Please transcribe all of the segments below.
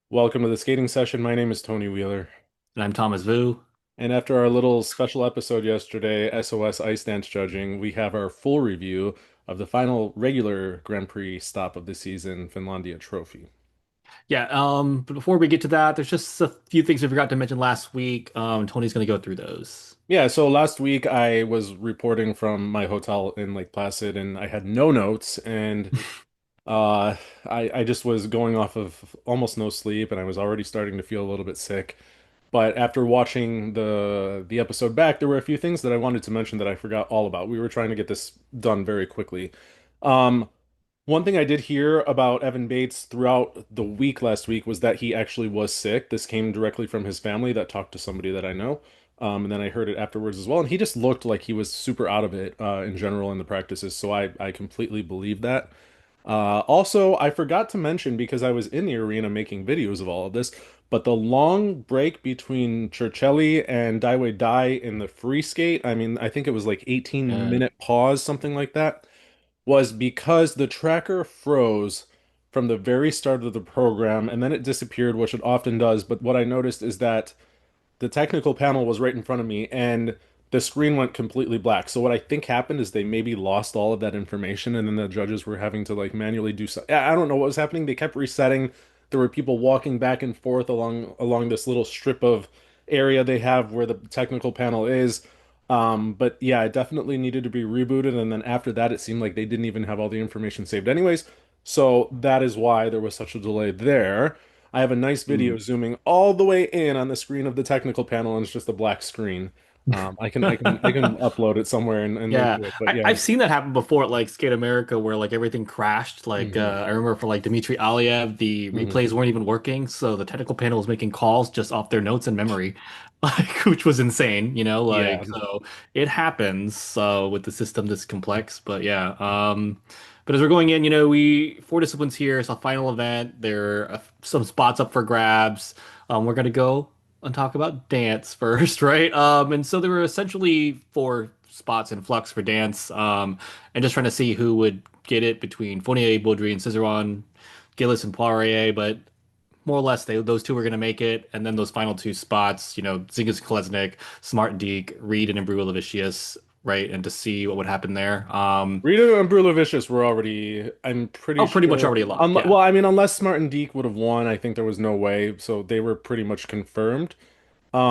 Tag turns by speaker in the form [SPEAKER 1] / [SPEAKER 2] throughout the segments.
[SPEAKER 1] Welcome to the skating session. My name is Tony Wheeler.
[SPEAKER 2] And I'm Thomas Vu.
[SPEAKER 1] And after our little special episode yesterday, SOS Ice Dance Judging, we have our full review of the final regular Grand Prix stop of the season, Finlandia Trophy.
[SPEAKER 2] But before we get to that, there's just a few things we forgot to mention last week. Tony's gonna go through those.
[SPEAKER 1] Yeah, so last week I was reporting from my hotel in Lake Placid and I had no notes and I just was going off of almost no sleep and I was already starting to feel a little bit sick. But after watching the episode back, there were a few things that I wanted to mention that I forgot all about. We were trying to get this done very quickly. Um, One thing I did hear about Evan Bates throughout the week last week was that he actually was sick. This came directly from his family that talked to somebody that I know. And then I heard it afterwards as well. And he just looked like he was super out of it in general in the practices. So I completely believe that. Also, I forgot to mention because I was in the arena making videos of all of this, but the long break between Cercelli and Daiwei Dai in the free skate, I mean, I think it was like 18
[SPEAKER 2] Uh,
[SPEAKER 1] minute pause, something like that, was because the tracker froze from the very start of the program and then it disappeared, which it often does. But what I noticed is that the technical panel was right in front of me and the screen went completely black. So what I think happened is they maybe lost all of that information and then the judges were having to like manually do so. I don't know what was happening. They kept resetting. There were people walking back and forth along this little strip of area they have where the technical panel is. But yeah, it definitely needed to be rebooted. And then after that, it seemed like they didn't even have all the information saved anyways. So that is why there was such a delay there. I have a nice video
[SPEAKER 2] hmm.
[SPEAKER 1] zooming all the way in on the screen of the technical panel, and it's just a black screen. I can upload it somewhere and link
[SPEAKER 2] Yeah,
[SPEAKER 1] to it. But yeah.
[SPEAKER 2] I've seen that happen before at like Skate America where like everything crashed. Like
[SPEAKER 1] Hmm.
[SPEAKER 2] I remember for like Dmitry Aliev, the
[SPEAKER 1] Hmm.
[SPEAKER 2] replays weren't even working, so the technical panel was making calls just off their notes and memory, like which was insane,
[SPEAKER 1] Yeah.
[SPEAKER 2] like so it happens with the system this complex. But yeah, but as we're going in, we four disciplines here. It's a final event. There are some spots up for grabs. We're gonna go and talk about dance first, right? And so there were essentially four spots in flux for dance, and just trying to see who would get it between Fournier, Baudry, and Cizeron, Gillis, and Poirier. But more or less, those two were going to make it. And then those final two spots, Zingas, Kolesnik, Smart Deke, Reed, and Imbruglia, right? And to see what would happen there.
[SPEAKER 1] Rita and Brulevicius were already, I'm pretty
[SPEAKER 2] Oh, pretty much
[SPEAKER 1] sure.
[SPEAKER 2] already locked.
[SPEAKER 1] Well,
[SPEAKER 2] Yeah.
[SPEAKER 1] I mean, unless Smart and Deke would have won, I think there was no way. So they were pretty much confirmed.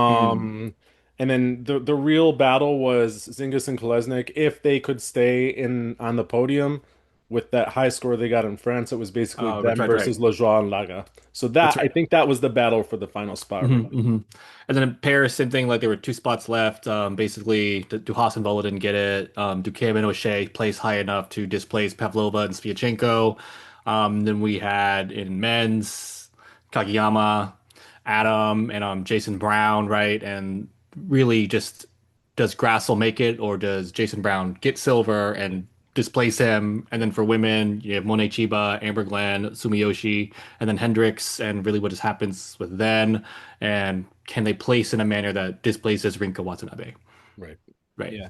[SPEAKER 2] Mhm.
[SPEAKER 1] Um, and then the real battle was Zingis and Kolesnik. If they could stay in on the podium with that high score they got in France, it was basically
[SPEAKER 2] Right,
[SPEAKER 1] them
[SPEAKER 2] right, right.
[SPEAKER 1] versus Lejeune and Laga. So
[SPEAKER 2] That's
[SPEAKER 1] that I
[SPEAKER 2] right.
[SPEAKER 1] think that was the battle for the final spot,
[SPEAKER 2] hmm
[SPEAKER 1] really.
[SPEAKER 2] hmm And then in Paris, same thing. Like there were two spots left. Basically, Duhas and Vola didn't get it. Duquesne and O'Shea placed high enough to displace Pavlova and Sviatchenko. Then we had in men's Kagiyama, Adam, and Jason Brown, right? And really, just does Grassel make it, or does Jason Brown get silver and displace him? And then for women, you have Monet Chiba, Amber Glenn, Sumiyoshi, and then Hendricks, and really what just happens with them, and can they place in a manner that displaces Rinka Watanabe?
[SPEAKER 1] Right.
[SPEAKER 2] Right.
[SPEAKER 1] Yeah.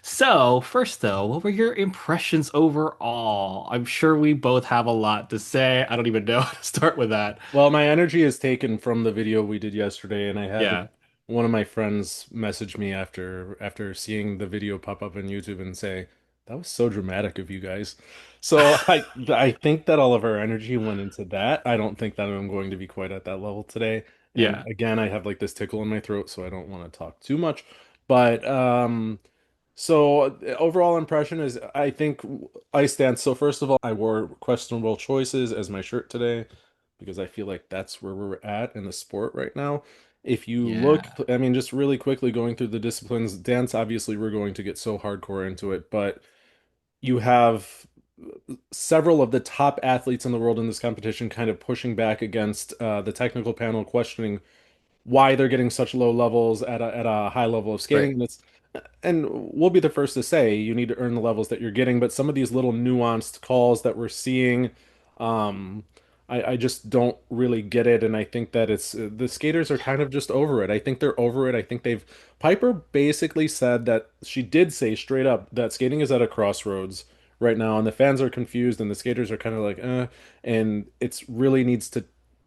[SPEAKER 2] So first though, what were your impressions overall? I'm sure we both have a lot to say. I don't even know how to start with that.
[SPEAKER 1] Well, my energy is taken from the video we did yesterday, and I had
[SPEAKER 2] Yeah.
[SPEAKER 1] one of my friends message me after seeing the video pop up on YouTube and say, "That was so dramatic of you guys." So I think that all of our energy went into that. I don't think that I'm going to be quite at that level today. And
[SPEAKER 2] Yeah.
[SPEAKER 1] again, I have like this tickle in my throat, so I don't want to talk too much. But so overall impression is I think ice dance. So first of all, I wore questionable choices as my shirt today because I feel like that's where we're at in the sport right now. If you look,
[SPEAKER 2] Yeah.
[SPEAKER 1] I mean, just really quickly going through the disciplines, dance, obviously we're going to get so hardcore into it, but you have several of the top athletes in the world in this competition kind of pushing back against the technical panel, questioning why they're getting such low levels at a high level of skating.
[SPEAKER 2] Right.
[SPEAKER 1] And we'll be the first to say you need to earn the levels that you're getting, but some of these little nuanced calls that we're seeing, um, I just don't really get it. And I think that it's the skaters are kind of just over it. I think they're over it. I think they've Piper basically said that she did say straight up that skating is at a crossroads right now, and the fans are confused, and the skaters are kind of like, and it's really needs to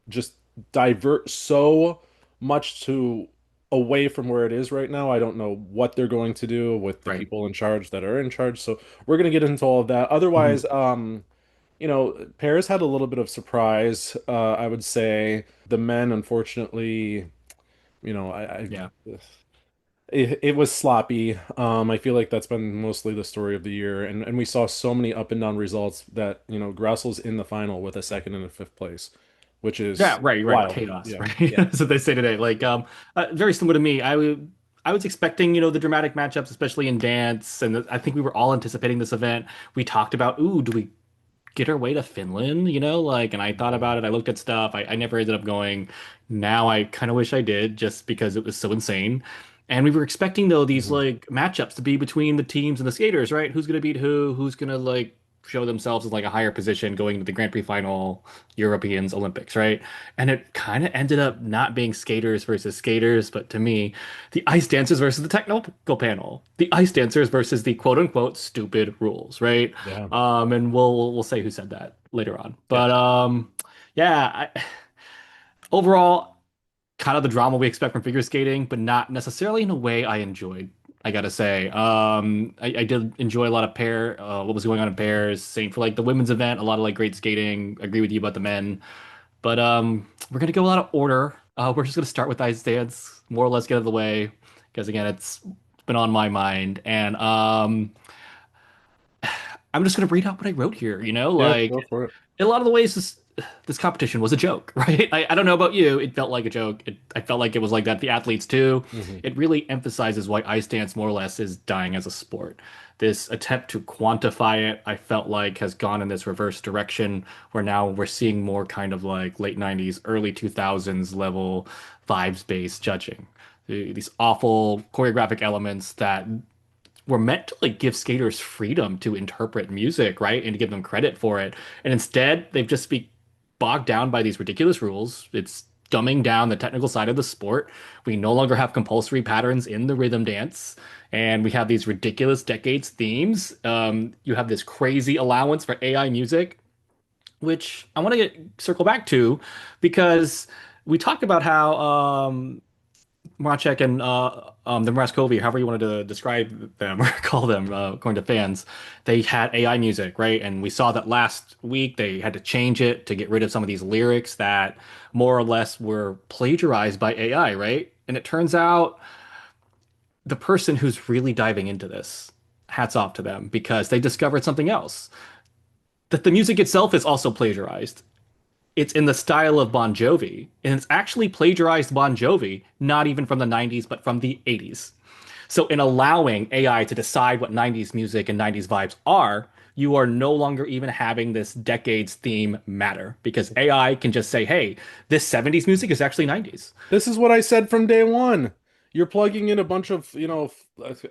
[SPEAKER 1] just divert so much to away from where it is right now. I don't know what they're going to do with the
[SPEAKER 2] Right.
[SPEAKER 1] people in charge that are in charge. So we're going to get into all of that. Otherwise,
[SPEAKER 2] Mhm.
[SPEAKER 1] Paris had a little bit of surprise. I would say the men, unfortunately,
[SPEAKER 2] Yeah.
[SPEAKER 1] it was sloppy. I feel like that's been mostly the story of the year, and we saw so many up and down results that Grassel's in the final with a second and a fifth place, which
[SPEAKER 2] Yeah,
[SPEAKER 1] is
[SPEAKER 2] right, right.
[SPEAKER 1] wild.
[SPEAKER 2] Chaos,
[SPEAKER 1] Yeah,
[SPEAKER 2] right?
[SPEAKER 1] yeah.
[SPEAKER 2] That's what they say today. Like, very similar to me. I was expecting, the dramatic matchups, especially in dance, and I think we were all anticipating this event. We talked about, ooh, do we get our way to Finland? Like, and I thought
[SPEAKER 1] Yeah.
[SPEAKER 2] about it. I looked at stuff. I never ended up going. Now I kind of wish I did, just because it was so insane. And we were expecting though these
[SPEAKER 1] Mhm.
[SPEAKER 2] like matchups to be between the teams and the skaters, right? Who's gonna beat who? Who's gonna like show themselves in like a higher position going to the Grand Prix Final, Europeans, Olympics, right? And it kind of ended up not being skaters versus skaters, but to me, the ice dancers versus the technical panel, the ice dancers versus the quote unquote stupid rules, right?
[SPEAKER 1] Yeah.
[SPEAKER 2] And we'll say who said that later on.
[SPEAKER 1] Yeah.
[SPEAKER 2] But yeah, overall, kind of the drama we expect from figure skating, but not necessarily in a way I enjoyed. I gotta say, I did enjoy a lot of what was going on in pairs. Same for like the women's event, a lot of like great skating. Agree with you about the men, but we're gonna go a lot of order. We're just gonna start with ice dance, more or less get out of the way, because again, it's been on my mind, and I'm just gonna read out what I wrote here.
[SPEAKER 1] Yeah. Go for it.
[SPEAKER 2] In a lot of the ways, this competition was a joke, right? I don't know about you. It felt like a joke. I felt like it was like that. The athletes too.
[SPEAKER 1] Hmm.
[SPEAKER 2] It really emphasizes why ice dance more or less is dying as a sport. This attempt to quantify it, I felt like has gone in this reverse direction where now we're seeing more kind of like late 90s, early 2000s level vibes-based judging. These awful choreographic elements that were meant to like give skaters freedom to interpret music, right? And to give them credit for it. And instead, they've just be bogged down by these ridiculous rules. It's dumbing down the technical side of the sport. We no longer have compulsory patterns in the rhythm dance. And we have these ridiculous decades themes. You have this crazy allowance for AI music, which I want to get circle back to because we talked about how Maracek and the Mrazkovi, however you wanted to describe them or call them, according to fans, they had AI music, right? And we saw that last week they had to change it to get rid of some of these lyrics that more or less were plagiarized by AI, right? And it turns out the person who's really diving into this, hats off to them because they discovered something else. That the music itself is also plagiarized. It's in the style of Bon Jovi, and it's actually plagiarized Bon Jovi, not even from the 90s, but from the 80s. So, in allowing AI to decide what 90s music and 90s vibes are, you are no longer even having this decade's theme matter because AI can just say, hey, this 70s music is actually 90s.
[SPEAKER 1] This is what I said from day one. You're plugging in a bunch of,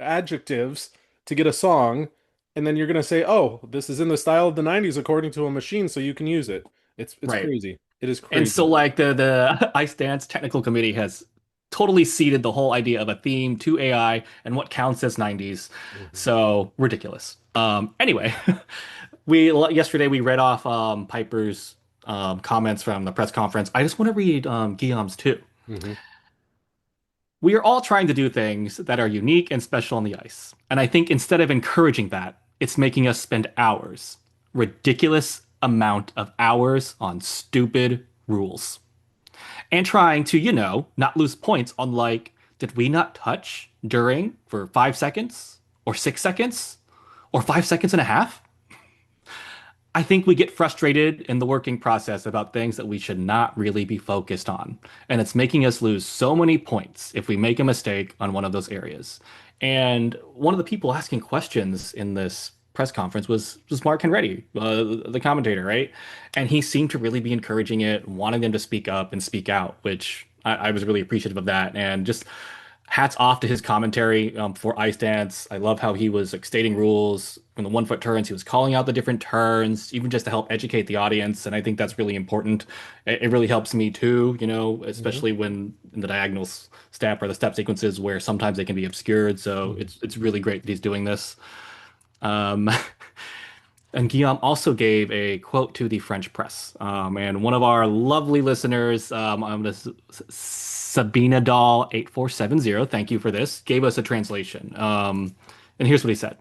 [SPEAKER 1] adjectives to get a song, and then you're gonna say, "Oh, this is in the style of the 90s according to a machine, so you can use it." It's
[SPEAKER 2] Right.
[SPEAKER 1] crazy. It is
[SPEAKER 2] And so
[SPEAKER 1] crazy.
[SPEAKER 2] like the Ice Dance technical committee has totally ceded the whole idea of a theme to AI and what counts as 90s.
[SPEAKER 1] Mhm.
[SPEAKER 2] So ridiculous. Anyway, we yesterday we read off Piper's comments from the press conference. I just want to read Guillaume's too.
[SPEAKER 1] Mhm.
[SPEAKER 2] We are all trying to do things that are unique and special on the ice. And I think instead of encouraging that, it's making us spend hours, ridiculous amount of hours on stupid rules and trying to, not lose points on like, did we not touch during for 5 seconds or 6 seconds or 5 seconds and a half? I think we get frustrated in the working process about things that we should not really be focused on. And it's making us lose so many points if we make a mistake on one of those areas. And one of the people asking questions in this press conference was Mark Henretti, the commentator, right? And he seemed to really be encouraging it, wanting them to speak up and speak out, which I was really appreciative of that. And just hats off to his commentary for ice dance. I love how he was like stating rules from the 1 foot turns. He was calling out the different turns, even just to help educate the audience. And I think that's really important. It really helps me too,
[SPEAKER 1] Mhm.
[SPEAKER 2] especially when in the diagonal step or the step sequences where sometimes they can be obscured. So
[SPEAKER 1] Mhm.
[SPEAKER 2] it's really great that he's doing this. Um, And Guillaume also gave a quote to the French press. And one of our lovely listeners, I'm gonna, Sabina Doll 8470, thank you for this, gave us a translation. And here's what he said.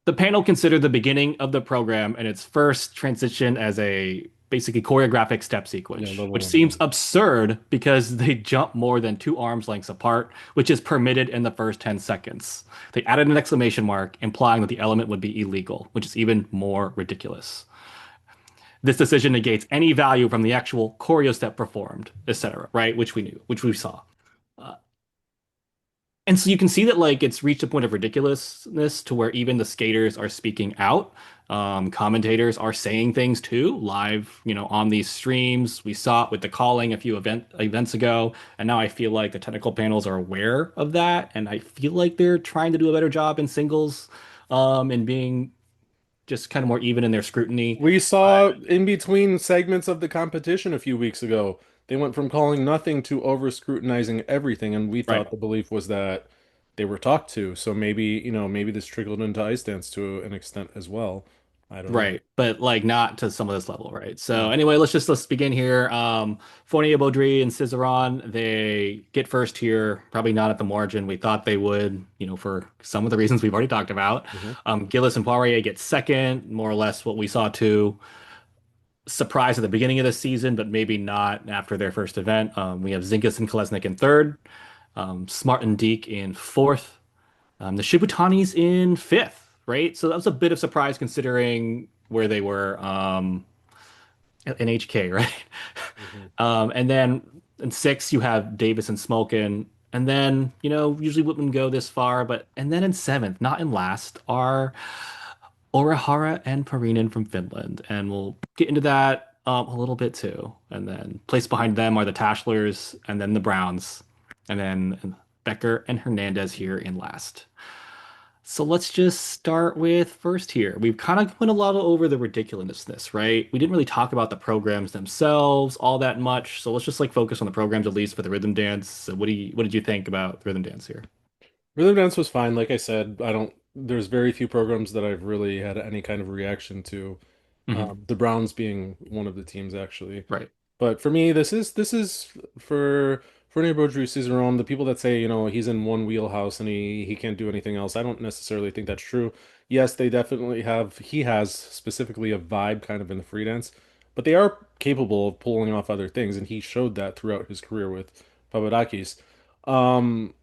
[SPEAKER 2] The panel considered the beginning of the program and its first transition as a basically choreographic step
[SPEAKER 1] Yeah,
[SPEAKER 2] sequence,
[SPEAKER 1] level
[SPEAKER 2] which
[SPEAKER 1] one.
[SPEAKER 2] seems absurd because they jump more than 2 arms lengths apart, which is permitted in the first 10 seconds. They added an exclamation mark, implying that the element would be illegal, which is even more ridiculous. This decision negates any value from the actual choreo step performed, etc., right? Which we knew, which we saw. Uh, and so you can see that like it's reached a point of ridiculousness to where even the skaters are speaking out. Commentators are saying things too, live, on these streams. We saw it with the calling a few events ago, and now I feel like the technical panels are aware of that, and I feel like they're trying to do a better job in singles, and being just kind of more even in their scrutiny.
[SPEAKER 1] We saw in between segments of the competition a few weeks ago, they went from calling nothing to over scrutinizing everything, and we
[SPEAKER 2] Right.
[SPEAKER 1] thought the belief was that they were talked to. So maybe, maybe this trickled into ice dance to an extent as well. I don't know.
[SPEAKER 2] Right, but like not to some of this level, right? So
[SPEAKER 1] No.
[SPEAKER 2] anyway, let's begin here. Fournier, Baudry, and Cizeron, they get first here, probably not at the margin we thought they would, for some of the reasons we've already talked about.
[SPEAKER 1] Mhm.
[SPEAKER 2] Gillis and Poirier get second, more or less what we saw too. Surprise at the beginning of the season, but maybe not after their first event. We have Zinkas and Kolesnik in third, Smart and Deke in fourth, the Shibutanis in fifth, right? So that was a bit of surprise considering where they were in HK, right?
[SPEAKER 1] Mhm.
[SPEAKER 2] And then in sixth, you have Davis and Smolkin. And then, usually wouldn't go this far, and then in seventh, not in last, are Orihara and Parinen from Finland. And we'll get into that a little bit too. And then placed behind them are the Tashlers and then the Browns. And then Becker and Hernandez here in last. So let's just start with first here. We've kind of went a lot over the ridiculousness, right? We didn't really talk about the programs themselves all that much. So let's just like focus on the programs at least for the rhythm dance. So what did you think about rhythm dance here?
[SPEAKER 1] Rhythm dance was fine. Like I said, I don't, there's very few programs that I've really had any kind of reaction to.
[SPEAKER 2] Hmm.
[SPEAKER 1] The Browns being one of the teams actually.
[SPEAKER 2] Right.
[SPEAKER 1] But for me, this is for Fournier, Baudry, Cizeron, the people that say, he's in one wheelhouse and he can't do anything else. I don't necessarily think that's true. Yes, they definitely have he has specifically a vibe kind of in the free dance, but they are capable of pulling off other things, and he showed that throughout his career with Papadakis. Um,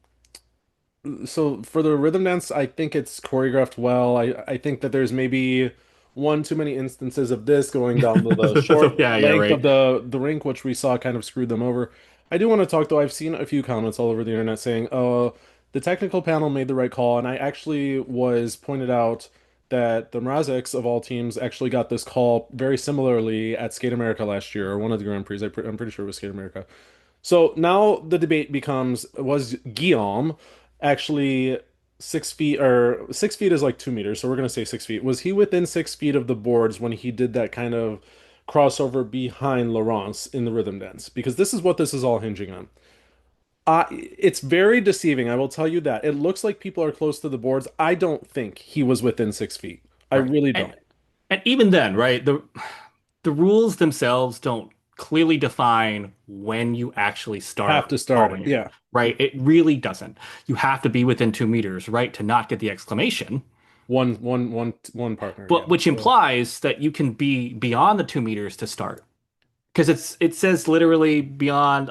[SPEAKER 1] so for the rhythm dance, I think it's choreographed well. I think that there's maybe one too many instances of this going down the short
[SPEAKER 2] Yeah, yeah,
[SPEAKER 1] length of
[SPEAKER 2] right.
[SPEAKER 1] the rink, which we saw kind of screwed them over. I do want to talk though. I've seen a few comments all over the internet saying, "Oh, the technical panel made the right call," and I actually was pointed out that the Mrazeks of all teams actually got this call very similarly at Skate America last year, or one of the Grand Prix. I'm pretty sure it was Skate America. So now the debate becomes, was Guillaume actually 6 feet, or 6 feet is like 2 meters, so we're gonna say 6 feet. Was he within 6 feet of the boards when he did that kind of crossover behind Laurence in the rhythm dance? Because this is what this is all hinging on. It's very deceiving, I will tell you that. It looks like people are close to the boards. I don't think he was within 6 feet. I
[SPEAKER 2] Right.
[SPEAKER 1] really
[SPEAKER 2] And
[SPEAKER 1] don't.
[SPEAKER 2] and even then, right, the rules themselves don't clearly define when you actually
[SPEAKER 1] Have
[SPEAKER 2] start
[SPEAKER 1] to start it.
[SPEAKER 2] calling it,
[SPEAKER 1] Yeah.
[SPEAKER 2] right? It really doesn't. You have to be within 2 meters, right, to not get the exclamation.
[SPEAKER 1] One partner, yeah.
[SPEAKER 2] But which
[SPEAKER 1] So
[SPEAKER 2] implies that you can be beyond the 2 meters to start. Because it says literally beyond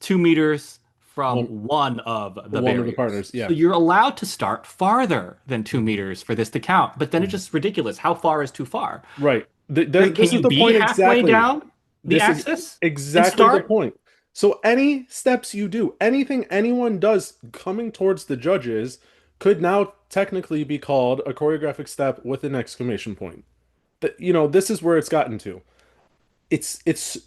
[SPEAKER 2] 2 meters from
[SPEAKER 1] one
[SPEAKER 2] one of the
[SPEAKER 1] one of the
[SPEAKER 2] barriers.
[SPEAKER 1] partners,
[SPEAKER 2] So
[SPEAKER 1] yeah.
[SPEAKER 2] you're allowed to start farther than two
[SPEAKER 1] Mhm.
[SPEAKER 2] meters for this to count. But then it's
[SPEAKER 1] Mhm.
[SPEAKER 2] just ridiculous. How far is too far?
[SPEAKER 1] Right.
[SPEAKER 2] Can
[SPEAKER 1] This is
[SPEAKER 2] you
[SPEAKER 1] the
[SPEAKER 2] be
[SPEAKER 1] point
[SPEAKER 2] halfway
[SPEAKER 1] exactly.
[SPEAKER 2] down the
[SPEAKER 1] This is
[SPEAKER 2] axis and
[SPEAKER 1] exactly the
[SPEAKER 2] start?
[SPEAKER 1] point. So any steps you do, anything anyone does coming towards the judges could now technically be called a choreographic step with an exclamation point. This is where it's gotten to. It's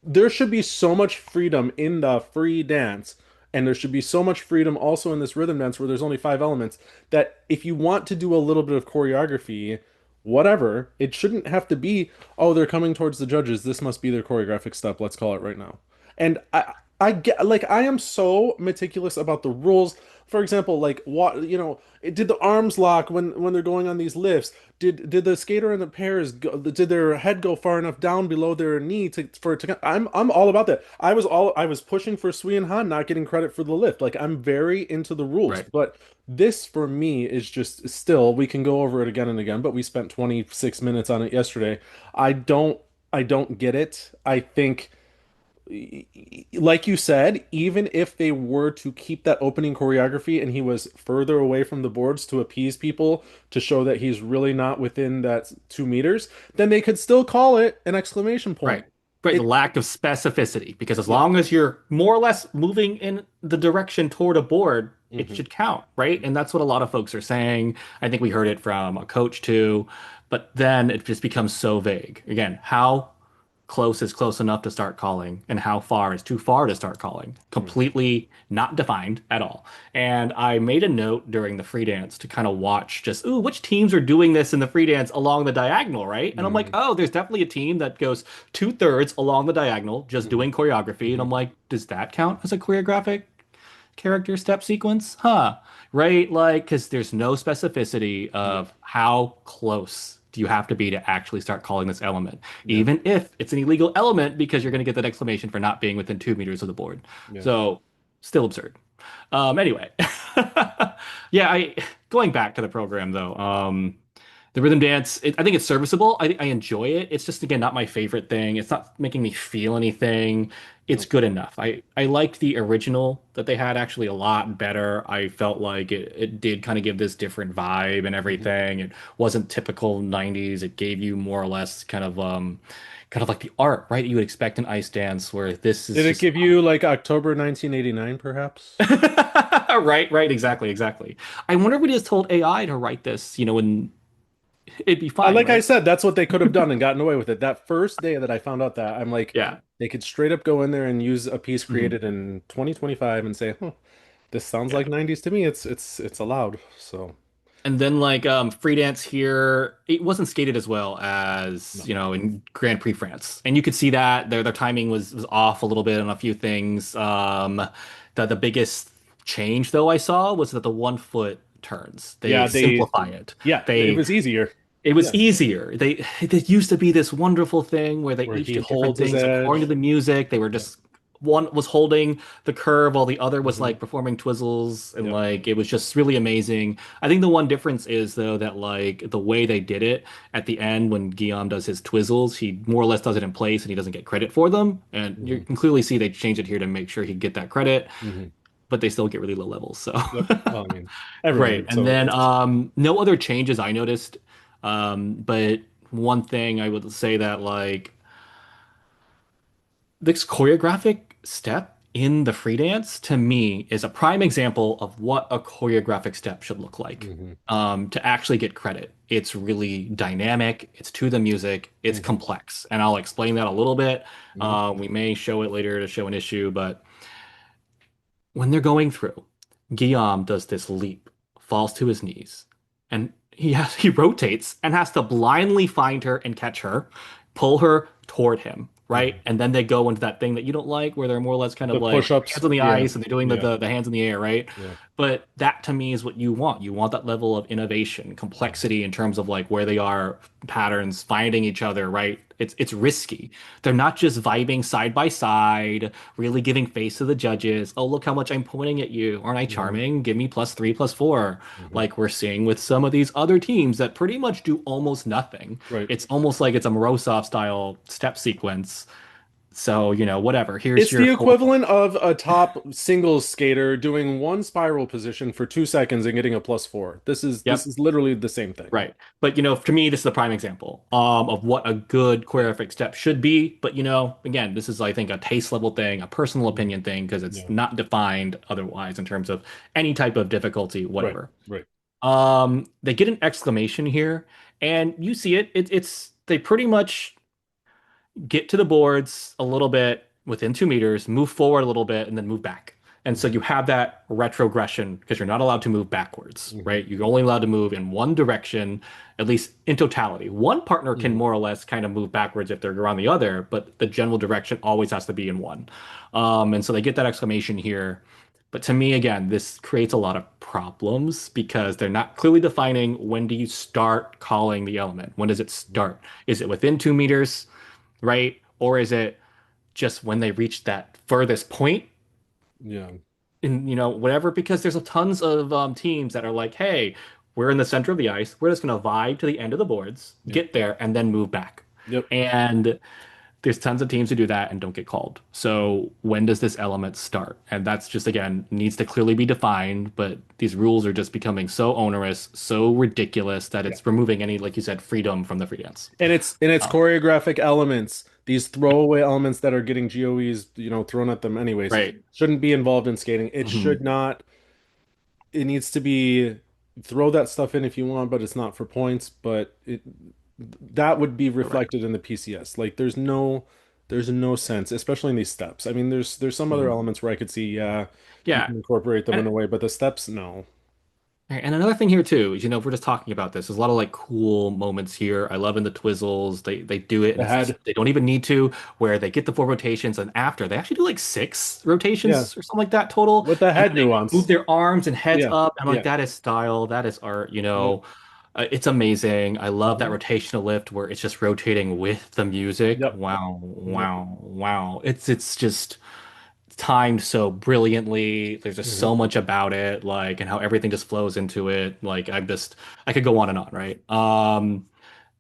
[SPEAKER 1] there should be so much freedom in the free dance, and there should be so much freedom also in this rhythm dance where there's only 5 elements, that if you want to do a little bit of choreography, whatever, it shouldn't have to be, oh, they're coming towards the judges, this must be their choreographic step, let's call it right now. And I get, like, I am so meticulous about the rules. for example, like what did the arms lock when they're going on these lifts? Did the skater and the pairs did their head go far enough down below their knee for it to? I'm all about that. I was pushing for Sui and Han not getting credit for the lift. Like I'm very into the rules,
[SPEAKER 2] Right.
[SPEAKER 1] but this for me is just still we can go over it again and again, but we spent 26 minutes on it yesterday. I don't I don't get it. I think like you said, even if they were to keep that opening choreography and he was further away from the boards to appease people to show that he's really not within that 2 meters, then they could still call it an exclamation
[SPEAKER 2] Right.
[SPEAKER 1] point.
[SPEAKER 2] Right. The
[SPEAKER 1] It,
[SPEAKER 2] lack of specificity, because as
[SPEAKER 1] yeah.
[SPEAKER 2] long as you're more or less moving in the direction toward a board, it
[SPEAKER 1] Hmm.
[SPEAKER 2] should count, right? And that's what a lot of folks are saying. I think we heard it from a coach too, but then it just becomes so vague. Again, how close is close enough to start calling and how far is too far to start calling. Completely not defined at all. And I made a note during the free dance to kind of watch just, ooh, which teams are doing this in the free dance along the diagonal, right? And I'm like,
[SPEAKER 1] Hmm.
[SPEAKER 2] oh, there's definitely a team that goes 2/3 along the diagonal, just
[SPEAKER 1] Hmm.
[SPEAKER 2] doing choreography. And
[SPEAKER 1] Hmm.
[SPEAKER 2] I'm like, does that count as a choreographic character step sequence? Huh. Right? Like, because there's no specificity
[SPEAKER 1] Yeah.
[SPEAKER 2] of how close do you have to be to actually start calling this element,
[SPEAKER 1] Yeah.
[SPEAKER 2] even if it's an illegal element, because you're going to get that exclamation for not being within 2 meters of the board.
[SPEAKER 1] Yeah.
[SPEAKER 2] So, still absurd. Anyway, yeah, going back to the program though. The rhythm dance, I think it's serviceable. I enjoy it. It's just again not my favorite thing. It's not making me feel anything. It's
[SPEAKER 1] No.
[SPEAKER 2] good enough. I liked the original that they had actually a lot better. I felt like it did kind of give this different vibe and
[SPEAKER 1] Hmm.
[SPEAKER 2] everything. It wasn't typical 90s. It gave you more or less kind of like the art, right? You would expect an ice dance where this is
[SPEAKER 1] Did it
[SPEAKER 2] just
[SPEAKER 1] give you like October 1989, perhaps?
[SPEAKER 2] right, right, exactly, exactly. I wonder if we just told AI to write this, and it'd be fine,
[SPEAKER 1] Like I
[SPEAKER 2] right?
[SPEAKER 1] said, that's what they could have done and gotten away with it. That first day that I found out that, I'm like,
[SPEAKER 2] Yeah.
[SPEAKER 1] they could straight up go in there and use a piece
[SPEAKER 2] Mhm.
[SPEAKER 1] created in 2025 and say, huh, this sounds
[SPEAKER 2] Yeah.
[SPEAKER 1] like 90s to me. It's allowed. So,
[SPEAKER 2] And then like free dance here, it wasn't skated as well as,
[SPEAKER 1] no.
[SPEAKER 2] in Grand Prix France. And you could see that their timing was off a little bit on a few things. The biggest change though I saw was that the 1 foot turns. They
[SPEAKER 1] Yeah,
[SPEAKER 2] simplify it.
[SPEAKER 1] yeah, it
[SPEAKER 2] They
[SPEAKER 1] was easier.
[SPEAKER 2] It was
[SPEAKER 1] Yeah,
[SPEAKER 2] easier. It used to be this wonderful thing where they
[SPEAKER 1] where
[SPEAKER 2] each
[SPEAKER 1] he
[SPEAKER 2] did different
[SPEAKER 1] holds his
[SPEAKER 2] things according to
[SPEAKER 1] edge.
[SPEAKER 2] the music. They were
[SPEAKER 1] Yeah.
[SPEAKER 2] just one was holding the curve while the other was
[SPEAKER 1] Hmm.
[SPEAKER 2] like performing twizzles and
[SPEAKER 1] Yep.
[SPEAKER 2] like it was just really amazing. I think the one difference is though that like the way they did it at the end when Guillaume does his twizzles, he more or less does it in place and he doesn't get credit for them. And you
[SPEAKER 1] Hmm.
[SPEAKER 2] can clearly see they changed it here to make sure he get that credit,
[SPEAKER 1] Hmm.
[SPEAKER 2] but they still get really low levels. So
[SPEAKER 1] Yep. Well, I mean, everyone
[SPEAKER 2] right.
[SPEAKER 1] did.
[SPEAKER 2] And
[SPEAKER 1] So
[SPEAKER 2] then
[SPEAKER 1] it's
[SPEAKER 2] no other changes I noticed. But one thing I would say that like this choreographic step in the free dance to me is a prime example of what a choreographic step should look like.
[SPEAKER 1] hmm.
[SPEAKER 2] To actually get credit. It's really dynamic, it's to the music, it's
[SPEAKER 1] Hmm.
[SPEAKER 2] complex. And I'll explain that a little bit.
[SPEAKER 1] Hmm.
[SPEAKER 2] We may show it later to show an issue, but when they're going through, Guillaume does this leap, falls to his knees, and he rotates and has to blindly find her and catch her, pull her toward him, right?
[SPEAKER 1] Hmm.
[SPEAKER 2] And then they go into that thing that you don't like, where they're more or less kind of
[SPEAKER 1] The
[SPEAKER 2] like
[SPEAKER 1] push-ups.
[SPEAKER 2] hands on the
[SPEAKER 1] Yeah.
[SPEAKER 2] ice and they're doing the
[SPEAKER 1] Yeah.
[SPEAKER 2] the, the hands in the air, right?
[SPEAKER 1] Yeah.
[SPEAKER 2] But that to me is what you want. You want that level of innovation,
[SPEAKER 1] Hmm.
[SPEAKER 2] complexity in terms of like where they are, patterns, finding each other, right? It's risky. They're not just vibing side by side, really giving face to the judges. Oh, look how much I'm pointing at you. Aren't I
[SPEAKER 1] Hmm.
[SPEAKER 2] charming? Give me +3, +4.
[SPEAKER 1] Hmm.
[SPEAKER 2] Like we're seeing with some of these other teams that pretty much do almost nothing.
[SPEAKER 1] Right.
[SPEAKER 2] It's almost like it's a Morozov style step sequence. So, whatever. Here's
[SPEAKER 1] It's
[SPEAKER 2] your
[SPEAKER 1] the
[SPEAKER 2] four
[SPEAKER 1] equivalent
[SPEAKER 2] points.
[SPEAKER 1] of a top singles skater doing one spiral position for 2 seconds and getting a +4. This
[SPEAKER 2] Yep.
[SPEAKER 1] is literally the same thing.
[SPEAKER 2] Right. But to me, this is a prime example of what a good choreographic step should be. But again, this is I think a taste level thing, a personal
[SPEAKER 1] Mhm.
[SPEAKER 2] opinion thing, because it's
[SPEAKER 1] Yeah.
[SPEAKER 2] not defined otherwise in terms of any type of difficulty,
[SPEAKER 1] Right.
[SPEAKER 2] whatever.
[SPEAKER 1] Right.
[SPEAKER 2] They get an exclamation here, and you see it. It's they pretty much get to the boards a little bit within 2 meters, move forward a little bit, and then move back. And so
[SPEAKER 1] Hmm.
[SPEAKER 2] you have that retrogression because you're not allowed to move backwards,
[SPEAKER 1] Hmm.
[SPEAKER 2] right? You're only allowed to move in one direction, at least in totality. One partner can
[SPEAKER 1] Hmm.
[SPEAKER 2] more or less kind of move backwards if they're around the other, but the general direction always has to be in one. And so they get that exclamation here. But to me, again, this creates a lot of problems because they're not clearly defining when do you start calling the element? When does it start? Is it within 2 meters, right? Or is it just when they reach that furthest point
[SPEAKER 1] Yeah.
[SPEAKER 2] in, whatever? Because there's a tons of teams that are like, hey, we're in the center of the ice. We're just going to vibe to the end of the boards,
[SPEAKER 1] Yeah.
[SPEAKER 2] get there, and then move back.
[SPEAKER 1] Yep.
[SPEAKER 2] And there's tons of teams who do that and don't get called. So when does this element start? And that's just, again, needs to clearly be defined, but these rules are just becoming so onerous, so ridiculous that
[SPEAKER 1] Yeah.
[SPEAKER 2] it's removing any, like you said, freedom from the free dance.
[SPEAKER 1] And it's
[SPEAKER 2] Uh,
[SPEAKER 1] choreographic elements, these throwaway elements that are getting GOEs, thrown at them anyways,
[SPEAKER 2] right.
[SPEAKER 1] shouldn't be involved in skating. It should
[SPEAKER 2] Mhm.
[SPEAKER 1] not, it needs to be throw that stuff in if you want, but it's not for points, but that would be
[SPEAKER 2] Correct.
[SPEAKER 1] reflected in the PCS. Like there's no sense, especially in these steps. I mean, there's some other
[SPEAKER 2] Mhm.
[SPEAKER 1] elements where I could see, yeah, you
[SPEAKER 2] Yeah.
[SPEAKER 1] can incorporate them in
[SPEAKER 2] And
[SPEAKER 1] a way, but the steps, no.
[SPEAKER 2] And another thing here too is, if we're just talking about this, there's a lot of like cool moments here. I love in the Twizzles. They do it
[SPEAKER 1] The
[SPEAKER 2] and
[SPEAKER 1] head,
[SPEAKER 2] they don't even need to, where they get the 4 rotations and after they actually do like 6 rotations
[SPEAKER 1] yeah,
[SPEAKER 2] or something like that total.
[SPEAKER 1] with the
[SPEAKER 2] And
[SPEAKER 1] head
[SPEAKER 2] then they move
[SPEAKER 1] nuance.
[SPEAKER 2] their arms and heads
[SPEAKER 1] Yeah,
[SPEAKER 2] up. And like
[SPEAKER 1] yeah,
[SPEAKER 2] that is style, that is art.
[SPEAKER 1] yep,
[SPEAKER 2] It's amazing. I love that
[SPEAKER 1] mhm,
[SPEAKER 2] rotational lift where it's just rotating with the music.
[SPEAKER 1] yep,
[SPEAKER 2] Wow,
[SPEAKER 1] yep,
[SPEAKER 2] wow, wow. It's just timed so brilliantly. There's just
[SPEAKER 1] mhm.
[SPEAKER 2] so much about it, like, and how everything just flows into it. Like, I could go on and on, right?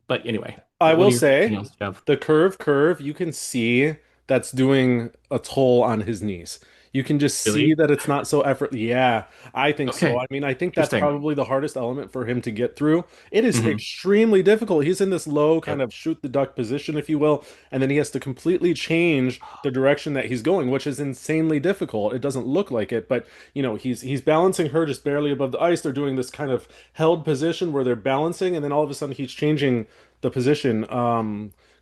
[SPEAKER 2] But anyway,
[SPEAKER 1] I
[SPEAKER 2] what
[SPEAKER 1] will
[SPEAKER 2] do you, anything
[SPEAKER 1] say
[SPEAKER 2] else you have?
[SPEAKER 1] the curve, you can see that's doing a toll on his knees. You can just see
[SPEAKER 2] Really?
[SPEAKER 1] that it's not so effort. Yeah, I think so.
[SPEAKER 2] Okay,
[SPEAKER 1] I mean, I think that's
[SPEAKER 2] interesting.
[SPEAKER 1] probably the hardest element for him to get through. It is
[SPEAKER 2] Hmm.
[SPEAKER 1] extremely difficult. He's in this low kind
[SPEAKER 2] Yep.
[SPEAKER 1] of shoot the duck position, if you will, and then he has to completely change the direction that he's going, which is insanely difficult. It doesn't look like it, but he's balancing her just barely above the ice. They're doing this kind of held position where they're balancing, and then all of a sudden he's changing the position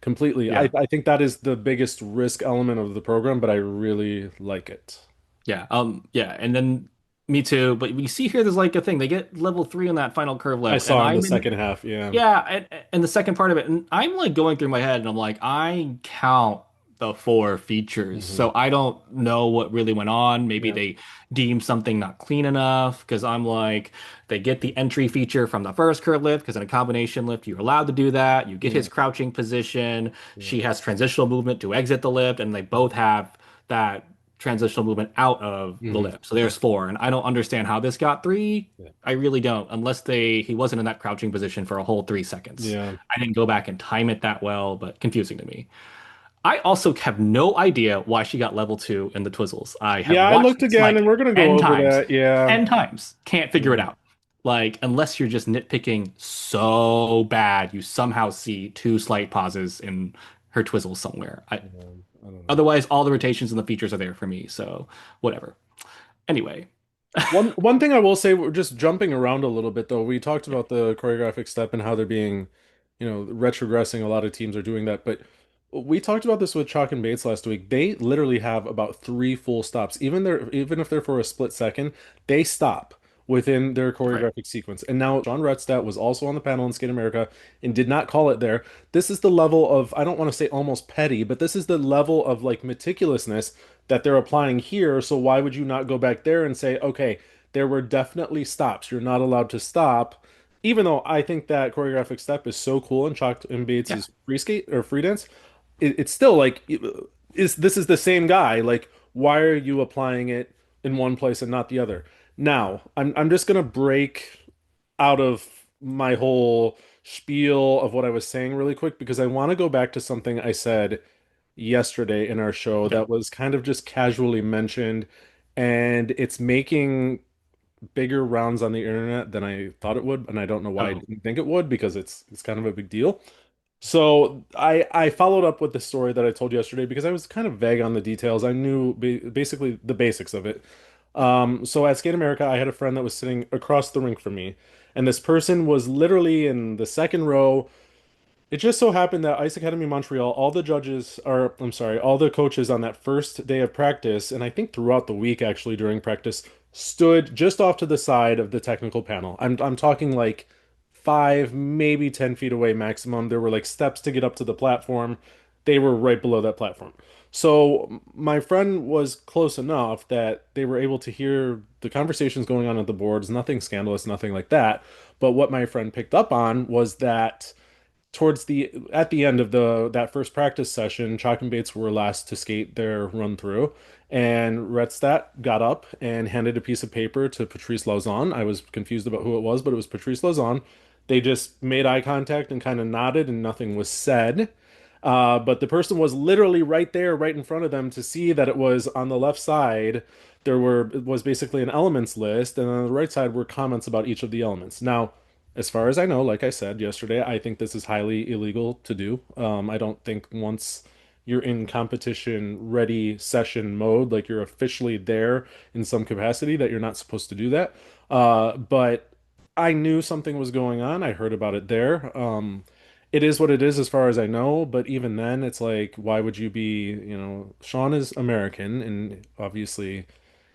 [SPEAKER 1] completely. I,
[SPEAKER 2] Yeah.
[SPEAKER 1] I think that is the biggest risk element of the program, but I really like it.
[SPEAKER 2] Yeah. Yeah. And then me too. But we see here, there's like a thing. They get level 3 on that final curve
[SPEAKER 1] I
[SPEAKER 2] lift, and
[SPEAKER 1] saw in the
[SPEAKER 2] I'm in.
[SPEAKER 1] second half, yeah.
[SPEAKER 2] Yeah, and the second part of it, and I'm like going through my head, and I'm like, I count the 4 features,
[SPEAKER 1] Hmm.
[SPEAKER 2] so I don't know what really went on. Maybe
[SPEAKER 1] Yeah.
[SPEAKER 2] they deemed something not clean enough, because I'm like, they get the entry feature from the first curve lift, because in a combination lift, you're allowed to do that. You get
[SPEAKER 1] Yeah.
[SPEAKER 2] his crouching position.
[SPEAKER 1] Yeah.
[SPEAKER 2] She has transitional movement to exit the lift, and they both have that transitional movement out of the
[SPEAKER 1] Hmm.
[SPEAKER 2] lift. So there's 4, and I don't understand how this got 3.
[SPEAKER 1] Yeah.
[SPEAKER 2] I really don't, unless he wasn't in that crouching position for a whole 3 seconds.
[SPEAKER 1] Yeah.
[SPEAKER 2] I didn't go back and time it that well, but confusing to me. I also have no idea why she got level 2 in the Twizzles. I have
[SPEAKER 1] Yeah, I
[SPEAKER 2] watched
[SPEAKER 1] looked
[SPEAKER 2] this
[SPEAKER 1] again and
[SPEAKER 2] like
[SPEAKER 1] we're gonna go
[SPEAKER 2] 10
[SPEAKER 1] over
[SPEAKER 2] times.
[SPEAKER 1] that. Yeah.
[SPEAKER 2] 10 times. Can't figure it
[SPEAKER 1] Yeah.
[SPEAKER 2] out. Like, unless you're just nitpicking so bad, you somehow see 2 slight pauses in her Twizzles somewhere.
[SPEAKER 1] I don't know.
[SPEAKER 2] Otherwise, all the rotations and the features are there for me, so whatever. Anyway,
[SPEAKER 1] One thing I will say, we're just jumping around a little bit though. We talked about the choreographic step and how they're being, retrogressing. A lot of teams are doing that, but we talked about this with Chalk and Bates last week. They literally have about three full stops. Even if they're for a split second, they stop within their
[SPEAKER 2] right.
[SPEAKER 1] choreographic sequence. And now John Retzstadt was also on the panel in Skate America and did not call it there. This is the level of, I don't want to say almost petty, but this is the level of like meticulousness that they're applying here. So why would you not go back there and say, okay, there were definitely stops. You're not allowed to stop. Even though I think that choreographic step is so cool in Chalk and
[SPEAKER 2] Yeah.
[SPEAKER 1] Bates' free skate or free dance, it's still like, this is the same guy. Like, why are you applying it in one place and not the other? Now, I'm just gonna break out of my whole spiel of what I was saying really quick because I want to go back to something I said yesterday in our show
[SPEAKER 2] Okay.
[SPEAKER 1] that was kind of just casually mentioned, and it's making bigger rounds on the internet than I thought it would, and I don't know why I
[SPEAKER 2] Oh,
[SPEAKER 1] didn't think it would because it's kind of a big deal. So I followed up with the story that I told yesterday because I was kind of vague on the details. I knew basically the basics of it. So at Skate America, I had a friend that was sitting across the rink from me, and this person was literally in the second row. It just so happened that Ice Academy Montreal, all the judges are, I'm sorry, all the coaches on that first day of practice, and I think throughout the week actually during practice, stood just off to the side of the technical panel. I'm talking like 5, maybe 10 feet away maximum. There were like steps to get up to the platform. They were right below that platform. So my friend was close enough that they were able to hear the conversations going on at the boards, nothing scandalous, nothing like that. But what my friend picked up on was that towards the at the end of the that first practice session, Chalk and Bates were last to skate their run through, and Redstat got up and handed a piece of paper to Patrice Lauzon. I was confused about who it was, but it was Patrice Lauzon. They just made eye contact and kind of nodded, and nothing was said. But the person was literally right there, right in front of them, to see that it was on the left side. It was basically an elements list, and on the right side were comments about each of the elements. Now, as far as I know, like I said yesterday, I think this is highly illegal to do. I don't think once you're in competition ready session mode, like you're officially there in some capacity, that you're not supposed to do that. But I knew something was going on. I heard about it there. It is what it is as far as I know, but even then, it's like, why would you be, Sean is American, and obviously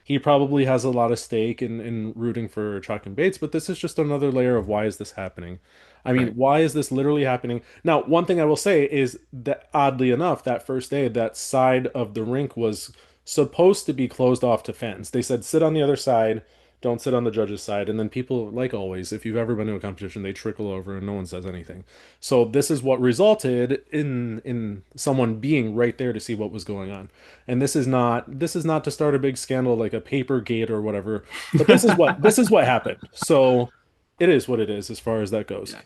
[SPEAKER 1] he probably has a lot of stake in rooting for Chalk and Bates, but this is just another layer of why is this happening? I mean,
[SPEAKER 2] Right.
[SPEAKER 1] why is this literally happening? Now, one thing I will say is that oddly enough, that first day, that side of the rink was supposed to be closed off to fans. They said sit on the other side, don't sit on the judge's side. And then people, like always, if you've ever been to a competition, they trickle over and no one says anything. So this is what resulted in someone being right there to see what was going on. And this is not to start a big scandal like a paper gate or whatever, but this is what happened. So it is what it is as far as that goes.
[SPEAKER 2] Yeah.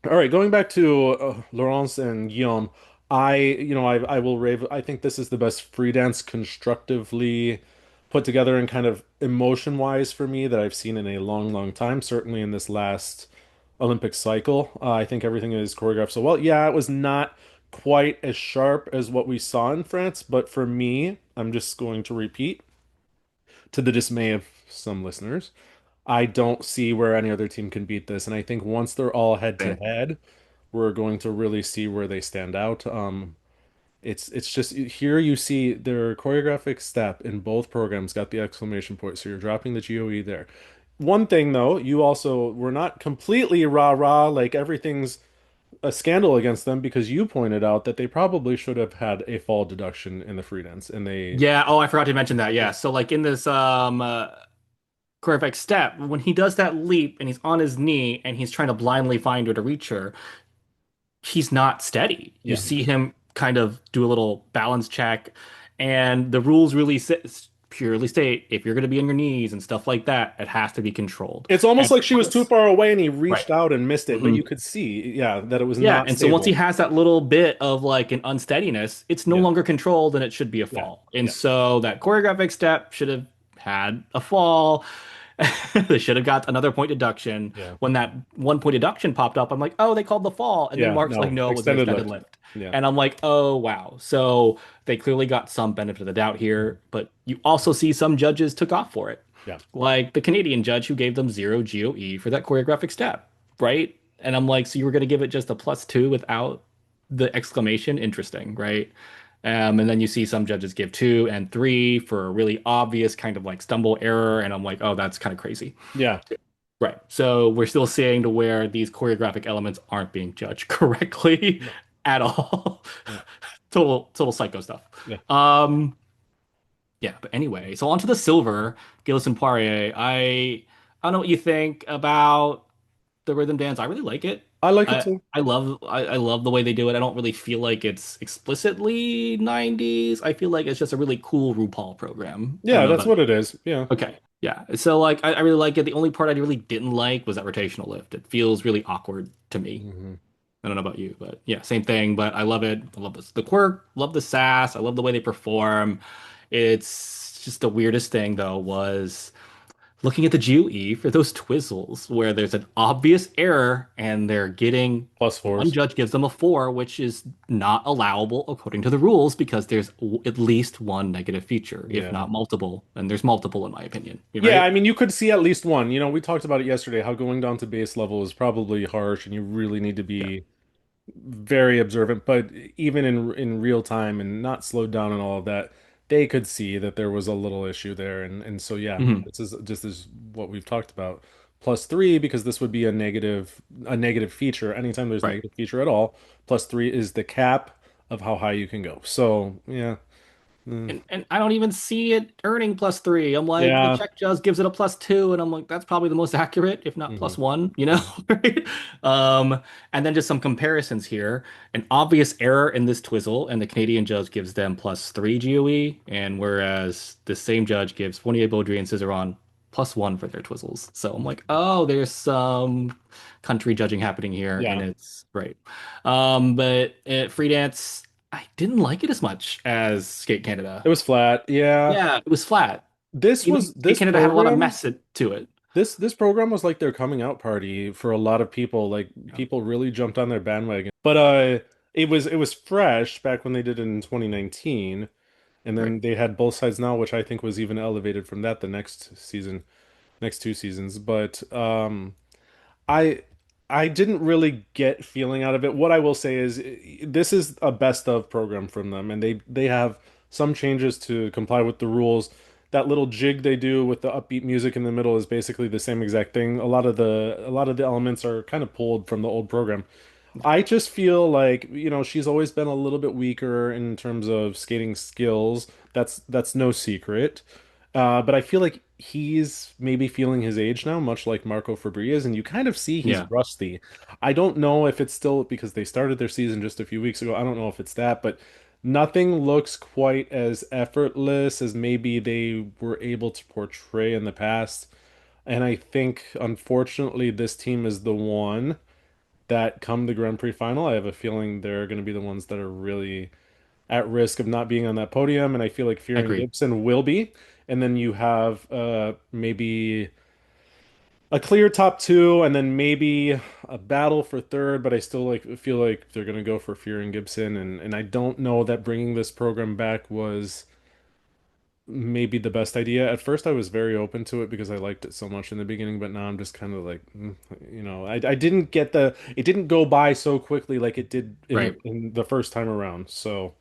[SPEAKER 1] All right, going back to Laurence and Guillaume, I will rave. I think this is the best free dance constructively put together and kind of emotion wise for me that I've seen in a long, long time. Certainly in this last Olympic cycle, I think everything is choreographed so well. Yeah, it was not quite as sharp as what we saw in France, but for me, I'm just going to repeat to the dismay of some listeners. I don't see where any other team can beat this. And I think once they're all head to
[SPEAKER 2] Same.
[SPEAKER 1] head, we're going to really see where they stand out. It's just here you see their choreographic step in both programs got the exclamation point. So you're dropping the GOE there. One thing though, you also were not completely rah rah like everything's a scandal against them because you pointed out that they probably should have had a fall deduction in the free dance, and they
[SPEAKER 2] Yeah. Oh, I forgot to mention that. Yeah. So like in this choreographic step, when he does that leap and he's on his knee and he's trying to blindly find her to reach her, he's not steady. You
[SPEAKER 1] yeah.
[SPEAKER 2] see him kind of do a little balance check, and the rules really purely state if you're going to be on your knees and stuff like that, it has to be controlled.
[SPEAKER 1] It's almost
[SPEAKER 2] And
[SPEAKER 1] like she was too
[SPEAKER 2] once,
[SPEAKER 1] far away and he
[SPEAKER 2] right.
[SPEAKER 1] reached out and missed it, but you
[SPEAKER 2] Mhm.
[SPEAKER 1] could see, yeah, that it was
[SPEAKER 2] Yeah,
[SPEAKER 1] not
[SPEAKER 2] and so once he
[SPEAKER 1] stable.
[SPEAKER 2] has that little bit of like an unsteadiness, it's no
[SPEAKER 1] Yeah,
[SPEAKER 2] longer controlled and it should be a
[SPEAKER 1] yeah,
[SPEAKER 2] fall. And
[SPEAKER 1] yeah,
[SPEAKER 2] so that choreographic step should have had a fall. They should have got another point deduction.
[SPEAKER 1] yeah,
[SPEAKER 2] When that 1 point deduction popped up, I'm like, oh, they called the fall. And then
[SPEAKER 1] yeah.
[SPEAKER 2] Mark's like,
[SPEAKER 1] No,
[SPEAKER 2] no, it was an
[SPEAKER 1] extended
[SPEAKER 2] extended
[SPEAKER 1] lift.
[SPEAKER 2] lift.
[SPEAKER 1] Yeah,
[SPEAKER 2] And I'm like, oh, wow. So they clearly got some benefit of the doubt here, but you also see some judges took off for it.
[SPEAKER 1] yeah,
[SPEAKER 2] Like the Canadian judge who gave them zero GOE for that choreographic step, right? And I'm like, so you were going to give it just a +2 without the exclamation? Interesting, right? And then you see some judges give 2 and 3 for a really obvious kind of like stumble error. And I'm like, oh, that's kind of crazy.
[SPEAKER 1] yeah,
[SPEAKER 2] Right. So we're still seeing to where these choreographic elements aren't being judged correctly
[SPEAKER 1] no,
[SPEAKER 2] at all.
[SPEAKER 1] yeah,
[SPEAKER 2] Total psycho stuff.
[SPEAKER 1] yeah.
[SPEAKER 2] Um, yeah, but anyway, so onto the silver, Gilles and Poirier. I don't know what you think about the rhythm dance. I really like it.
[SPEAKER 1] I like it
[SPEAKER 2] I
[SPEAKER 1] too.
[SPEAKER 2] I love the way they do it. I don't really feel like it's explicitly 90s. I feel like it's just a really cool RuPaul program. I don't
[SPEAKER 1] Yeah,
[SPEAKER 2] know
[SPEAKER 1] that's
[SPEAKER 2] about
[SPEAKER 1] what it is. Yeah.
[SPEAKER 2] okay. Yeah. So like I really like it. The only part I really didn't like was that rotational lift. It feels really awkward to me.
[SPEAKER 1] Hmm.
[SPEAKER 2] I don't know about you, but yeah, same thing. But I love it. I love this, the quirk, love the sass. I love the way they perform. It's just the weirdest thing though was looking at the GUE for those twizzles where there's an obvious error and they're getting
[SPEAKER 1] Plus
[SPEAKER 2] one
[SPEAKER 1] fours.
[SPEAKER 2] judge gives them a 4, which is not allowable according to the rules because there's at least one negative feature, if
[SPEAKER 1] Yeah.
[SPEAKER 2] not multiple. And there's multiple in my opinion,
[SPEAKER 1] Yeah, I
[SPEAKER 2] right?
[SPEAKER 1] mean, you could see at least one. We talked about it yesterday, how going down to base level is probably harsh and you really need to
[SPEAKER 2] Yeah.
[SPEAKER 1] be very observant, but even in real time and not slowed down and all of that, they could see that there was a little issue there, and so yeah,
[SPEAKER 2] Mhm.
[SPEAKER 1] this is just as what we've talked about. +3 because this would be a negative feature. Anytime there's
[SPEAKER 2] Right.
[SPEAKER 1] negative feature at all, +3 is the cap of how high you can go. So yeah. Mm.
[SPEAKER 2] And I don't even see it earning +3. I'm like, the
[SPEAKER 1] Yeah.
[SPEAKER 2] check just gives it a +2, and I'm like, that's probably the most accurate, if not
[SPEAKER 1] Hmm.
[SPEAKER 2] +1, you know?
[SPEAKER 1] Hmm.
[SPEAKER 2] Right? And then just some comparisons here. An obvious error in this twizzle, and the Canadian judge gives them +3 GOE, and whereas the same judge gives Fournier, Baudry, and Cizeron +1 for their twizzles. So I'm like, oh, there's some country judging happening here, and
[SPEAKER 1] Yeah.
[SPEAKER 2] it's right. But free dance. I didn't like it as much as Skate
[SPEAKER 1] It
[SPEAKER 2] Canada.
[SPEAKER 1] was flat. Yeah.
[SPEAKER 2] Yeah, it was flat.
[SPEAKER 1] This
[SPEAKER 2] Even
[SPEAKER 1] was
[SPEAKER 2] Skate
[SPEAKER 1] this
[SPEAKER 2] Canada had a lot of
[SPEAKER 1] program.
[SPEAKER 2] mess to it.
[SPEAKER 1] This program was like their coming out party for a lot of people. Like
[SPEAKER 2] Yeah,
[SPEAKER 1] people really jumped on their bandwagon. But it was fresh back when they did it in 2019, and
[SPEAKER 2] right.
[SPEAKER 1] then they had both sides now, which I think was even elevated from that the next season, next two seasons. But I I didn't really get feeling out of it. What I will say is this is a best of program from them, and they have some changes to comply with the rules. That little jig they do with the upbeat music in the middle is basically the same exact thing. A lot of the elements are kind of pulled from the old program. I just feel like, she's always been a little bit weaker in terms of skating skills. That's no secret. But I feel like he's maybe feeling his age now, much like Marco Fabbri is, and you kind of see he's
[SPEAKER 2] Yeah,
[SPEAKER 1] rusty. I don't know if it's still because they started their season just a few weeks ago. I don't know if it's that, but nothing looks quite as effortless as maybe they were able to portray in the past. And I think, unfortunately, this team is the one that come the Grand Prix final. I have a feeling they're going to be the ones that are really at risk of not being on that podium, and I feel like
[SPEAKER 2] I
[SPEAKER 1] Fear and
[SPEAKER 2] agree.
[SPEAKER 1] Gibson will be. And then you have maybe a clear top two, and then maybe a battle for third. But I still feel like they're going to go for Fear and Gibson, and I don't know that bringing this program back was maybe the best idea. At first, I was very open to it because I liked it so much in the beginning, but now I'm just kind of like, I didn't get it didn't go by so quickly like it did in
[SPEAKER 2] Right.
[SPEAKER 1] the first time around. So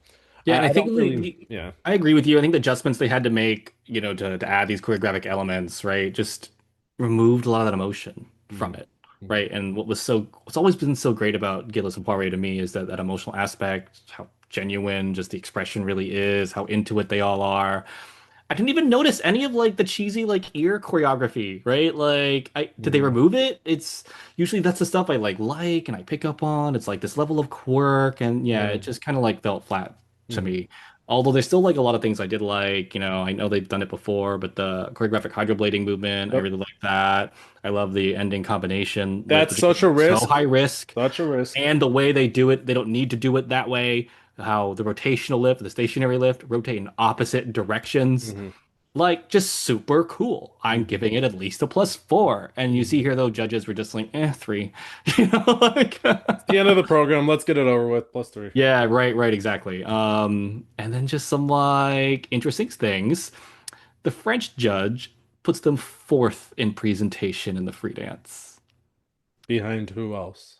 [SPEAKER 2] Yeah, and I
[SPEAKER 1] I
[SPEAKER 2] think
[SPEAKER 1] don't really, yeah.
[SPEAKER 2] I agree with you. I think the adjustments they had to make, to add these choreographic elements, right, just removed a lot of that emotion from
[SPEAKER 1] Mhm.
[SPEAKER 2] it,
[SPEAKER 1] Mhm.
[SPEAKER 2] right? And what's always been so great about Gilles and Poirier to me is that emotional aspect, how genuine just the expression really is, how into it they all are. I didn't even notice any of like the cheesy like ear choreography, right? Like, I did they
[SPEAKER 1] Mhm.
[SPEAKER 2] remove it? It's usually that's the stuff I like and I pick up on. It's like this level of quirk, and yeah,
[SPEAKER 1] Yeah.
[SPEAKER 2] it just kind of like felt flat to
[SPEAKER 1] Mhm.
[SPEAKER 2] me. Although there's still like a lot of things I did like, I know they've done it before, but the choreographic hydroblading movement, I
[SPEAKER 1] Yep.
[SPEAKER 2] really like that. I love the ending combination lift,
[SPEAKER 1] That's
[SPEAKER 2] which again,
[SPEAKER 1] such a
[SPEAKER 2] so
[SPEAKER 1] risk.
[SPEAKER 2] high risk.
[SPEAKER 1] Such a risk.
[SPEAKER 2] And the way they do it, they don't need to do it that way. How the rotational lift, the stationary lift rotate in opposite directions,
[SPEAKER 1] Hmm.
[SPEAKER 2] like just super cool. I'm
[SPEAKER 1] Hmm.
[SPEAKER 2] giving it at least a +4. And you see
[SPEAKER 1] Hmm.
[SPEAKER 2] here though, judges were just like, 3. Like
[SPEAKER 1] It's the end of the program. Let's get it over with. +3.
[SPEAKER 2] yeah, right, exactly. And then just some like interesting things. The French judge puts them fourth in presentation in the free dance.
[SPEAKER 1] Behind who else?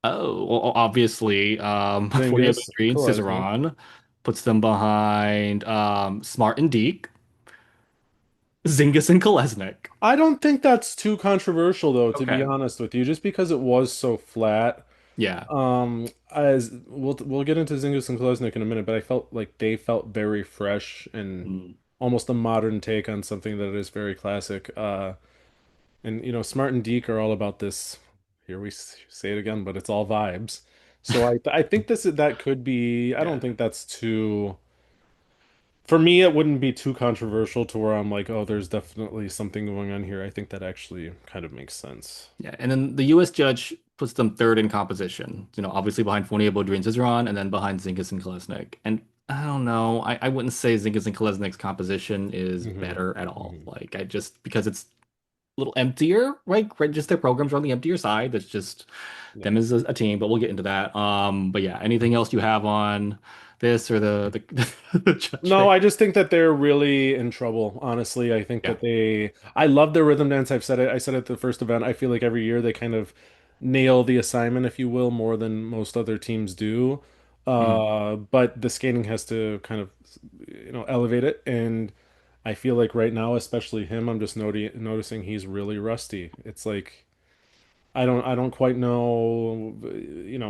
[SPEAKER 2] Oh, well, obviously, Fourier
[SPEAKER 1] Dingus,
[SPEAKER 2] Madrid and
[SPEAKER 1] Kolesnik.
[SPEAKER 2] Cizeron puts them behind Smart and Deke, Zingis and Kolesnik.
[SPEAKER 1] I don't think that's too controversial though, to be
[SPEAKER 2] Okay.
[SPEAKER 1] honest with you, just because it was so flat.
[SPEAKER 2] Yeah.
[SPEAKER 1] As we'll get into Zingus and Kolesnik in a minute, but I felt like they felt very fresh and
[SPEAKER 2] Mm.
[SPEAKER 1] almost a modern take on something that is very classic. And Smart and Deke are all about this. Here we say it again, but it's all vibes. So I think that could be. I don't
[SPEAKER 2] Yeah.
[SPEAKER 1] think that's too. For me, it wouldn't be too controversial to where I'm like, oh, there's definitely something going on here. I think that actually kind of makes sense.
[SPEAKER 2] Yeah, and then the U.S. judge puts them third in composition. Obviously behind Fournier, Baudry, and Cizeron, and then behind Zinkas and Kolesnik. And I don't know, I wouldn't say Zinkas and Kolesnik's composition is
[SPEAKER 1] Hmm.
[SPEAKER 2] better at all.
[SPEAKER 1] Hmm.
[SPEAKER 2] Like, I just because it's a little emptier, right? Just their programs are on the emptier side. That's just
[SPEAKER 1] Yeah.
[SPEAKER 2] them as a team. But we'll get into that. But yeah, anything else you have on this or the
[SPEAKER 1] No,
[SPEAKER 2] judging?
[SPEAKER 1] I just think that they're really in trouble. Honestly, I think
[SPEAKER 2] Yeah.
[SPEAKER 1] that I love their rhythm dance. I've said it. I said it at the first event. I feel like every year they kind of nail the assignment, if you will, more than most other teams do.
[SPEAKER 2] Mm.
[SPEAKER 1] But the skating has to kind of, elevate it. And I feel like right now, especially him, I'm just noticing he's really rusty. It's like I don't quite know,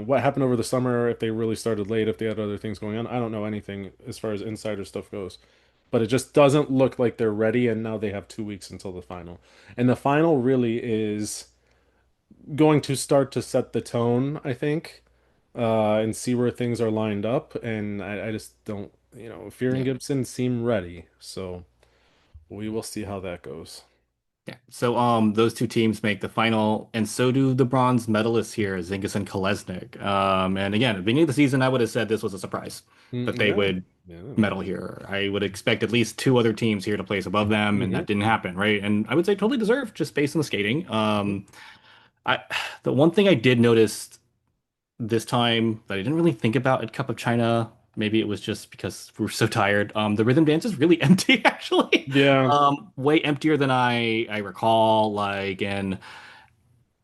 [SPEAKER 1] what happened over the summer, if they really started late, if they had other things going on. I don't know anything as far as insider stuff goes. But it just doesn't look like they're ready, and now they have 2 weeks until the final. And the final really is going to start to set the tone, I think, and see where things are lined up. And I just don't, Fear and
[SPEAKER 2] Yeah.
[SPEAKER 1] Gibson seem ready. So we will see how that goes.
[SPEAKER 2] Yeah. So those two teams make the final, and so do the bronze medalists here, Zingis and Kolesnik. And again, at the beginning of the season, I would have said this was a surprise that they
[SPEAKER 1] Yeah.
[SPEAKER 2] would
[SPEAKER 1] Yeah.
[SPEAKER 2] medal here. I would expect at least two other teams here to place above them, and
[SPEAKER 1] Hmm.
[SPEAKER 2] that didn't happen, right? And I would say totally deserved just based on the skating. I the one thing I did notice this time that I didn't really think about at Cup of China. Maybe it was just because we were so tired. The rhythm dance is really empty, actually.
[SPEAKER 1] Yeah.
[SPEAKER 2] Way emptier than I recall. Like, and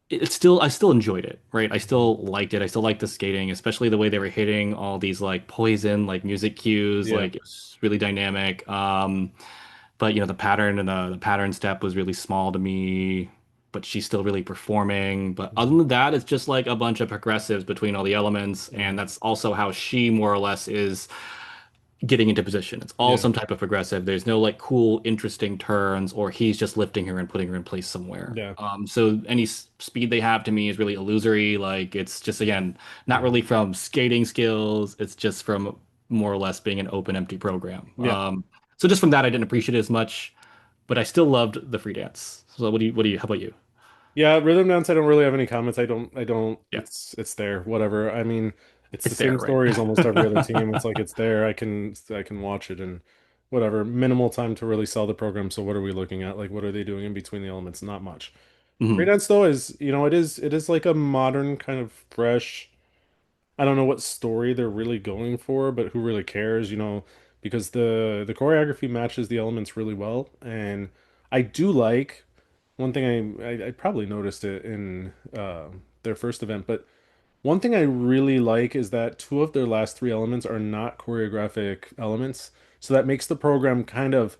[SPEAKER 2] it's still I still enjoyed it, right? I still liked it. I still liked the skating, especially the way they were hitting all these like poison, like music cues.
[SPEAKER 1] Yeah.
[SPEAKER 2] Like it was really dynamic. But the pattern and the pattern step was really small to me, but she's still really performing. But other
[SPEAKER 1] Mhm.
[SPEAKER 2] than that, it's just like a bunch of progressives between all the elements, and
[SPEAKER 1] Mhm.
[SPEAKER 2] that's also how she more or less is getting into position. It's all
[SPEAKER 1] Yeah.
[SPEAKER 2] some type of progressive. There's no like cool, interesting turns, or he's just lifting her and putting her in place somewhere.
[SPEAKER 1] Yeah.
[SPEAKER 2] So any speed they have to me is really illusory. Like it's just again not
[SPEAKER 1] Mhm.
[SPEAKER 2] really from skating skills. It's just from more or less being an open, empty program.
[SPEAKER 1] Yeah.
[SPEAKER 2] So just from that, I didn't appreciate it as much, but I still loved the free dance. So how about you?
[SPEAKER 1] Yeah, rhythm dance, I don't really have any comments. I don't
[SPEAKER 2] Yeah,
[SPEAKER 1] it's there, whatever. I mean, it's the
[SPEAKER 2] it's
[SPEAKER 1] same
[SPEAKER 2] there, right?
[SPEAKER 1] story as almost every other team. It's like it's there. I can watch it and whatever. Minimal time to really sell the program. So what are we looking at? Like what are they doing in between the elements? Not much. Free
[SPEAKER 2] Mhm.
[SPEAKER 1] dance though is, it is like a modern kind of fresh. I don't know what story they're really going for, but who really cares, because the choreography matches the elements really well. And I do like one thing I probably noticed it in their first event, but one thing I really like is that two of their last three elements are not choreographic elements. So that makes the program kind of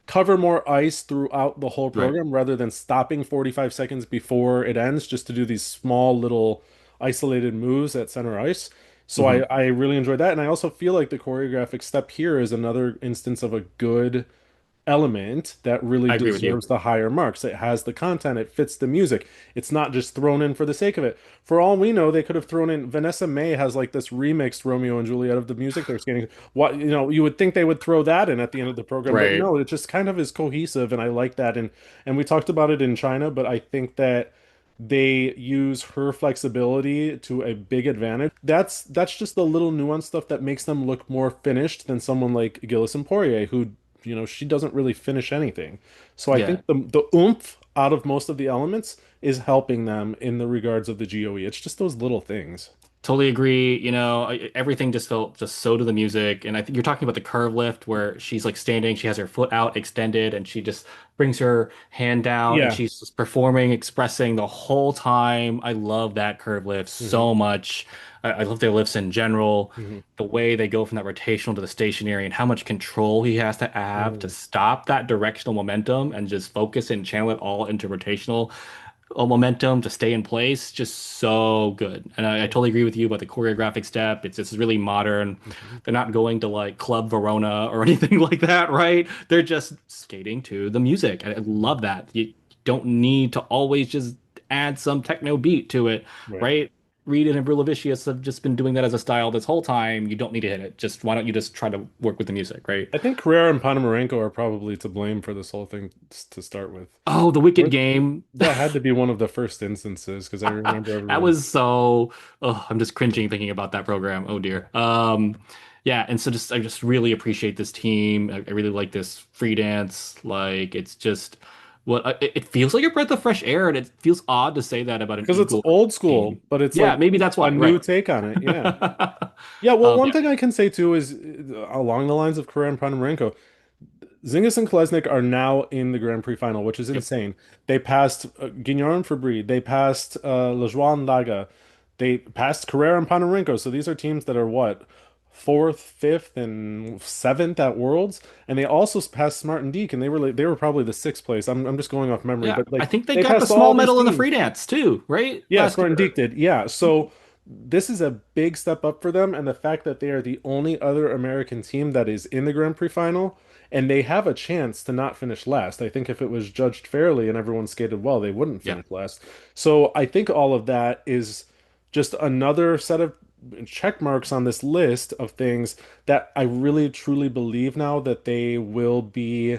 [SPEAKER 1] cover more ice throughout the whole
[SPEAKER 2] Right.
[SPEAKER 1] program rather than stopping 45 seconds before it ends just to do these small little isolated moves at center ice. So I,
[SPEAKER 2] Hmm.
[SPEAKER 1] I really enjoyed that. And I also feel like the choreographic step here is another instance of a good element that really
[SPEAKER 2] I agree with you.
[SPEAKER 1] deserves the higher marks. It has the content, it fits the music. It's not just thrown in for the sake of it. For all we know, they could have thrown in Vanessa May has like this remixed Romeo and Juliet of the music they're skating. What, you would think they would throw that in at the end of the program, but
[SPEAKER 2] Right.
[SPEAKER 1] no, it just kind of is cohesive and I like that. And we talked about it in China, but I think that they use her flexibility to a big advantage. That's just the little nuance stuff that makes them look more finished than someone like Gilles and Poirier, who she doesn't really finish anything. So I
[SPEAKER 2] Yeah.
[SPEAKER 1] think the oomph out of most of the elements is helping them in the regards of the GOE. It's just those little things.
[SPEAKER 2] Totally agree. Everything just felt just so to the music. And I think you're talking about the curve lift where she's like standing, she has her foot out extended, and she just brings her hand down and
[SPEAKER 1] Yeah.
[SPEAKER 2] she's just performing, expressing the whole time. I love that curve lift
[SPEAKER 1] Hmm.
[SPEAKER 2] so much. I love their lifts in general.
[SPEAKER 1] Hmm.
[SPEAKER 2] The way they go from that rotational to the stationary and how much control he has to have to
[SPEAKER 1] Hmm.
[SPEAKER 2] stop that directional momentum and just focus and channel it all into rotational momentum to stay in place, just so good. And I totally agree with you about the choreographic step. It's really modern.
[SPEAKER 1] Hmm.
[SPEAKER 2] They're not going to like Club Verona or anything like that, right? They're just skating to the music. I love that. You don't need to always just add some techno beat to it,
[SPEAKER 1] Right.
[SPEAKER 2] right? Reed and Abrulivicius have just been doing that as a style this whole time. You don't need to hit it. Just why don't you just try to work with the music, right?
[SPEAKER 1] I think Carrera and Ponomarenko are probably to blame for this whole thing to start with.
[SPEAKER 2] Oh, the Wicked
[SPEAKER 1] Or
[SPEAKER 2] Game.
[SPEAKER 1] that had to be one of the first instances because I remember
[SPEAKER 2] That
[SPEAKER 1] everyone.
[SPEAKER 2] was so, oh, I'm just cringing thinking about that program. Oh dear. Yeah, and so I just really appreciate this team. I really like this free dance. Like it's just it feels like a breath of fresh air, and it feels odd to say that about an
[SPEAKER 1] Because it's
[SPEAKER 2] equal
[SPEAKER 1] old school,
[SPEAKER 2] team.
[SPEAKER 1] but it's
[SPEAKER 2] Yeah,
[SPEAKER 1] like
[SPEAKER 2] maybe that's
[SPEAKER 1] a
[SPEAKER 2] why.
[SPEAKER 1] new
[SPEAKER 2] Right.
[SPEAKER 1] take on it. Yeah. Yeah, well, one
[SPEAKER 2] Yeah.
[SPEAKER 1] thing I can say too is along the lines of Carrera and Ponomarenko, Zingas and Kolesnik are now in the Grand Prix final, which is
[SPEAKER 2] Yep.
[SPEAKER 1] insane. They passed Guignon and Fabry. They passed Lejoie and Laga. They passed Carrera and Ponomarenko. So these are teams that are what? fourth, fifth, and seventh at Worlds, and they also passed Smart and Deke, and they were probably the sixth place. I'm just going off memory,
[SPEAKER 2] Yeah,
[SPEAKER 1] but
[SPEAKER 2] I
[SPEAKER 1] like
[SPEAKER 2] think they
[SPEAKER 1] they
[SPEAKER 2] got the
[SPEAKER 1] passed all
[SPEAKER 2] small
[SPEAKER 1] these
[SPEAKER 2] medal in the
[SPEAKER 1] teams.
[SPEAKER 2] free dance too, right?
[SPEAKER 1] Yeah,
[SPEAKER 2] Last
[SPEAKER 1] Smart and Deke
[SPEAKER 2] year.
[SPEAKER 1] did. Yeah, so this is a big step up for them, and the fact that they are the only other American team that is in the Grand Prix final, and they have a chance to not finish last. I think if it was judged fairly and everyone skated well, they wouldn't
[SPEAKER 2] Yeah,
[SPEAKER 1] finish last. So I think all of that is just another set of check marks on this list of things that I really truly believe now that they will be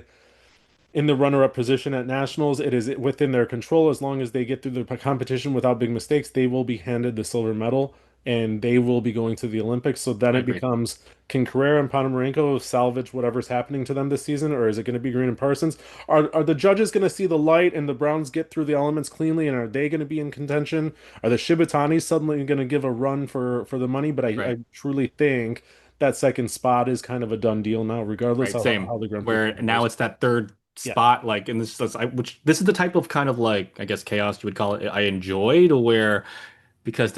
[SPEAKER 1] in the runner-up position at nationals. It is within their control as long as they get through the competition without big mistakes. They will be handed the silver medal and they will be going to the Olympics. So then
[SPEAKER 2] I
[SPEAKER 1] it
[SPEAKER 2] agree.
[SPEAKER 1] becomes, can Carrera and Ponomarenko salvage whatever's happening to them this season, or is it going to be Green and Parsons? Are the judges going to see the light and the Browns get through the elements cleanly, and are they going to be in contention? Are the Shibatanis suddenly going to give a run for the money? But I
[SPEAKER 2] Right.
[SPEAKER 1] truly think that second spot is kind of a done deal now, regardless
[SPEAKER 2] Right,
[SPEAKER 1] of
[SPEAKER 2] same.
[SPEAKER 1] how the Grand Prix
[SPEAKER 2] Where
[SPEAKER 1] final
[SPEAKER 2] now
[SPEAKER 1] goes.
[SPEAKER 2] it's that third
[SPEAKER 1] Yeah,
[SPEAKER 2] spot, like, and which this is the type of kind of like, I guess, chaos you would call it. I enjoy to where because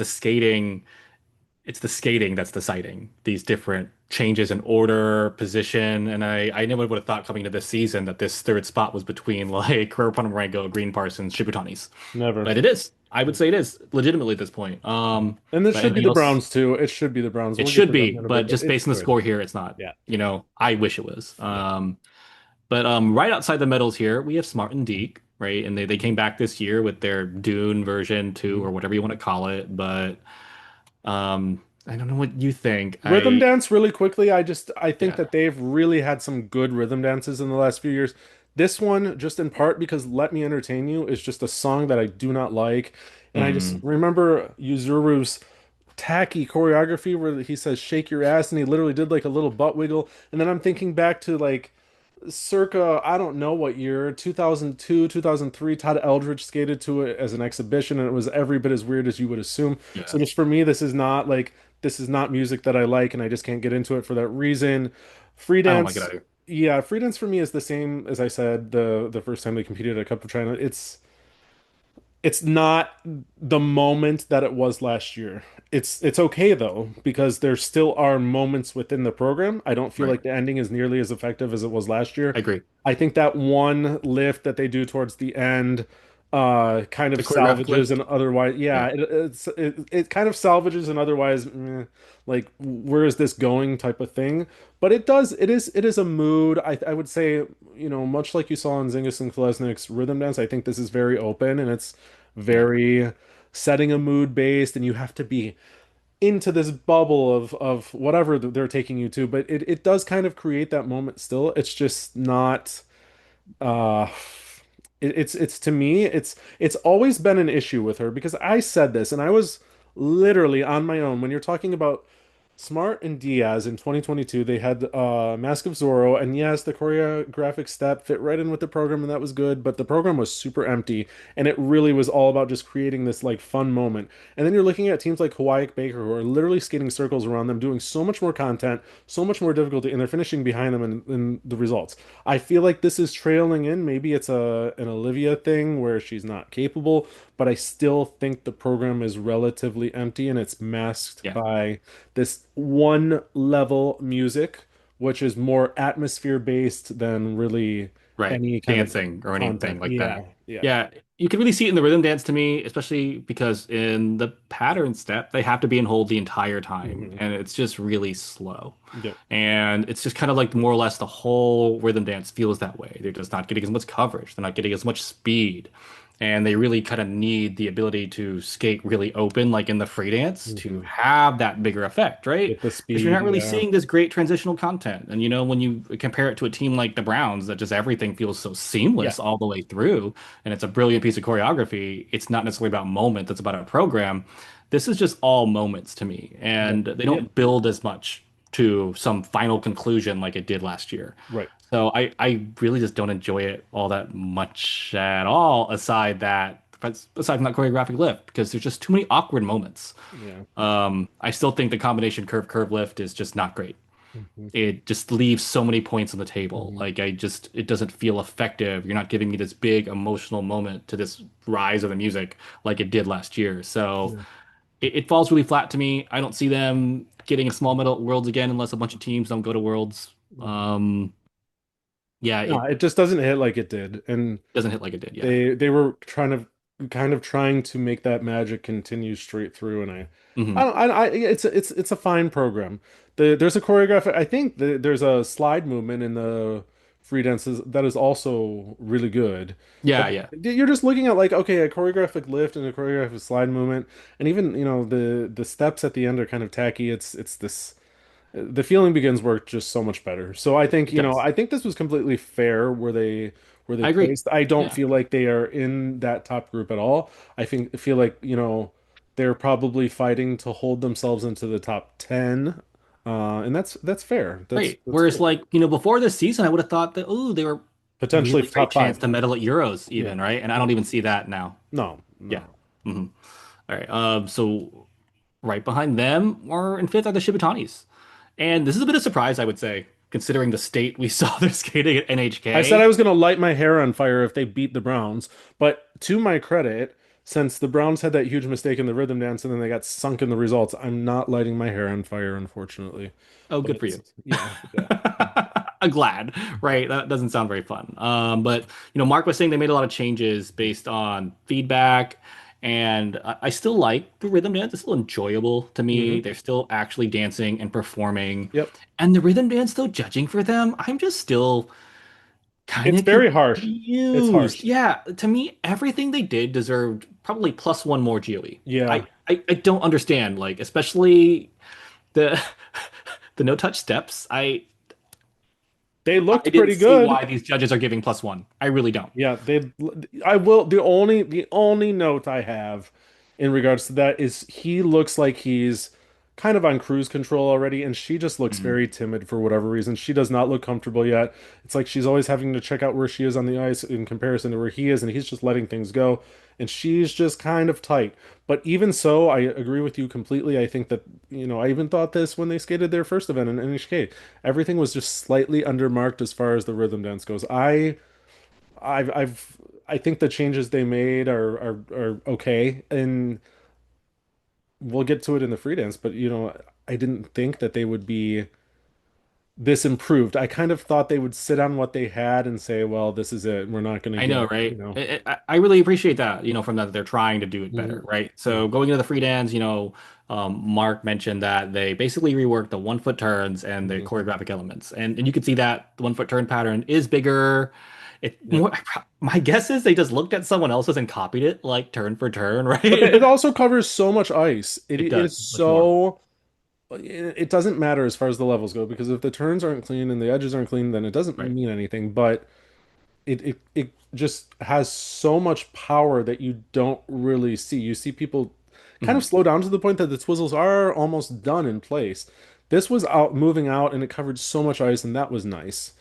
[SPEAKER 2] it's the skating that's deciding these different changes in order, position, and I never would have thought coming to this season that this third spot was between like Kuro Ponomarenko, Green Parsons, Shibutanis,
[SPEAKER 1] never.
[SPEAKER 2] but it is. I would say it is legitimately at this point.
[SPEAKER 1] And this
[SPEAKER 2] But
[SPEAKER 1] should be
[SPEAKER 2] anything
[SPEAKER 1] the
[SPEAKER 2] else?
[SPEAKER 1] Browns too. It should be the Browns.
[SPEAKER 2] It
[SPEAKER 1] We'll get
[SPEAKER 2] should
[SPEAKER 1] to them
[SPEAKER 2] be,
[SPEAKER 1] in a bit,
[SPEAKER 2] but
[SPEAKER 1] but
[SPEAKER 2] just
[SPEAKER 1] it
[SPEAKER 2] based on the
[SPEAKER 1] should.
[SPEAKER 2] score here, it's not.
[SPEAKER 1] Yeah,
[SPEAKER 2] I wish it was.
[SPEAKER 1] yeah.
[SPEAKER 2] But right outside the medals here, we have Smart and Deke, right? And they came back this year with their Dune version 2
[SPEAKER 1] Mhm.
[SPEAKER 2] or whatever you want to call it. But I don't know what you think.
[SPEAKER 1] Rhythm dance really quickly. I think
[SPEAKER 2] Yeah.
[SPEAKER 1] that they've really had some good rhythm dances in the last few years. This one, just in part because Let Me Entertain You is just a song that I do not like. And I just
[SPEAKER 2] Mm,
[SPEAKER 1] remember Yuzuru's tacky choreography where he says shake your ass and he literally did like a little butt wiggle. And then I'm thinking back to like circa, I don't know what year, 2002, 2003, Todd Eldridge skated to it as an exhibition, and it was every bit as weird as you would assume. So
[SPEAKER 2] yeah.
[SPEAKER 1] just for me, this is not music that I like, and I just can't get into it for that reason. Free
[SPEAKER 2] I don't like it
[SPEAKER 1] dance,
[SPEAKER 2] either.
[SPEAKER 1] yeah, free dance for me is the same as I said the first time they competed at Cup of China. It's not the moment that it was last year. It's okay though, because there still are moments within the program. I don't feel
[SPEAKER 2] Right.
[SPEAKER 1] like the ending is nearly as effective as it was last year.
[SPEAKER 2] I agree.
[SPEAKER 1] I think that one lift that they do towards the end kind
[SPEAKER 2] The
[SPEAKER 1] of
[SPEAKER 2] choreographic
[SPEAKER 1] salvages and
[SPEAKER 2] lift.
[SPEAKER 1] otherwise, yeah,
[SPEAKER 2] Yeah.
[SPEAKER 1] it kind of salvages and otherwise like where is this going type of thing. But it is a mood. I would say, much like you saw in Zingis and Kolesnik's rhythm dance, I think this is very open and it's
[SPEAKER 2] Yeah.
[SPEAKER 1] very setting a mood based, and you have to be into this bubble of whatever they're taking you to. But it does kind of create that moment still. It's just not uh it's to me it's always been an issue with her because I said this and I was literally on my own when you're talking about Smart and Diaz in 2022. They had Mask of Zorro, and yes, the choreographic step fit right in with the program, and that was good. But the program was super empty, and it really was all about just creating this like fun moment. And then you're looking at teams like Hawaii Baker, who are literally skating circles around them, doing so much more content, so much more difficulty, and they're finishing behind them in the results. I feel like this is trailing in. Maybe it's an Olivia thing where she's not capable, but I still think the program is relatively empty, and it's masked
[SPEAKER 2] Yeah.
[SPEAKER 1] by this one level music, which is more atmosphere based than really
[SPEAKER 2] Right.
[SPEAKER 1] any kind of
[SPEAKER 2] Dancing or anything
[SPEAKER 1] content.
[SPEAKER 2] like
[SPEAKER 1] Yeah,
[SPEAKER 2] that.
[SPEAKER 1] yeah.
[SPEAKER 2] Yeah. You can really see it in the rhythm dance to me, especially because in the pattern step, they have to be in hold the entire time.
[SPEAKER 1] Hmm.
[SPEAKER 2] And it's just really slow.
[SPEAKER 1] Yep,
[SPEAKER 2] And it's just kind of like more or less the whole rhythm dance feels that way. They're just not getting as much coverage. They're not getting as much speed. And they really kind of need the ability to skate really open, like in the free dance, to
[SPEAKER 1] hmm.
[SPEAKER 2] have that bigger effect, right?
[SPEAKER 1] Get the
[SPEAKER 2] Because you're
[SPEAKER 1] speed.
[SPEAKER 2] not really
[SPEAKER 1] Yeah,
[SPEAKER 2] seeing this great transitional content. And when you compare it to a team like the Browns, that just everything feels so
[SPEAKER 1] yeah,
[SPEAKER 2] seamless all the way through, and it's a brilliant piece of choreography, it's not necessarily about moment, it's about a program. This is just all moments to me,
[SPEAKER 1] yep,
[SPEAKER 2] and they
[SPEAKER 1] yep.
[SPEAKER 2] don't build as much to some final conclusion like it did last year.
[SPEAKER 1] Right.
[SPEAKER 2] So I really just don't enjoy it all that much at all, aside from that choreographic lift, because there's just too many awkward moments.
[SPEAKER 1] Yeah.
[SPEAKER 2] I still think the combination curve lift is just not great.
[SPEAKER 1] Hmm.
[SPEAKER 2] It just leaves so many points on the table.
[SPEAKER 1] Hmm.
[SPEAKER 2] Like it doesn't feel effective. You're not giving me this big emotional moment to this rise of the music like it did last year. So
[SPEAKER 1] Yeah.
[SPEAKER 2] it falls really flat to me. I don't see them getting a small medal at Worlds again unless a bunch of teams don't go to Worlds. Yeah,
[SPEAKER 1] No,
[SPEAKER 2] it
[SPEAKER 1] it just doesn't hit like it did. And
[SPEAKER 2] doesn't hit like it did. Yeah.
[SPEAKER 1] they were trying to make that magic continue straight through, and
[SPEAKER 2] Hmm.
[SPEAKER 1] it's a fine program. There's a choreograph. I think there's a slide movement in the free dances that is also really good. But
[SPEAKER 2] Yeah, yeah.
[SPEAKER 1] you're just looking at like, okay, a choreographic lift and a choreographic slide movement, and even the steps at the end are kind of tacky. It's this the feeling begins work just so much better. So I think,
[SPEAKER 2] It does.
[SPEAKER 1] I think this was completely fair where they
[SPEAKER 2] I agree.
[SPEAKER 1] placed. I don't
[SPEAKER 2] Yeah.
[SPEAKER 1] feel like they are in that top group at all. I feel like, they're probably fighting to hold themselves into the top 10. And that's fair. That's
[SPEAKER 2] Right.
[SPEAKER 1] that's
[SPEAKER 2] Whereas,
[SPEAKER 1] fair.
[SPEAKER 2] like, before this season, I would have thought that, oh, they were
[SPEAKER 1] Potentially
[SPEAKER 2] really great
[SPEAKER 1] top
[SPEAKER 2] chance
[SPEAKER 1] 5.
[SPEAKER 2] to medal at Euros,
[SPEAKER 1] Yeah.
[SPEAKER 2] even, right? And I
[SPEAKER 1] Yeah.
[SPEAKER 2] don't even see that now.
[SPEAKER 1] No,
[SPEAKER 2] Yeah.
[SPEAKER 1] no.
[SPEAKER 2] Hmm. All right. So right behind them or in fifth are the Shibutanis. And this is a bit of surprise, I would say, considering the state we saw their skating at
[SPEAKER 1] I said
[SPEAKER 2] NHK.
[SPEAKER 1] I was going to light my hair on fire if they beat the Browns, but to my credit, since the Browns had that huge mistake in the rhythm dance and then they got sunk in the results, I'm not lighting my hair on fire, unfortunately.
[SPEAKER 2] Oh,
[SPEAKER 1] But
[SPEAKER 2] good for you.
[SPEAKER 1] yeah, yeah.
[SPEAKER 2] I'm glad, right? That doesn't sound very fun. But Mark was saying they made a lot of changes based on feedback, and I still like the rhythm dance. It's still enjoyable to me.
[SPEAKER 1] Hmm.
[SPEAKER 2] They're still actually dancing and performing,
[SPEAKER 1] Yep.
[SPEAKER 2] and the rhythm dance, though, judging for them, I'm just still kind
[SPEAKER 1] It's
[SPEAKER 2] of
[SPEAKER 1] very harsh. It's
[SPEAKER 2] confused.
[SPEAKER 1] harsh.
[SPEAKER 2] Yeah, to me, everything they did deserved probably plus one more GOE.
[SPEAKER 1] Yeah.
[SPEAKER 2] I don't understand, like especially the the no touch steps.
[SPEAKER 1] They
[SPEAKER 2] I
[SPEAKER 1] looked
[SPEAKER 2] didn't
[SPEAKER 1] pretty
[SPEAKER 2] see
[SPEAKER 1] good.
[SPEAKER 2] why these judges are giving plus one. I really don't.
[SPEAKER 1] Yeah, I will the only note I have in regards to that is he looks like he's kind of on cruise control already, and she just looks
[SPEAKER 2] Mhm.
[SPEAKER 1] very timid for whatever reason. She does not look comfortable yet. It's like she's always having to check out where she is on the ice in comparison to where he is, and he's just letting things go, and she's just kind of tight. But even so, I agree with you completely. I think that, I even thought this when they skated their first event in NHK. Everything was just slightly undermarked as far as the rhythm dance goes. I think the changes they made are okay, and we'll get to it in the free dance, but I didn't think that they would be this improved. I kind of thought they would sit on what they had and say, well, this is it. We're not going to
[SPEAKER 2] I know,
[SPEAKER 1] get,
[SPEAKER 2] right? I really appreciate that, from that they're trying to do it
[SPEAKER 1] Mhm.
[SPEAKER 2] better, right?
[SPEAKER 1] Yeah.
[SPEAKER 2] So going into the free dance, Mark mentioned that they basically reworked the 1 foot turns and the
[SPEAKER 1] Mhm.
[SPEAKER 2] choreographic elements, and you can see that the 1 foot turn pattern is bigger. It
[SPEAKER 1] Yeah.
[SPEAKER 2] more. My guess is they just looked at someone else's and copied it, like turn for turn,
[SPEAKER 1] But
[SPEAKER 2] right?
[SPEAKER 1] it also covers so much ice. It
[SPEAKER 2] It does
[SPEAKER 1] is
[SPEAKER 2] much more,
[SPEAKER 1] so it doesn't matter as far as the levels go, because if the turns aren't clean and the edges aren't clean, then it doesn't
[SPEAKER 2] right?
[SPEAKER 1] mean anything. But it just has so much power that you don't really see. You see people kind of
[SPEAKER 2] Mhm.
[SPEAKER 1] slow down to the point that the twizzles are almost done in place. This was out moving out and it covered so much ice, and that was nice.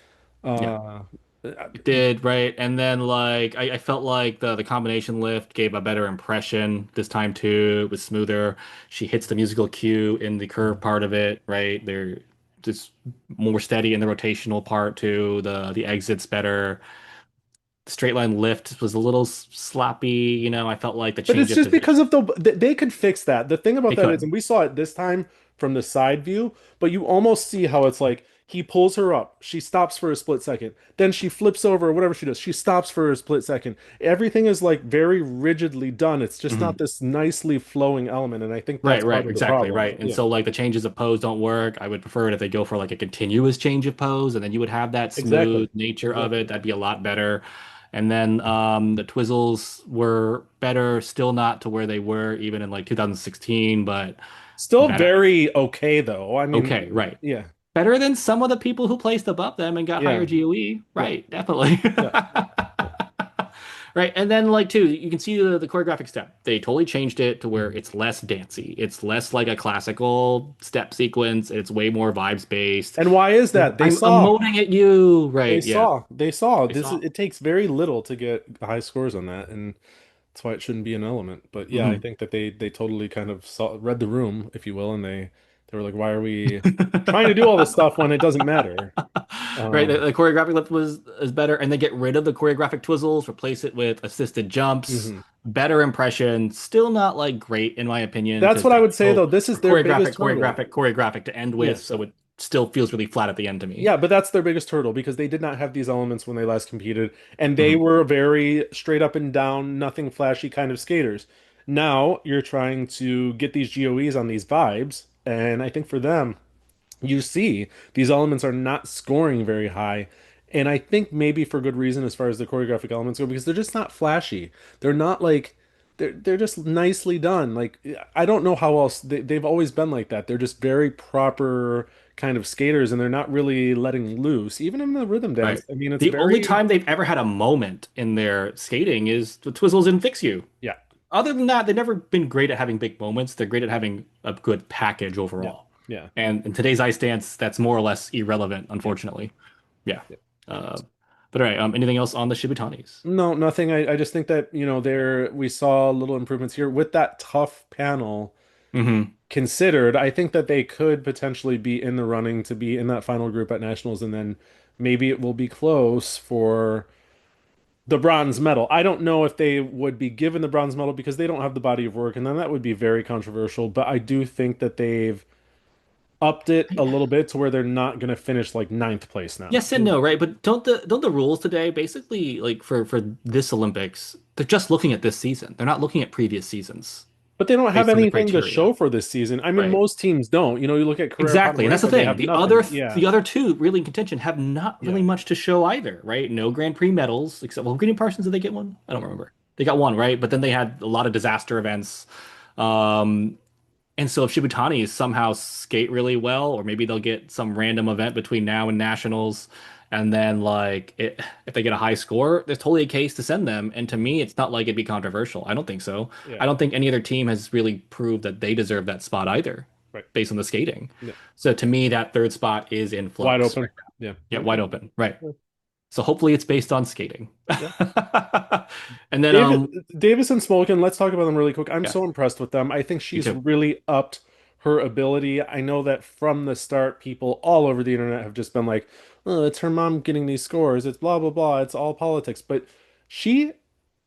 [SPEAKER 2] Yeah.
[SPEAKER 1] Uh,
[SPEAKER 2] It did, right? And then like I felt like the combination lift gave a better impression this time too. It was smoother. She hits the musical cue in the curve part of it, right? They're just more steady in the rotational part too. The exits better. The straight line lift was a little sloppy, I felt like the
[SPEAKER 1] But
[SPEAKER 2] change
[SPEAKER 1] it's
[SPEAKER 2] of
[SPEAKER 1] just
[SPEAKER 2] position.
[SPEAKER 1] because of they could fix that. The thing about
[SPEAKER 2] They
[SPEAKER 1] that is,
[SPEAKER 2] could.
[SPEAKER 1] and we saw it this time from the side view, but you almost see how it's like he pulls her up, she stops for a split second, then she flips over or whatever she does, she stops for a split second. Everything is like very rigidly done. It's just not
[SPEAKER 2] Mhm.
[SPEAKER 1] this nicely flowing element, and I think that's
[SPEAKER 2] Right,
[SPEAKER 1] part
[SPEAKER 2] right,
[SPEAKER 1] of the
[SPEAKER 2] exactly,
[SPEAKER 1] problem.
[SPEAKER 2] right. And
[SPEAKER 1] Yeah,
[SPEAKER 2] so like the changes of pose don't work. I would prefer it if they go for like a continuous change of pose and then you would have that
[SPEAKER 1] exactly,
[SPEAKER 2] smooth nature of
[SPEAKER 1] exactly.
[SPEAKER 2] it. That'd be a lot better. And then the Twizzles were better, still not to where they were even in like 2016, but
[SPEAKER 1] Still
[SPEAKER 2] better.
[SPEAKER 1] very okay though. I
[SPEAKER 2] Okay,
[SPEAKER 1] mean,
[SPEAKER 2] right.
[SPEAKER 1] yeah,
[SPEAKER 2] Better than some of the people who placed above them and got higher
[SPEAKER 1] yeah,
[SPEAKER 2] GOE.
[SPEAKER 1] yeah,
[SPEAKER 2] Right, definitely.
[SPEAKER 1] yeah, yeah, yeah.
[SPEAKER 2] Right. And then like too, you can see the choreographic step. They totally changed it to where
[SPEAKER 1] Mhm.
[SPEAKER 2] it's less dancey. It's less like a classical step sequence. It's way more vibes based.
[SPEAKER 1] And why is that? They
[SPEAKER 2] I'm
[SPEAKER 1] saw.
[SPEAKER 2] emoting at you.
[SPEAKER 1] They
[SPEAKER 2] Right. Yeah.
[SPEAKER 1] saw. They saw.
[SPEAKER 2] They
[SPEAKER 1] This
[SPEAKER 2] saw.
[SPEAKER 1] is, it takes very little to get high scores on that, and that's why it shouldn't be an element. But yeah, I
[SPEAKER 2] Hmm.
[SPEAKER 1] think that they totally kind of read the room, if you will, and they were like, why are we trying to do all this stuff when it doesn't matter?
[SPEAKER 2] right? The,
[SPEAKER 1] Um,
[SPEAKER 2] the choreographic lift was is better, and they get rid of the choreographic twizzles, replace it with assisted jumps.
[SPEAKER 1] mhm.
[SPEAKER 2] Better impression, still not like great in my opinion,
[SPEAKER 1] That's
[SPEAKER 2] because
[SPEAKER 1] what I
[SPEAKER 2] they
[SPEAKER 1] would say
[SPEAKER 2] still
[SPEAKER 1] though. This
[SPEAKER 2] are
[SPEAKER 1] is their
[SPEAKER 2] choreographic,
[SPEAKER 1] biggest hurdle.
[SPEAKER 2] choreographic, choreographic to end with,
[SPEAKER 1] Yeah.
[SPEAKER 2] so it still feels really flat at the end to me.
[SPEAKER 1] Yeah, but that's their biggest hurdle because they did not have these elements when they last competed, and they
[SPEAKER 2] Mhm.
[SPEAKER 1] were very straight up and down, nothing flashy kind of skaters. Now you're trying to get these GOEs on these vibes, and I think for them, you see these elements are not scoring very high. And I think maybe for good reason as far as the choreographic elements go, because they're just not flashy. They're not like they're just nicely done. Like I don't know how else they've always been like that. They're just very proper kind of skaters and they're not really letting loose. Even in the rhythm
[SPEAKER 2] Right.
[SPEAKER 1] dance. I mean, it's
[SPEAKER 2] The only
[SPEAKER 1] very
[SPEAKER 2] time they've ever had a moment in their skating is the Twizzles and Fix You.
[SPEAKER 1] yeah,
[SPEAKER 2] Other than that, they've never been great at having big moments. They're great at having a good package
[SPEAKER 1] yeah,
[SPEAKER 2] overall.
[SPEAKER 1] yeah,
[SPEAKER 2] And in today's ice dance, that's more or less irrelevant,
[SPEAKER 1] yeah,
[SPEAKER 2] unfortunately. Yeah.
[SPEAKER 1] yeah.
[SPEAKER 2] Uh, but all right, anything else on the Shibutanis?
[SPEAKER 1] No, nothing. I just think that, there we saw little improvements here with that tough panel
[SPEAKER 2] Hmm.
[SPEAKER 1] considered, I think that they could potentially be in the running to be in that final group at nationals, and then maybe it will be close for the bronze medal. I don't know if they would be given the bronze medal because they don't have the body of work, and then that would be very controversial. But I do think that they've upped it a little bit to where they're not going to finish like ninth place now.
[SPEAKER 2] Yes and no, right? But don't the rules today basically like for this Olympics, they're just looking at this season. They're not looking at previous seasons
[SPEAKER 1] But they don't have
[SPEAKER 2] based on the
[SPEAKER 1] anything to
[SPEAKER 2] criteria,
[SPEAKER 1] show for this season. I mean,
[SPEAKER 2] right?
[SPEAKER 1] most teams don't. You look at Carrera
[SPEAKER 2] Exactly, and that's the
[SPEAKER 1] Panamerica, they
[SPEAKER 2] thing.
[SPEAKER 1] have
[SPEAKER 2] The
[SPEAKER 1] nothing.
[SPEAKER 2] other
[SPEAKER 1] Yeah,
[SPEAKER 2] the other two really in contention have not
[SPEAKER 1] yeah.
[SPEAKER 2] really much to show either, right? No Grand Prix medals except well, Green Parsons did they get one? I don't remember. They got one, right? But then they had a lot of disaster events. Um, and so if Shibutani somehow skate really well, or maybe they'll get some random event between now and nationals, and then if they get a high score, there's totally a case to send them. And to me, it's not like it'd be controversial. I don't think so.
[SPEAKER 1] Yeah,
[SPEAKER 2] I don't think any other team has really proved that they deserve that spot either,
[SPEAKER 1] right.
[SPEAKER 2] based on the skating.
[SPEAKER 1] Yeah.
[SPEAKER 2] So to me, that third spot is in
[SPEAKER 1] Wide
[SPEAKER 2] flux right
[SPEAKER 1] open.
[SPEAKER 2] now.
[SPEAKER 1] Yeah.
[SPEAKER 2] Yeah, wide
[SPEAKER 1] Okay.
[SPEAKER 2] open. Right.
[SPEAKER 1] Yeah.
[SPEAKER 2] So hopefully it's based on skating.
[SPEAKER 1] Yeah.
[SPEAKER 2] And then
[SPEAKER 1] David, Davis and Smolkin, let's talk about them really quick. I'm
[SPEAKER 2] yeah,
[SPEAKER 1] so impressed with them. I think
[SPEAKER 2] me
[SPEAKER 1] she's
[SPEAKER 2] too.
[SPEAKER 1] really upped her ability. I know that from the start, people all over the internet have just been like, oh, it's her mom getting these scores. It's blah, blah, blah. It's all politics. But she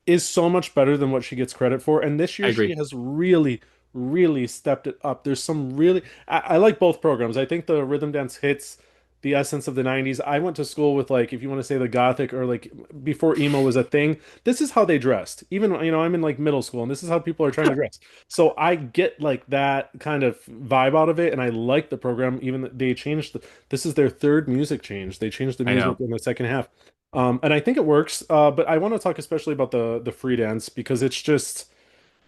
[SPEAKER 1] is so much better than what she gets credit for. And this
[SPEAKER 2] I
[SPEAKER 1] year she
[SPEAKER 2] agree.
[SPEAKER 1] has really, really stepped it up. There's some really, I like both programs. I think the rhythm dance hits the essence of the 90s. I went to school with like, if you want to say the gothic or like before emo was a thing, this is how they dressed. Even, I'm in like middle school and this is how people are trying to dress. So I get like that kind of vibe out of it. And I like the program. Even they changed, this is their third music change. They changed the
[SPEAKER 2] I
[SPEAKER 1] music
[SPEAKER 2] know.
[SPEAKER 1] in the second half. And I think it works. But I want to talk especially about the free dance because it's just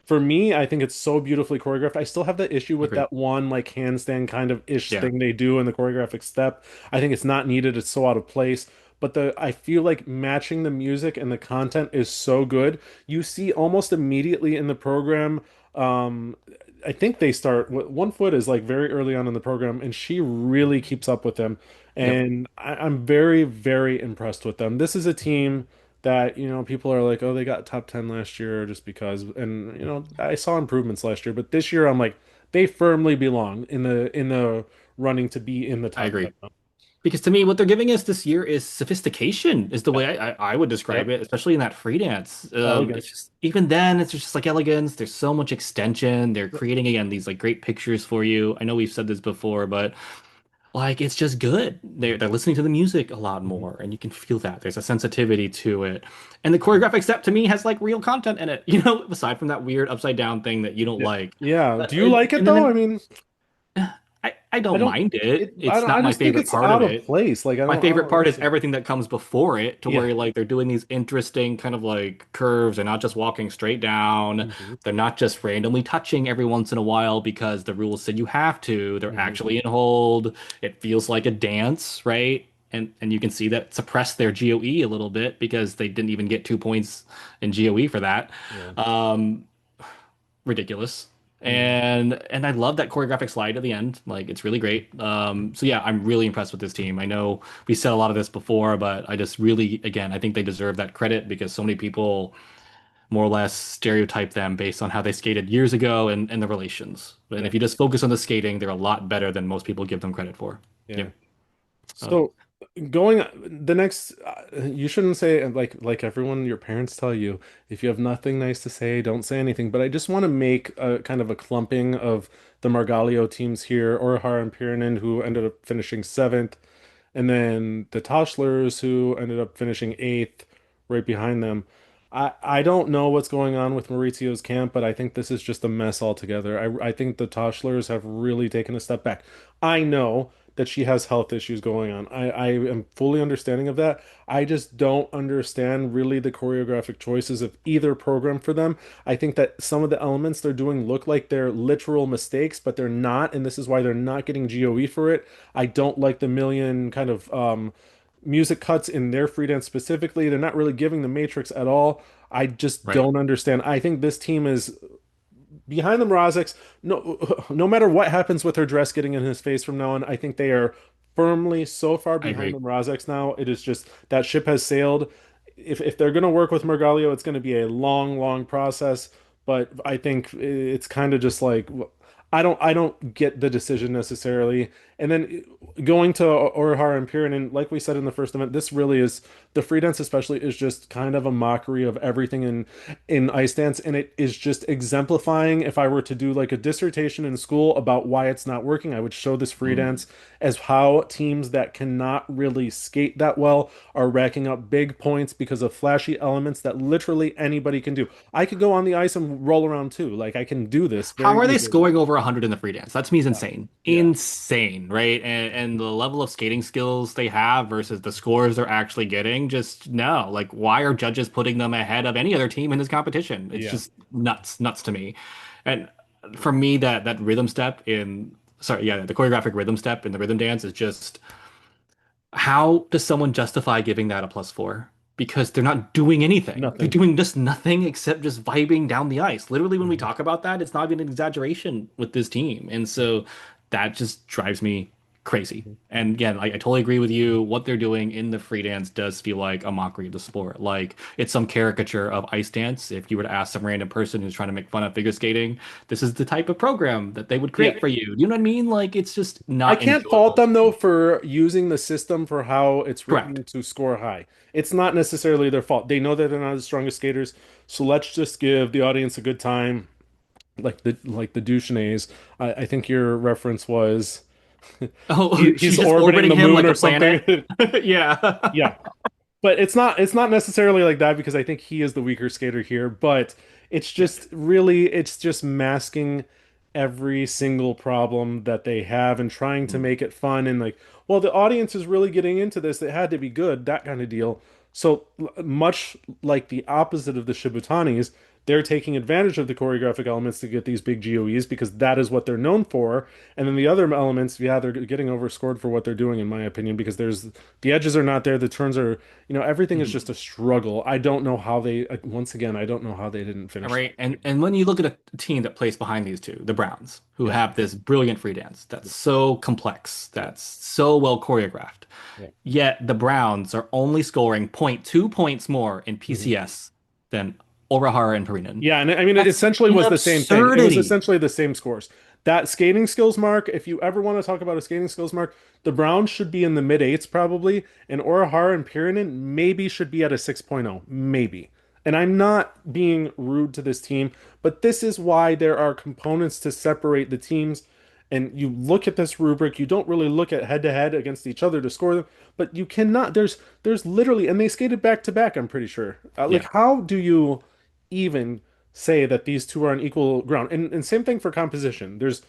[SPEAKER 1] for me, I think it's so beautifully choreographed. I still have that issue with
[SPEAKER 2] Agreed.
[SPEAKER 1] that one like handstand kind of ish
[SPEAKER 2] Yeah,
[SPEAKER 1] thing they do in the choreographic step. I think it's not needed. It's so out of place. But I feel like matching the music and the content is so good. You see almost immediately in the program. Um, I think they start. One Foot is like very early on in the program, and she really keeps up with them.
[SPEAKER 2] yep.
[SPEAKER 1] And I'm very, very impressed with them. This is a team that people are like, oh, they got top 10 last year just because, and I saw improvements last year, but this year I'm like, they firmly belong in the running to be in the
[SPEAKER 2] I
[SPEAKER 1] top 10
[SPEAKER 2] agree.
[SPEAKER 1] now.
[SPEAKER 2] Because to me, what they're giving us this year is sophistication, is the
[SPEAKER 1] Yeah.
[SPEAKER 2] way I would describe
[SPEAKER 1] Yep.
[SPEAKER 2] it, especially in that free dance. It's
[SPEAKER 1] Elegance.
[SPEAKER 2] just even then, it's just like elegance. There's so much extension. They're
[SPEAKER 1] Yep.
[SPEAKER 2] creating again these like great pictures for you. I know we've said this before, but like it's just good. They're listening to the music a lot
[SPEAKER 1] Mhm.
[SPEAKER 2] more, and you can feel that. There's a sensitivity to it, and the choreographic step to me has like real content in it. Aside from that weird upside down thing that you don't
[SPEAKER 1] Yeah.
[SPEAKER 2] like.
[SPEAKER 1] Yeah.
[SPEAKER 2] But
[SPEAKER 1] Do you like it
[SPEAKER 2] and
[SPEAKER 1] though? I
[SPEAKER 2] then
[SPEAKER 1] mean,
[SPEAKER 2] I
[SPEAKER 1] I
[SPEAKER 2] don't
[SPEAKER 1] don't,
[SPEAKER 2] mind it. It's
[SPEAKER 1] I
[SPEAKER 2] not my
[SPEAKER 1] just think
[SPEAKER 2] favorite
[SPEAKER 1] it's
[SPEAKER 2] part of
[SPEAKER 1] out of
[SPEAKER 2] it.
[SPEAKER 1] place. Like,
[SPEAKER 2] My
[SPEAKER 1] I
[SPEAKER 2] favorite
[SPEAKER 1] don't
[SPEAKER 2] part is
[SPEAKER 1] understand.
[SPEAKER 2] everything that comes before it, to
[SPEAKER 1] Yeah.
[SPEAKER 2] where like they're doing these interesting kind of like curves. They're not just walking straight down.
[SPEAKER 1] Hmm.
[SPEAKER 2] They're not just randomly touching every once in a while because the rules said you have to. They're
[SPEAKER 1] Hmm.
[SPEAKER 2] actually in hold. It feels like a dance, right? And you can see that suppressed their GOE a little bit because they didn't even get 2 points in GOE for that.
[SPEAKER 1] Yeah.
[SPEAKER 2] Um, ridiculous.
[SPEAKER 1] Hmm.
[SPEAKER 2] And I love that choreographic slide at the end. Like it's really great. So yeah, I'm really impressed with this team. I know we said a lot of this before, but I just really, again, I think they deserve that credit because so many people more or less stereotype them based on how they skated years ago and the relations. And
[SPEAKER 1] Yeah.
[SPEAKER 2] if you just focus on the skating, they're a lot better than most people give them credit for.
[SPEAKER 1] Yeah.
[SPEAKER 2] Yeah. Uh,
[SPEAKER 1] So. going the next you shouldn't say like everyone your parents tell you if you have nothing nice to say don't say anything, but I just want to make a kind of a clumping of the Margalio teams here, Orhar and Pyranen who ended up finishing seventh, and then the Toshlers who ended up finishing eighth right behind them. I don't know what's going on with Maurizio's camp, but I think this is just a mess altogether. I think the Toshlers have really taken a step back. I know that she has health issues going on. I am fully understanding of that. I just don't understand really the choreographic choices of either program for them. I think that some of the elements they're doing look like they're literal mistakes, but they're not, and this is why they're not getting GOE for it. I don't like the million kind of music cuts in their free dance specifically. They're not really giving the Matrix at all. I just
[SPEAKER 2] Right.
[SPEAKER 1] don't understand. I think this team is behind the Mrazeks. No matter what happens with her dress getting in his face from now on, I think they are firmly so far
[SPEAKER 2] I
[SPEAKER 1] behind the
[SPEAKER 2] agree.
[SPEAKER 1] Mrazeks now. It is just that ship has sailed. If they're going to work with Margalio, it's going to be a long, long process. But I think it's kind of just like I don't get the decision necessarily. And then going to Orihara and Piran, and like we said in the first event, this really is the free dance especially is just kind of a mockery of everything in ice dance, and it is just exemplifying. If I were to do like a dissertation in school about why it's not working, I would show this free
[SPEAKER 2] Mm.
[SPEAKER 1] dance as how teams that cannot really skate that well are racking up big points because of flashy elements that literally anybody can do. I could go on the ice and roll around too. Like I can do this
[SPEAKER 2] How
[SPEAKER 1] very
[SPEAKER 2] are they
[SPEAKER 1] easily.
[SPEAKER 2] scoring over 100 in the free dance? That to me is
[SPEAKER 1] Yeah.
[SPEAKER 2] insane.
[SPEAKER 1] Yeah.
[SPEAKER 2] Insane, right? And the level of skating skills they have versus the scores they're actually getting, just no. Like, why are judges putting them ahead of any other team in this competition? It's
[SPEAKER 1] Yeah.
[SPEAKER 2] just nuts, nuts to me. And for me, that rhythm step in, sorry, yeah, the choreographic rhythm step in the rhythm dance is just how does someone justify giving that a +4? Because they're not doing anything. They're
[SPEAKER 1] Nothing.
[SPEAKER 2] doing just nothing except just vibing down the ice. Literally, when we
[SPEAKER 1] Mhm.
[SPEAKER 2] talk about that, it's not even an exaggeration with this team. And so that just drives me crazy. And again, I totally agree with you. What they're doing in the free dance does feel like a mockery of the sport. Like it's some caricature of ice dance. If you were to ask some random person who's trying to make fun of figure skating, this is the type of program that they would
[SPEAKER 1] Yeah.
[SPEAKER 2] create for you. You know what I mean? Like it's just
[SPEAKER 1] I
[SPEAKER 2] not
[SPEAKER 1] can't fault
[SPEAKER 2] enjoyable
[SPEAKER 1] them
[SPEAKER 2] to
[SPEAKER 1] though
[SPEAKER 2] me.
[SPEAKER 1] for using the system for how it's
[SPEAKER 2] Correct.
[SPEAKER 1] written to score high. It's not necessarily their fault. They know that they're not the strongest skaters, so let's just give the audience a good time, like the Duchesnays. I think your reference was
[SPEAKER 2] Oh,
[SPEAKER 1] he's
[SPEAKER 2] she's just
[SPEAKER 1] orbiting
[SPEAKER 2] orbiting
[SPEAKER 1] the
[SPEAKER 2] him
[SPEAKER 1] moon
[SPEAKER 2] like
[SPEAKER 1] or
[SPEAKER 2] a
[SPEAKER 1] something.
[SPEAKER 2] planet. Yeah.
[SPEAKER 1] Yeah, but it's not necessarily like that because I think he is the weaker skater here, but it's
[SPEAKER 2] Yeah.
[SPEAKER 1] just really it's just masking every single problem that they have and trying to
[SPEAKER 2] Mm.
[SPEAKER 1] make it fun and like, well, the audience is really getting into this. It had to be good, that kind of deal. So much like the opposite of the Shibutanis, they're taking advantage of the choreographic elements to get these big GOEs because that is what they're known for. And then the other elements, yeah, they're getting overscored for what they're doing, in my opinion, because there's the edges are not there, the turns are, everything is just
[SPEAKER 2] Mhm.
[SPEAKER 1] a struggle. I don't know how they, once again, I don't know how they didn't
[SPEAKER 2] All
[SPEAKER 1] finish that.
[SPEAKER 2] right. And when you look at a team that plays behind these two, the Browns, who
[SPEAKER 1] Yeah,
[SPEAKER 2] have this brilliant free dance that's
[SPEAKER 1] yeah,
[SPEAKER 2] so complex, that's so well choreographed,
[SPEAKER 1] yeah.
[SPEAKER 2] yet the Browns are only scoring zero point 0.2 points more in
[SPEAKER 1] Mhm.
[SPEAKER 2] PCS than Orahara and Perinen.
[SPEAKER 1] Yeah, and I mean, it
[SPEAKER 2] That's
[SPEAKER 1] essentially
[SPEAKER 2] an
[SPEAKER 1] was the same thing. It was
[SPEAKER 2] absurdity.
[SPEAKER 1] essentially the same scores. That skating skills mark, if you ever want to talk about a skating skills mark, the Browns should be in the mid eights probably, and Orihara and Pirinen maybe should be at a 6.0, maybe. And I'm not being rude to this team, but this is why there are components to separate the teams. And you look at this rubric, you don't really look at head to head against each other to score them, but you cannot. There's literally, and they skated back to back, I'm pretty sure. Like,
[SPEAKER 2] Yeah,
[SPEAKER 1] how do you even say that these two are on equal ground? And same thing for composition. There's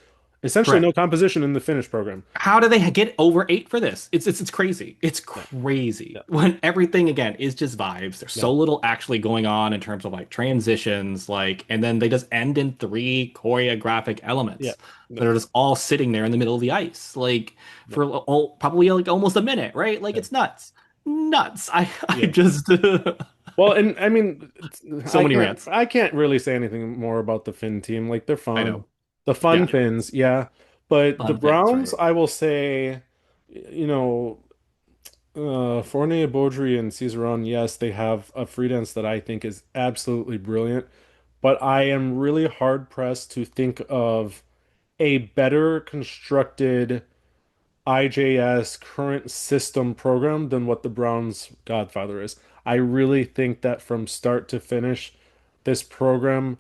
[SPEAKER 1] essentially no
[SPEAKER 2] correct.
[SPEAKER 1] composition in the Finnish program.
[SPEAKER 2] How do they get over 8 for this? It's crazy. It's
[SPEAKER 1] No,
[SPEAKER 2] crazy
[SPEAKER 1] no,
[SPEAKER 2] when everything again is just vibes. There's so
[SPEAKER 1] no,
[SPEAKER 2] little actually going on in terms of like transitions, like, and then they just end in three choreographic
[SPEAKER 1] yeah,
[SPEAKER 2] elements
[SPEAKER 1] no,
[SPEAKER 2] that are just all sitting there in the middle of the ice, like
[SPEAKER 1] no,
[SPEAKER 2] for probably like almost a minute, right? Like
[SPEAKER 1] no,
[SPEAKER 2] it's nuts, nuts. I
[SPEAKER 1] yeah.
[SPEAKER 2] just
[SPEAKER 1] Well, and I mean,
[SPEAKER 2] so many rants.
[SPEAKER 1] I can't really say anything more about the Finn team. Like they're
[SPEAKER 2] I
[SPEAKER 1] fun,
[SPEAKER 2] know.
[SPEAKER 1] the fun
[SPEAKER 2] Yeah,
[SPEAKER 1] Finns, yeah. But the
[SPEAKER 2] fun things,
[SPEAKER 1] Browns,
[SPEAKER 2] right?
[SPEAKER 1] I will say, you know, Fournier, Baudry, and Cizeron, yes, they have a free dance that I think is absolutely brilliant. But I am really hard pressed to think of a better constructed IJS current system program than what the Browns Godfather is. I really think that from start to finish, this program,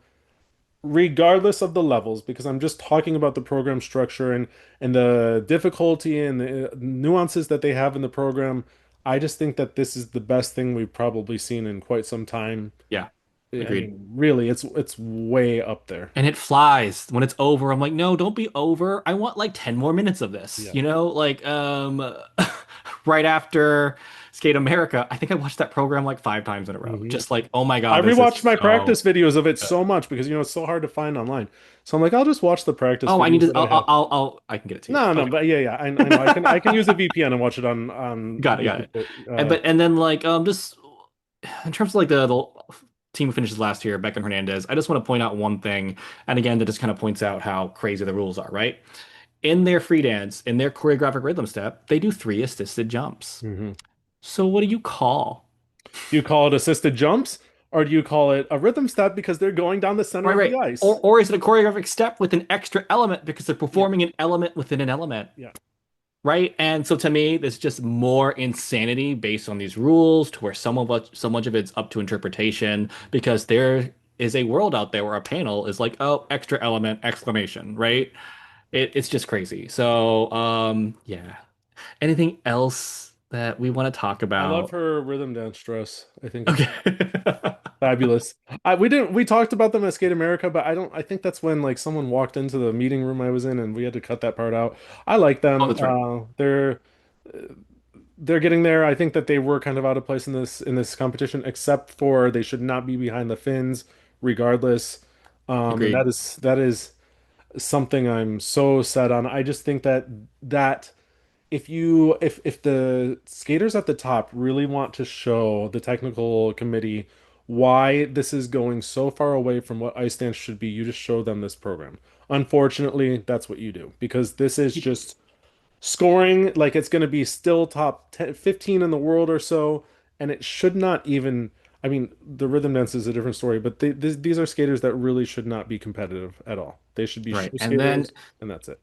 [SPEAKER 1] regardless of the levels, because I'm just talking about the program structure and the difficulty and the nuances that they have in the program, I just think that this is the best thing we've probably seen in quite some time.
[SPEAKER 2] Yeah,
[SPEAKER 1] I
[SPEAKER 2] agreed.
[SPEAKER 1] mean, really, it's way up there.
[SPEAKER 2] And it flies. When it's over, I'm like, no, don't be over. I want like 10 more minutes of this.
[SPEAKER 1] Yeah.
[SPEAKER 2] You know, like right after Skate America, I think I watched that program like 5 times in a row.
[SPEAKER 1] hmm
[SPEAKER 2] Just like, oh my
[SPEAKER 1] I
[SPEAKER 2] God, this is
[SPEAKER 1] rewatched my
[SPEAKER 2] so
[SPEAKER 1] practice videos of it
[SPEAKER 2] good.
[SPEAKER 1] so much because it's so hard to find online. So I'm like, I'll just watch the practice
[SPEAKER 2] Oh, I need
[SPEAKER 1] videos
[SPEAKER 2] to.
[SPEAKER 1] that I have.
[SPEAKER 2] I can get it to you.
[SPEAKER 1] No, no,
[SPEAKER 2] Okay,
[SPEAKER 1] but yeah, I know I can use a VPN and watch it on
[SPEAKER 2] got it, got
[SPEAKER 1] YouTube.
[SPEAKER 2] it. And then like just in terms of like the team who finishes last year, Beckham Hernandez, I just want to point out one thing, and again, that just kind of points out how crazy the rules are, right? In their free dance, in their choreographic rhythm step, they do three assisted jumps.
[SPEAKER 1] Mhm.
[SPEAKER 2] So what do you call?
[SPEAKER 1] Do you call it assisted jumps or do you call it a rhythm step because they're going down the center
[SPEAKER 2] Right,
[SPEAKER 1] of the
[SPEAKER 2] right.
[SPEAKER 1] ice?
[SPEAKER 2] Or is it a choreographic step with an extra element because they're
[SPEAKER 1] Yeah,
[SPEAKER 2] performing an element within an element?
[SPEAKER 1] yeah.
[SPEAKER 2] Right? And so to me, there's just more insanity based on these rules to where so much of it's up to interpretation because there is a world out there where a panel is like, oh, extra element, exclamation, right? It's just crazy. So, yeah. Anything else that we want to talk
[SPEAKER 1] I love
[SPEAKER 2] about?
[SPEAKER 1] her rhythm dance dress. I think it's
[SPEAKER 2] Okay.
[SPEAKER 1] fabulous. We talked about them at Skate America, but I think that's when like someone walked into the meeting room I was in and we had to cut that part out. I like
[SPEAKER 2] Oh,
[SPEAKER 1] them.
[SPEAKER 2] that's right.
[SPEAKER 1] They're getting there. I think that they were kind of out of place in this competition, except for they should not be behind the Finns, regardless. And
[SPEAKER 2] Agreed.
[SPEAKER 1] that is something I'm so set on. I just think that if the skaters at the top really want to show the technical committee why this is going so far away from what ice dance should be, you just show them this program. Unfortunately, that's what you do because this is just scoring like it's going to be still top 10, 15 in the world or so, and it should not even. I mean, the rhythm dance is a different story, but these are skaters that really should not be competitive at all. They should be
[SPEAKER 2] Right.
[SPEAKER 1] show
[SPEAKER 2] And then
[SPEAKER 1] skaters, and that's it.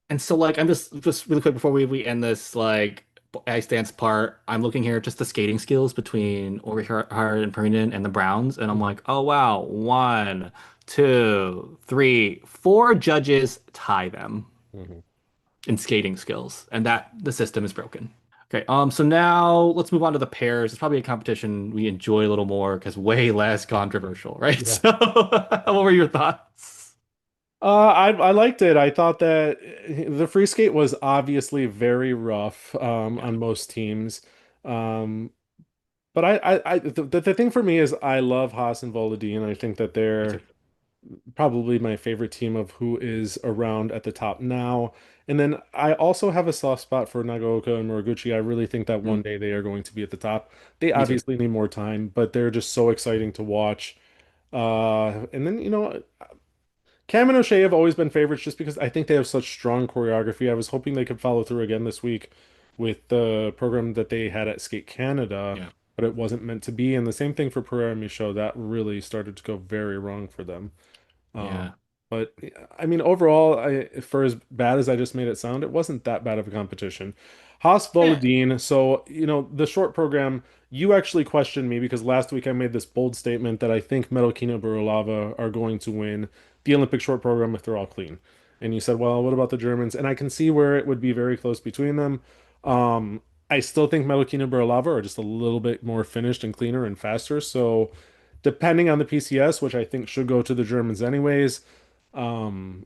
[SPEAKER 2] And so like I'm just really quick before we end this like ice dance part, I'm looking here at just the skating skills between Orihara and Perinen and the Browns, and I'm
[SPEAKER 1] Mhm.
[SPEAKER 2] like, oh wow, one, two, three, four judges tie them
[SPEAKER 1] Mhm.
[SPEAKER 2] in skating skills, and that the system is broken. Okay, so now let's move on to the pairs. It's probably a competition we enjoy a little more because way less controversial, right?
[SPEAKER 1] Yeah.
[SPEAKER 2] So, what were your thoughts?
[SPEAKER 1] I liked it. I thought that the free skate was obviously very rough
[SPEAKER 2] Yeah,
[SPEAKER 1] on most teams. Um, but the thing for me is I love Haas and Volodine. I think that
[SPEAKER 2] me too.
[SPEAKER 1] they're probably my favorite team of who is around at the top now. And then I also have a soft spot for Nagaoka and Moriguchi. I really think that one
[SPEAKER 2] Mm,
[SPEAKER 1] day they are going to be at the top. They
[SPEAKER 2] me too.
[SPEAKER 1] obviously need more time, but they're just so exciting to watch. And then, Cam and O'Shea have always been favorites just because I think they have such strong choreography. I was hoping they could follow through again this week with the program that they had at Skate Canada,
[SPEAKER 2] Yeah,
[SPEAKER 1] but it wasn't meant to be. And the same thing for Pereira Michaud. That really started to go very wrong for them. Um,
[SPEAKER 2] yeah,
[SPEAKER 1] but I mean, overall, for as bad as I just made it sound, it wasn't that bad of a competition. Haas
[SPEAKER 2] yeah.
[SPEAKER 1] Volodine. So, the short program, you actually questioned me because last week I made this bold statement that I think Medalkina Burulava are going to win the Olympic short program if they're all clean. And you said, well, what about the Germans? And I can see where it would be very close between them. I still think Medalkina Burulava are just a little bit more finished and cleaner and faster. So, depending on the PCS, which I think should go to the Germans anyways,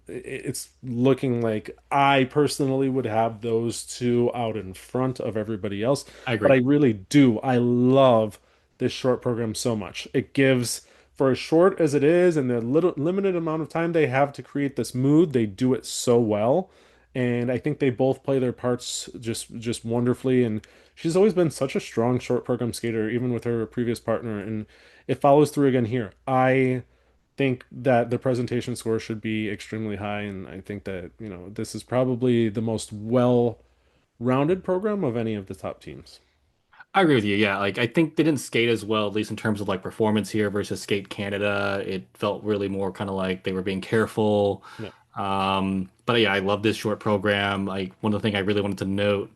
[SPEAKER 1] it's looking like I personally would have those two out in front of everybody else.
[SPEAKER 2] I
[SPEAKER 1] But I
[SPEAKER 2] agree.
[SPEAKER 1] really do. I love this short program so much. It gives, for as short as it is and the little limited amount of time they have to create this mood, they do it so well. And I think they both play their parts just wonderfully. And she's always been such a strong short program skater, even with her previous partner. And it follows through again here. I think that the presentation score should be extremely high, and I think that, this is probably the most well-rounded program of any of the top teams.
[SPEAKER 2] I agree with you. Yeah, like I think they didn't skate as well, at least in terms of like performance here versus Skate Canada. It felt really more kind of like they were being careful.
[SPEAKER 1] Yeah.
[SPEAKER 2] But yeah, I love this short program. Like one of the things I really wanted to note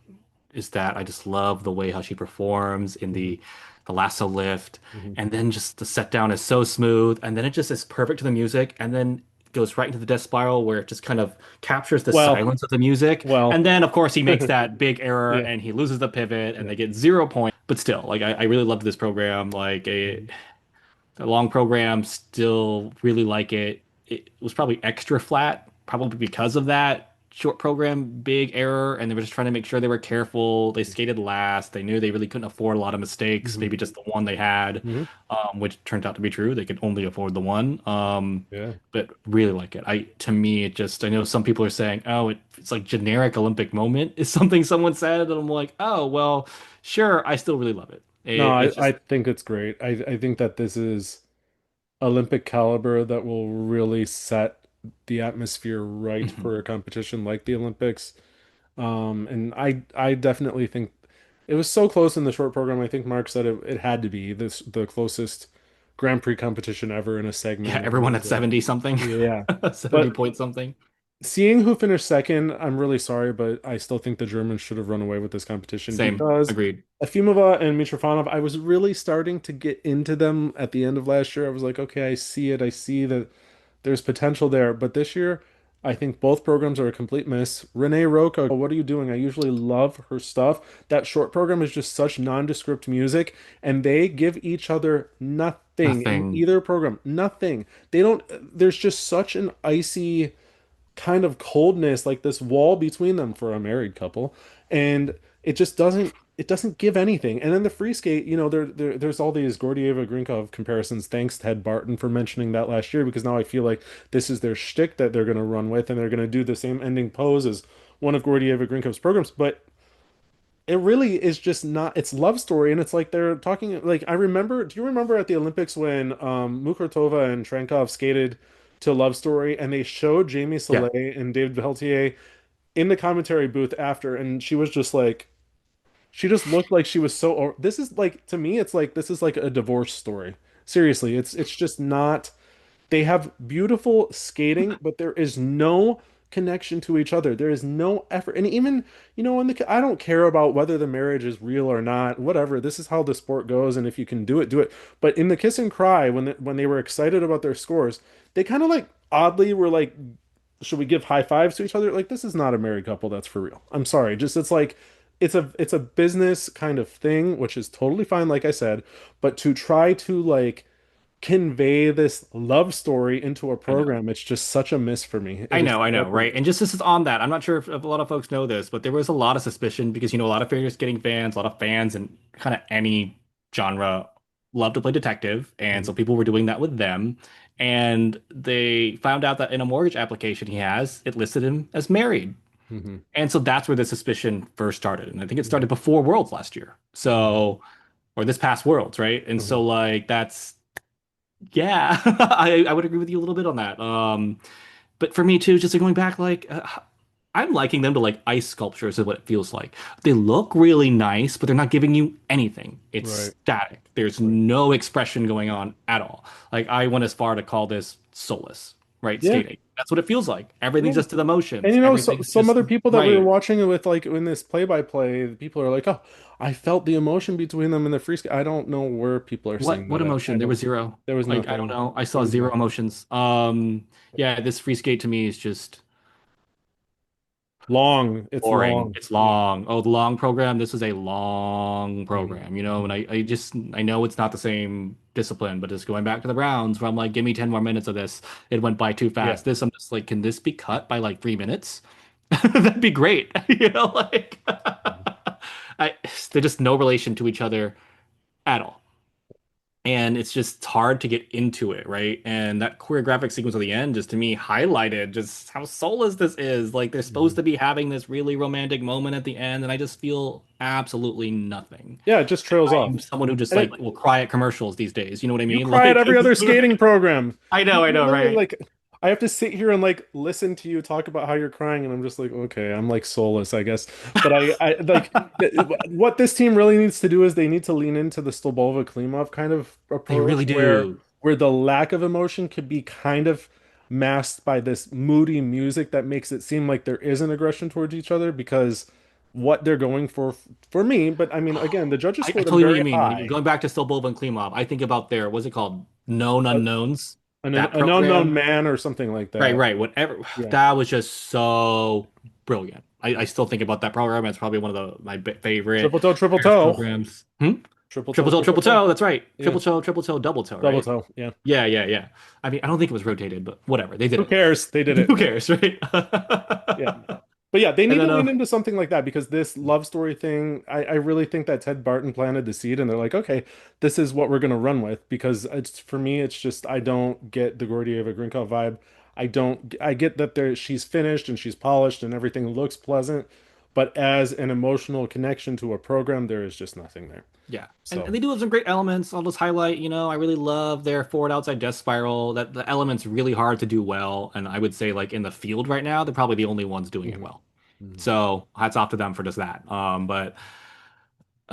[SPEAKER 2] is that I just love the way how she performs in
[SPEAKER 1] Hmm.
[SPEAKER 2] the lasso lift,
[SPEAKER 1] Hmm.
[SPEAKER 2] and then just the set down is so smooth, and then it just is perfect to the music, and then goes right into the death spiral where it just kind of captures the
[SPEAKER 1] Well,
[SPEAKER 2] silence of the music, and
[SPEAKER 1] well,
[SPEAKER 2] then of course he makes that big error
[SPEAKER 1] yeah,
[SPEAKER 2] and he loses the pivot, and
[SPEAKER 1] yeah.
[SPEAKER 2] they get 0 points. But still, like I really loved this program. Like
[SPEAKER 1] Mhm.
[SPEAKER 2] a long program, still really like it. It was probably extra flat, probably because of that short program, big error, and they were just trying to make sure they were careful. They skated last. They knew they really couldn't afford a lot of mistakes,
[SPEAKER 1] Hmm.
[SPEAKER 2] maybe just the one they had,
[SPEAKER 1] Hmm.
[SPEAKER 2] which turned out to be true. They could only afford the one.
[SPEAKER 1] Yeah.
[SPEAKER 2] But really like it. To me, it just, I know some people are saying, oh, it's like generic Olympic moment is something someone said, and I'm like, oh, well, sure, I still really love it.
[SPEAKER 1] No,
[SPEAKER 2] It's
[SPEAKER 1] I
[SPEAKER 2] just,
[SPEAKER 1] think it's great. I think that this is Olympic caliber that will really set the atmosphere right
[SPEAKER 2] mhm.
[SPEAKER 1] for a competition like the Olympics. And I definitely think it was so close in the short program. I think Mark said it had to be the closest Grand Prix competition ever in a
[SPEAKER 2] Yeah,
[SPEAKER 1] segment.
[SPEAKER 2] everyone at 70 something,
[SPEAKER 1] Yeah.
[SPEAKER 2] 70
[SPEAKER 1] But
[SPEAKER 2] point something.
[SPEAKER 1] seeing who finished second, I'm really sorry, but I still think the Germans should have run away with this competition
[SPEAKER 2] Same.
[SPEAKER 1] because
[SPEAKER 2] Agreed.
[SPEAKER 1] Efimova and Mitrofanov, I was really starting to get into them at the end of last year. I was like, okay, I see it. I see that there's potential there. But this year, I think both programs are a complete miss. Renee Roca, what are you doing? I usually love her stuff. That short program is just such nondescript music, and they give each other nothing in
[SPEAKER 2] Nothing.
[SPEAKER 1] either program. Nothing. They don't, there's just such an icy kind of coldness, like this wall between them for a married couple, and it doesn't give anything. And then the free skate, there's all these Gordieva Grinkov comparisons. Thanks Ted Barton for mentioning that last year, because now I feel like this is their shtick that they're going to run with, and they're going to do the same ending pose as one of Gordieva Grinkov's programs, but it really is just not. It's love story, and it's like they're talking. Like I remember, do you remember at the Olympics when Mukurtova and Trenkov skated to Love Story, and they showed Jamie
[SPEAKER 2] Yeah.
[SPEAKER 1] Soleil and David Pelletier in the commentary booth after, and she was just like, she just looked like she was so. This is like, to me, it's like this is like a divorce story. Seriously, it's just not. They have beautiful skating, but there is no connection to each other. There is no effort. And even, I don't care about whether the marriage is real or not, whatever. This is how the sport goes. And if you can do it, do it. But in the kiss and cry, when they were excited about their scores, they kind of like oddly were like, should we give high fives to each other? Like, this is not a married couple. That's for real. I'm sorry. Just, it's like, it's a business kind of thing, which is totally fine, like I said, but to try to like convey this love story into a
[SPEAKER 2] I know.
[SPEAKER 1] program, it's just such a miss for me. It is
[SPEAKER 2] I know,
[SPEAKER 1] such a
[SPEAKER 2] right?
[SPEAKER 1] miss.
[SPEAKER 2] And just this is on that. I'm not sure if a lot of folks know this, but there was a lot of suspicion because, a lot of figure skating fans, a lot of fans and kind of any genre love to play detective. And so
[SPEAKER 1] Mhm.
[SPEAKER 2] people were doing that with them. And they found out that in a mortgage application he has, it listed him as married.
[SPEAKER 1] Mhm.
[SPEAKER 2] And so that's where the suspicion first started. And I think it started
[SPEAKER 1] Mhm.
[SPEAKER 2] before Worlds last year.
[SPEAKER 1] Mhm.
[SPEAKER 2] So, or this past Worlds, right? And
[SPEAKER 1] Mhm.
[SPEAKER 2] so, like, yeah, I would agree with you a little bit on that. But for me too, just like going back, like I'm liking them to like ice sculptures is what it feels like. They look really nice, but they're not giving you anything. It's
[SPEAKER 1] Right.
[SPEAKER 2] static. There's
[SPEAKER 1] Right.
[SPEAKER 2] no expression going on at all. Like I went as far to call this soulless, right?
[SPEAKER 1] Yeah.
[SPEAKER 2] Skating. That's what it feels like. Everything's
[SPEAKER 1] Yeah.
[SPEAKER 2] just to the
[SPEAKER 1] And
[SPEAKER 2] motions. Everything's
[SPEAKER 1] some
[SPEAKER 2] just
[SPEAKER 1] other people that we were
[SPEAKER 2] right.
[SPEAKER 1] watching it with, like in this play-by-play, people are like, "Oh, I felt the emotion between them in the free skate." I don't know where people are
[SPEAKER 2] What
[SPEAKER 1] saying
[SPEAKER 2] what
[SPEAKER 1] that at. I
[SPEAKER 2] emotion? There
[SPEAKER 1] don't.
[SPEAKER 2] was zero.
[SPEAKER 1] There was
[SPEAKER 2] Like I don't
[SPEAKER 1] nothing.
[SPEAKER 2] know. I
[SPEAKER 1] There
[SPEAKER 2] saw
[SPEAKER 1] was
[SPEAKER 2] zero
[SPEAKER 1] nothing.
[SPEAKER 2] emotions. Yeah, this free skate to me is just
[SPEAKER 1] Long. It's
[SPEAKER 2] boring.
[SPEAKER 1] long.
[SPEAKER 2] It's
[SPEAKER 1] Yeah.
[SPEAKER 2] long. Oh, the long program. This is a long
[SPEAKER 1] Mhm.
[SPEAKER 2] program, and I know it's not the same discipline, but just going back to the rounds where I'm like, give me 10 more minutes of this. It went by too
[SPEAKER 1] Yeah.
[SPEAKER 2] fast. This, I'm just like, can this be cut by like 3 minutes? That'd be great. Like I, they're just no relation to each other at all. And it's just hard to get into it, right? And that choreographic sequence at the end just to me highlighted just how soulless this is. Like they're supposed
[SPEAKER 1] Mhm.
[SPEAKER 2] to be having this really romantic moment at the end, and I just feel absolutely nothing.
[SPEAKER 1] Yeah, it just trails
[SPEAKER 2] I'm
[SPEAKER 1] off.
[SPEAKER 2] someone who just
[SPEAKER 1] And
[SPEAKER 2] like will cry at commercials these days. You know what I
[SPEAKER 1] you
[SPEAKER 2] mean?
[SPEAKER 1] cry at
[SPEAKER 2] Like
[SPEAKER 1] every other skating program.
[SPEAKER 2] I
[SPEAKER 1] You
[SPEAKER 2] know,
[SPEAKER 1] literally
[SPEAKER 2] right?
[SPEAKER 1] like I have to sit here and like listen to you talk about how you're crying, and I'm just like, okay, I'm like soulless, I guess. But I like what this team really needs to do is they need to lean into the Stolbova Klimov kind of
[SPEAKER 2] They
[SPEAKER 1] approach
[SPEAKER 2] really
[SPEAKER 1] where
[SPEAKER 2] do.
[SPEAKER 1] the lack of emotion could be kind of masked by this moody music that makes it seem like there is an aggression towards each other because what they're going for me, but I mean, again, the judges
[SPEAKER 2] I
[SPEAKER 1] scored them
[SPEAKER 2] totally know what
[SPEAKER 1] very
[SPEAKER 2] you mean. When you
[SPEAKER 1] high.
[SPEAKER 2] going back to Stolbova and Klimov, I think about their what's it called? Known
[SPEAKER 1] Uh,
[SPEAKER 2] Unknowns. That
[SPEAKER 1] an unknown
[SPEAKER 2] program.
[SPEAKER 1] man or something like
[SPEAKER 2] Right,
[SPEAKER 1] that.
[SPEAKER 2] right. Whatever.
[SPEAKER 1] Yeah.
[SPEAKER 2] That was just so brilliant. I still think about that program. It's probably one of my favorite
[SPEAKER 1] Triple
[SPEAKER 2] pairs
[SPEAKER 1] toe,
[SPEAKER 2] programs.
[SPEAKER 1] triple
[SPEAKER 2] Triple
[SPEAKER 1] toe.
[SPEAKER 2] toe. That's right.
[SPEAKER 1] Yeah.
[SPEAKER 2] Triple toe, double toe,
[SPEAKER 1] Double
[SPEAKER 2] right?
[SPEAKER 1] toe. Yeah.
[SPEAKER 2] Yeah, yeah, yeah. I mean, I don't think it was rotated, but whatever. They did
[SPEAKER 1] Who
[SPEAKER 2] it.
[SPEAKER 1] cares? They did it.
[SPEAKER 2] Who cares, right?
[SPEAKER 1] Yeah. But yeah, they
[SPEAKER 2] And
[SPEAKER 1] need to
[SPEAKER 2] then
[SPEAKER 1] lean into something like that because this love story thing, I really think that Ted Barton planted the seed and they're like, okay, this is what we're gonna run with because it's for me, it's just I don't get the Gordieva Grinko vibe. I get that she's finished and she's polished and everything looks pleasant, but as an emotional connection to a program, there is just nothing there.
[SPEAKER 2] yeah, and
[SPEAKER 1] So
[SPEAKER 2] they do have some great elements. I'll just highlight, I really love their forward outside death spiral. That the element's really hard to do well, and I would say like in the field right now, they're probably the only ones doing it
[SPEAKER 1] mhm,
[SPEAKER 2] well.
[SPEAKER 1] mhm,
[SPEAKER 2] So hats off to them for just that. But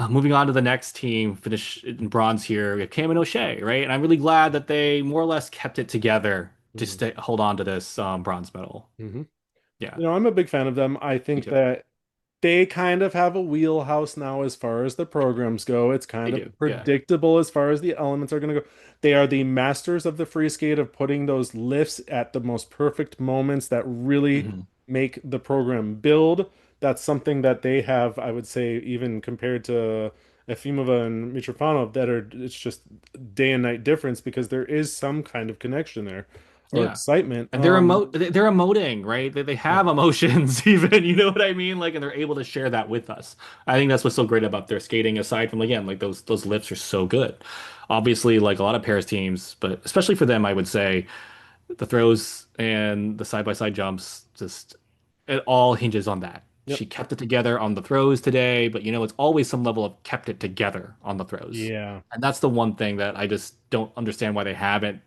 [SPEAKER 2] moving on to the next team, finish in bronze here. We have Cam and O'Shea, right? And I'm really glad that they more or less kept it together to
[SPEAKER 1] mhm,
[SPEAKER 2] hold on to this bronze medal.
[SPEAKER 1] mhm.
[SPEAKER 2] Yeah,
[SPEAKER 1] I'm a big fan of them. I
[SPEAKER 2] me
[SPEAKER 1] think
[SPEAKER 2] too.
[SPEAKER 1] that they kind of have a wheelhouse now as far as the programs go. It's
[SPEAKER 2] They
[SPEAKER 1] kind of
[SPEAKER 2] do. Yeah.
[SPEAKER 1] predictable as far as the elements are going to go. They are the masters of the free skate of putting those lifts at the most perfect moments that really
[SPEAKER 2] hmm
[SPEAKER 1] make the program build. That's something that they have, I would say, even compared to Efimova and Mitrofanov, that are it's just day and night difference because there is some kind of connection there or
[SPEAKER 2] Yeah.
[SPEAKER 1] excitement.
[SPEAKER 2] And they're emoting, right? They
[SPEAKER 1] Yeah.
[SPEAKER 2] have emotions even, you know what I mean? Like, and they're able to share that with us. I think that's what's so great about their skating, aside from again, like those lifts are so good. Obviously, like a lot of pairs teams, but especially for them, I would say the throws and the side by side jumps, just it all hinges on that.
[SPEAKER 1] Yep.
[SPEAKER 2] She kept it together on the throws today, but it's always some level of kept it together on the throws.
[SPEAKER 1] Yeah.
[SPEAKER 2] And that's the one thing that I just don't understand why they haven't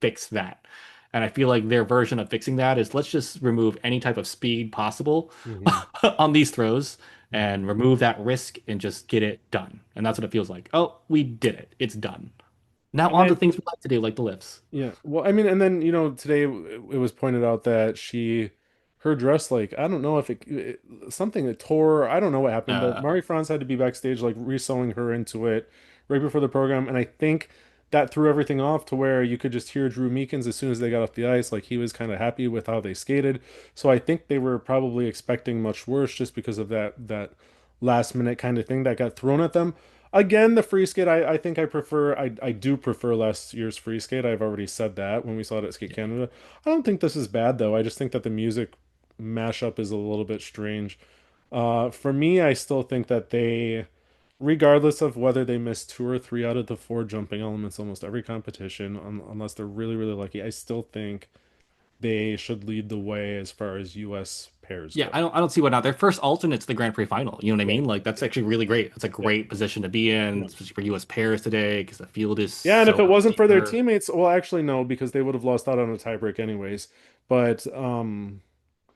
[SPEAKER 2] fix that. And I feel like their version of fixing that is let's just remove any type of speed possible
[SPEAKER 1] Hmm.
[SPEAKER 2] on these throws and remove that risk and just get it done. And that's what it feels like. Oh, we did it. It's done. Now on to things we like to do, like the lifts.
[SPEAKER 1] Yeah. Well, I mean, and then, today it was pointed out that her dress, like, I don't know if something that tore, I don't know what happened, but
[SPEAKER 2] Uh,
[SPEAKER 1] Mari France had to be backstage, like, re-sewing her into it right before the program. And I think that threw everything off to where you could just hear Drew Meekins as soon as they got off the ice. Like, he was kind of happy with how they skated. So I think they were probably expecting much worse just because of that last minute kind of thing that got thrown at them. Again, the free skate, I think I do prefer last year's free skate. I've already said that when we saw it at Skate
[SPEAKER 2] yeah.
[SPEAKER 1] Canada. I don't think this is bad though. I just think that the music mashup is a little bit strange. For me, I still think that regardless of whether they miss two or three out of the four jumping elements almost every competition, unless they're really, really lucky, I still think they should lead the way as far as US pairs
[SPEAKER 2] Yeah,
[SPEAKER 1] go.
[SPEAKER 2] I don't see why not. Their first alternate's the Grand Prix Final. You know what I
[SPEAKER 1] Yeah,
[SPEAKER 2] mean? Like that's actually really great. That's a
[SPEAKER 1] yeah,
[SPEAKER 2] great position to be in,
[SPEAKER 1] yeah.
[SPEAKER 2] especially for US pairs today, because the field is
[SPEAKER 1] Yeah, and if
[SPEAKER 2] so
[SPEAKER 1] it
[SPEAKER 2] much
[SPEAKER 1] wasn't for their
[SPEAKER 2] deeper.
[SPEAKER 1] teammates, well, actually, no, because they would have lost out on a tiebreak anyways. But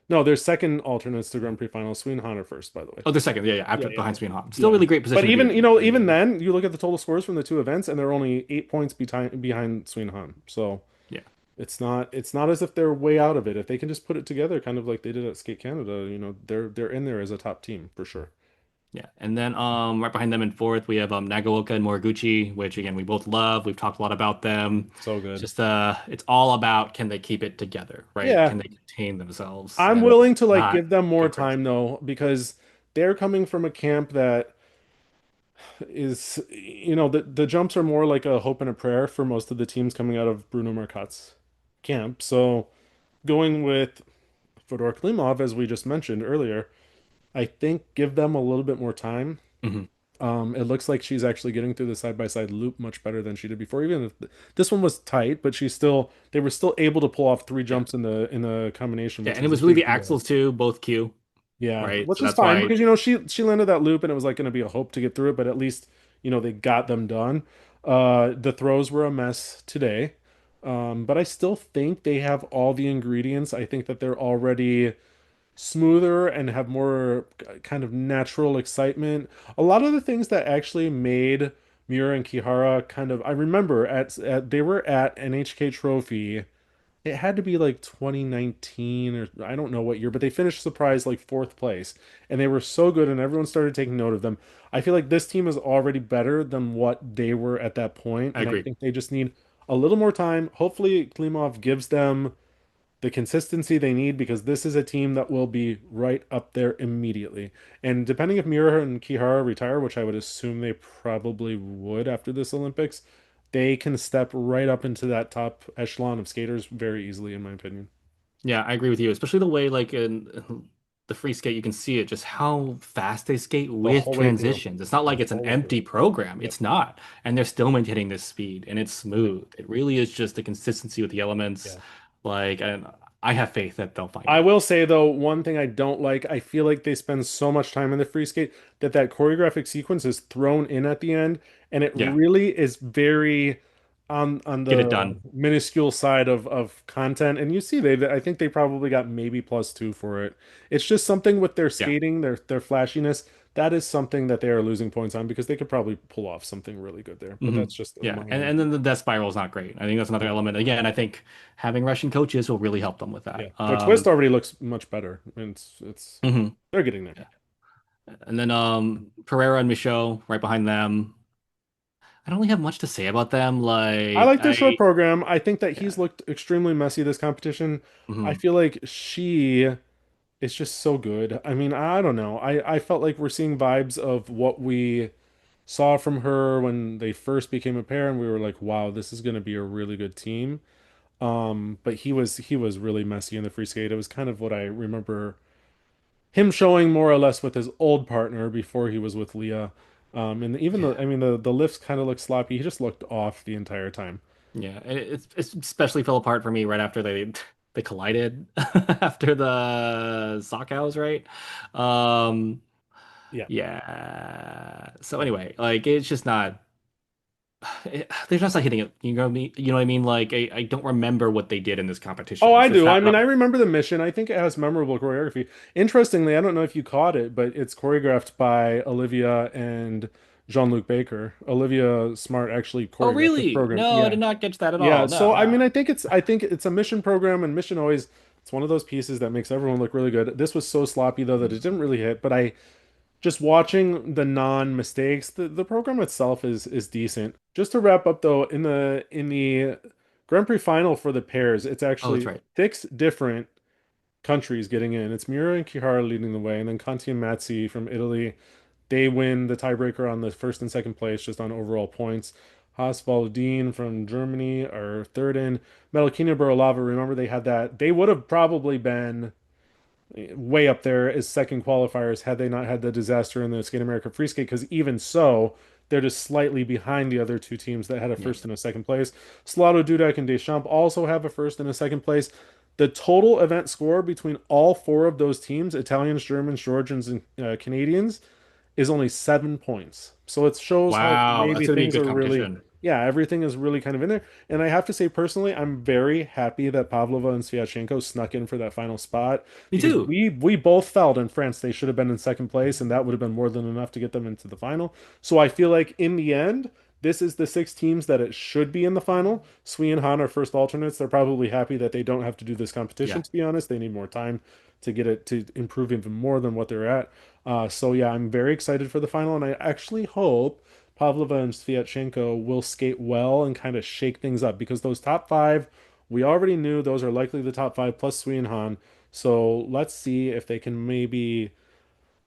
[SPEAKER 1] no, their second alternates to Grand Prix Final. Sweden Hunter first, by the way.
[SPEAKER 2] Oh, they're second. Yeah, yeah,
[SPEAKER 1] Yeah,
[SPEAKER 2] after
[SPEAKER 1] yeah,
[SPEAKER 2] behind Sweden. Still
[SPEAKER 1] yeah.
[SPEAKER 2] really great
[SPEAKER 1] But
[SPEAKER 2] position to be
[SPEAKER 1] even
[SPEAKER 2] in.
[SPEAKER 1] even then, you look at the total scores from the two events, and they're only 8 points behind Sweden Han. So
[SPEAKER 2] Yeah.
[SPEAKER 1] it's not as if they're way out of it. If they can just put it together, kind of like they did at Skate Canada, they're in there as a top team for sure.
[SPEAKER 2] Yeah, and then right behind them in fourth we have Nagaoka and Moriguchi, which again we both love. We've talked a lot about them.
[SPEAKER 1] So good.
[SPEAKER 2] Just it's all about can they keep it together, right?
[SPEAKER 1] Yeah,
[SPEAKER 2] Can they contain themselves?
[SPEAKER 1] I'm
[SPEAKER 2] And if
[SPEAKER 1] willing to like
[SPEAKER 2] not,
[SPEAKER 1] give them more
[SPEAKER 2] go crazy.
[SPEAKER 1] time though, because they're coming from a camp that is, the jumps are more like a hope and a prayer for most of the teams coming out of Bruno Marcotte's camp. So going with Fedor Klimov, as we just mentioned earlier, I think give them a little bit more time.
[SPEAKER 2] hmm
[SPEAKER 1] It looks like she's actually getting through the side by side loop much better than she did before. Even if this one was tight, but they were still able to pull off three
[SPEAKER 2] Yeah,
[SPEAKER 1] jumps in the combination,
[SPEAKER 2] yeah,
[SPEAKER 1] which
[SPEAKER 2] and it
[SPEAKER 1] was a
[SPEAKER 2] was really
[SPEAKER 1] big
[SPEAKER 2] the
[SPEAKER 1] deal.
[SPEAKER 2] axles too, both Q,
[SPEAKER 1] Yeah,
[SPEAKER 2] right?
[SPEAKER 1] which
[SPEAKER 2] So
[SPEAKER 1] is
[SPEAKER 2] that's
[SPEAKER 1] fine
[SPEAKER 2] why,
[SPEAKER 1] because she landed that loop and it was like going to be a hope to get through it, but at least they got them done. The throws were a mess today, but I still think they have all the ingredients. I think that they're already smoother and have more kind of natural excitement. A lot of the things that actually made Miura and Kihara kind of I remember they were at NHK Trophy. it had to be like 2019 or I don't know what year, but they finished surprise like fourth place, and they were so good, and everyone started taking note of them. I feel like this team is already better than what they were at that point,
[SPEAKER 2] I
[SPEAKER 1] and I
[SPEAKER 2] agree.
[SPEAKER 1] think they just need a little more time. Hopefully, Klimov gives them the consistency they need because this is a team that will be right up there immediately. And depending if Mira and Kihara retire, which I would assume they probably would after this Olympics, they can step right up into that top echelon of skaters very easily, in my opinion.
[SPEAKER 2] Yeah, I agree with you, especially the way like in the free skate you can see it just how fast they skate
[SPEAKER 1] The
[SPEAKER 2] with
[SPEAKER 1] whole way through.
[SPEAKER 2] transitions. It's not
[SPEAKER 1] The
[SPEAKER 2] like it's an
[SPEAKER 1] whole way through.
[SPEAKER 2] empty program.
[SPEAKER 1] Yep.
[SPEAKER 2] It's not. And they're still maintaining this speed and it's smooth. It really is just the consistency with the elements.
[SPEAKER 1] Yeah.
[SPEAKER 2] Like and I have faith that they'll find
[SPEAKER 1] I
[SPEAKER 2] it.
[SPEAKER 1] will say though, one thing I don't like, I feel like they spend so much time in the free skate that that choreographic sequence is thrown in at the end, and it
[SPEAKER 2] Yeah,
[SPEAKER 1] really is very on
[SPEAKER 2] get it
[SPEAKER 1] the
[SPEAKER 2] done.
[SPEAKER 1] minuscule side of content. And you see, I think they probably got maybe +2 for it. It's just something with their
[SPEAKER 2] Yeah.
[SPEAKER 1] skating, their flashiness. That is something that they are losing points on because they could probably pull off something really good there. But
[SPEAKER 2] Hmm.
[SPEAKER 1] that's just
[SPEAKER 2] Yeah.
[SPEAKER 1] my
[SPEAKER 2] And
[SPEAKER 1] own.
[SPEAKER 2] then the death spiral is not great. I think that's another
[SPEAKER 1] Yeah,
[SPEAKER 2] element. Again, I think having Russian coaches will really help them with
[SPEAKER 1] yeah.
[SPEAKER 2] that.
[SPEAKER 1] Their twist already looks much better. And it's
[SPEAKER 2] Mhm.
[SPEAKER 1] they're getting there.
[SPEAKER 2] And then Pereira and Michaud right behind them. I don't really have much to say about them.
[SPEAKER 1] I
[SPEAKER 2] Like
[SPEAKER 1] like their short
[SPEAKER 2] I
[SPEAKER 1] program. I think that
[SPEAKER 2] yeah.
[SPEAKER 1] he's looked extremely messy this competition. I
[SPEAKER 2] Hmm.
[SPEAKER 1] feel like she is just so good. I mean, I don't know. I felt like we're seeing vibes of what we saw from her when they first became a pair, and we were like, wow, this is going to be a really good team. But he was really messy in the free skate. It was kind of what I remember him showing more or less with his old partner before he was with Leah. And even
[SPEAKER 2] Yeah.
[SPEAKER 1] the I mean the lifts kind of looked sloppy. He just looked off the entire time.
[SPEAKER 2] Yeah. It's especially fell apart for me right after they collided after the sock house, right? Um
[SPEAKER 1] Yeah.
[SPEAKER 2] yeah. So
[SPEAKER 1] Yeah.
[SPEAKER 2] anyway, like it's just not they're just not hitting it. You know what I mean? You know what I mean? Like I don't remember what they did in this
[SPEAKER 1] Oh,
[SPEAKER 2] competition.
[SPEAKER 1] I
[SPEAKER 2] It's just
[SPEAKER 1] do. I
[SPEAKER 2] not
[SPEAKER 1] mean,
[SPEAKER 2] enough.
[SPEAKER 1] I remember the mission. I think it has memorable choreography. Interestingly, I don't know if you caught it, but it's choreographed by Olivia and Jean-Luc Baker. Olivia Smart actually
[SPEAKER 2] Oh,
[SPEAKER 1] choreographed this
[SPEAKER 2] really?
[SPEAKER 1] program.
[SPEAKER 2] No, I
[SPEAKER 1] Yeah.
[SPEAKER 2] did not catch that at
[SPEAKER 1] Yeah.
[SPEAKER 2] all.
[SPEAKER 1] So,
[SPEAKER 2] No,
[SPEAKER 1] I mean,
[SPEAKER 2] no.
[SPEAKER 1] I think it's a mission program, and mission always it's one of those pieces that makes everyone look really good. This was so sloppy though that it didn't really hit, but I just watching the non-mistakes, the program itself is decent. Just to wrap up though, in the Grand Prix final for the pairs, it's
[SPEAKER 2] Oh, that's
[SPEAKER 1] actually
[SPEAKER 2] right.
[SPEAKER 1] 6 different countries getting in. It's Mira and Kihara leading the way, and then Conti and Mazzi from Italy. They win the tiebreaker on the first and second place, just on overall points. Haas Dean from Germany are third in. Metalkina Borolava, remember they had that. They would have probably been way up there as second qualifiers had they not had the disaster in the Skate America free skate. Because even so, they're just slightly behind the other two teams that had a
[SPEAKER 2] Yeah.
[SPEAKER 1] first and a second place. Slaughter, Dudek, and Deschamps also have a first and a second place. The total event score between all four of those teams, Italians, Germans, Georgians, and Canadians, is only 7 points. So it shows how
[SPEAKER 2] Wow,
[SPEAKER 1] maybe
[SPEAKER 2] that's gonna be a
[SPEAKER 1] things
[SPEAKER 2] good
[SPEAKER 1] are really,
[SPEAKER 2] competition.
[SPEAKER 1] yeah, everything is really kind of in there. And I have to say, personally, I'm very happy that Pavlova and Sviatchenko snuck in for that final spot
[SPEAKER 2] Me
[SPEAKER 1] because
[SPEAKER 2] too.
[SPEAKER 1] we both felt in France they should have been in second place, and that would have been more than enough to get them into the final. So I feel like in the end, this is the 6 teams that it should be in the final. Sui and Han are first alternates. They're probably happy that they don't have to do this competition,
[SPEAKER 2] Yeah.
[SPEAKER 1] to be honest. They need more time to get it to improve even more than what they're at. So yeah, I'm very excited for the final, and I actually hope Pavlova and Sviatchenko will skate well and kind of shake things up because those top five, we already knew those are likely the top five plus Sui and Han. So let's see if they can maybe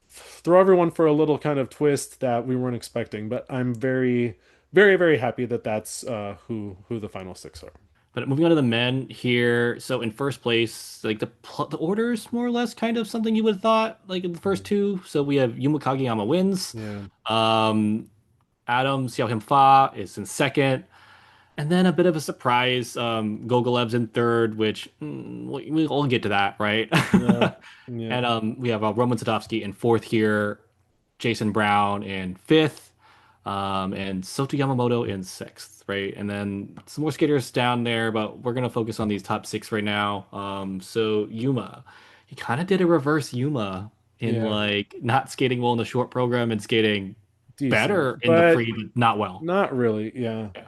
[SPEAKER 1] throw everyone for a little kind of twist that we weren't expecting. But I'm very, very, very happy that that's who the final six are.
[SPEAKER 2] But moving on to the men here. So in first place, like the orders more or less kind of something you would have thought like in the first
[SPEAKER 1] Mhm.
[SPEAKER 2] two. So we have Yuma Kageyama wins.
[SPEAKER 1] Yeah,
[SPEAKER 2] Um, Adam Xiao Fa is in second. And then a bit of a surprise, Gogolev's in third, which we'll get to that, right?
[SPEAKER 1] yeah, yeah,
[SPEAKER 2] And we have Roman Sadovsky in fourth here, Jason Brown in fifth, and Soto Yamamoto in sixth, right? And then some more skaters down there, but we're gonna focus on these top six right now. So Yuma, he kind of did a reverse Yuma in
[SPEAKER 1] yeah.
[SPEAKER 2] like not skating well in the short program and skating
[SPEAKER 1] Decent,
[SPEAKER 2] better in the
[SPEAKER 1] but
[SPEAKER 2] free, but not well.
[SPEAKER 1] not really. Yeah.
[SPEAKER 2] Yeah.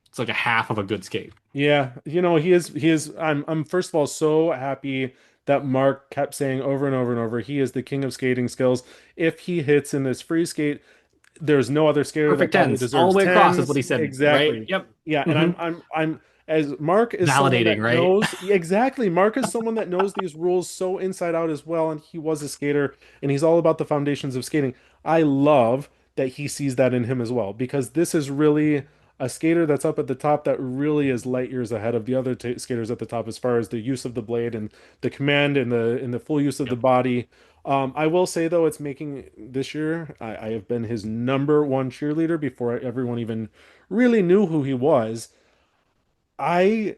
[SPEAKER 2] It's like a half of a good skate.
[SPEAKER 1] Yeah, he is I'm first of all so happy that Mark kept saying over and over and over he is the king of skating skills. If he hits in this free skate, there's no other skater that
[SPEAKER 2] Perfect
[SPEAKER 1] probably
[SPEAKER 2] tens, all the
[SPEAKER 1] deserves
[SPEAKER 2] way across is what
[SPEAKER 1] tens.
[SPEAKER 2] he said, right?
[SPEAKER 1] Exactly.
[SPEAKER 2] Yep.
[SPEAKER 1] Yeah, and
[SPEAKER 2] Hmm.
[SPEAKER 1] I'm as Mark is someone
[SPEAKER 2] Validating,
[SPEAKER 1] that
[SPEAKER 2] right?
[SPEAKER 1] knows exactly. Mark is someone that knows these rules so inside out as well, and he was a skater, and he's all about the foundations of skating. I love that he sees that in him as well, because this is really a skater that's up at the top that really is light years ahead of the other t skaters at the top as far as the use of the blade and the command and the full use of the
[SPEAKER 2] Yep.
[SPEAKER 1] body. I will say though, it's making this year, I have been his number one cheerleader before everyone even really knew who he was. I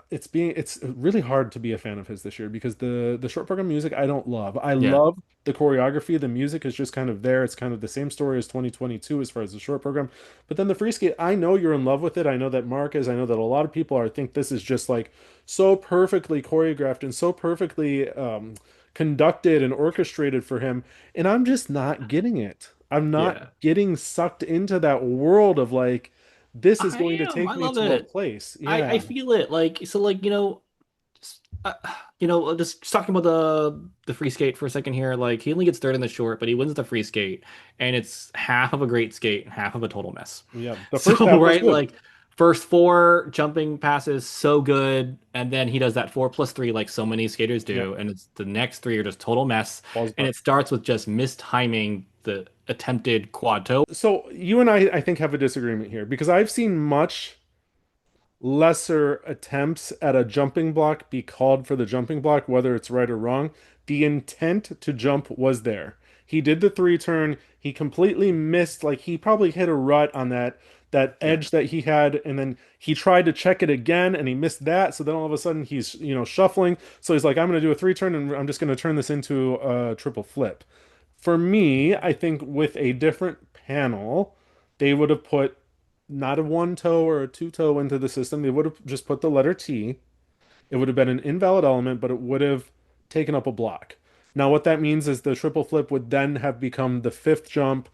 [SPEAKER 1] it's really hard to be a fan of his this year because the short program music I don't love. I
[SPEAKER 2] Yeah.
[SPEAKER 1] love the choreography. The music is just kind of there. It's kind of the same story as 2022 as far as the short program. But then the free skate, I know you're in love with it. I know that Mark is. I know that a lot of people are think this is just like so perfectly choreographed and so perfectly conducted and orchestrated for him. And I'm just not getting it. I'm not
[SPEAKER 2] Yeah.
[SPEAKER 1] getting sucked into that world of like this is
[SPEAKER 2] I
[SPEAKER 1] going to
[SPEAKER 2] am. I
[SPEAKER 1] take me
[SPEAKER 2] love
[SPEAKER 1] to a
[SPEAKER 2] it.
[SPEAKER 1] place.
[SPEAKER 2] I
[SPEAKER 1] Yeah.
[SPEAKER 2] feel it. Like so, like just, uh, just talking about the free skate for a second here. Like he only gets third in the short, but he wins the free skate, and it's half of a great skate and half of a total mess.
[SPEAKER 1] Yeah. The first
[SPEAKER 2] So
[SPEAKER 1] half was
[SPEAKER 2] right,
[SPEAKER 1] good.
[SPEAKER 2] like first four jumping passes so good, and then he does that 4+3 like so many skaters
[SPEAKER 1] Yeah.
[SPEAKER 2] do, and it's the next three are just total mess,
[SPEAKER 1] Falls
[SPEAKER 2] and
[SPEAKER 1] apart.
[SPEAKER 2] it starts with just mistiming the attempted quad toe.
[SPEAKER 1] So you and I think, have a disagreement here because I've seen much lesser attempts at a jumping block be called for the jumping block, whether it's right or wrong. The intent to jump was there. He did the three turn. He completely missed, like he probably hit a rut on that
[SPEAKER 2] Yeah.
[SPEAKER 1] edge that he had, and then he tried to check it again and he missed that. So then all of a sudden he's, shuffling. So he's like, I'm gonna do a three turn and I'm just gonna turn this into a triple flip. For me, I think with a different panel, they would have put not a one toe or a two toe into the system. They would have just put the letter T. It would have been an invalid element, but it would have taken up a block. Now, what that means is the triple flip would then have become the fifth jump.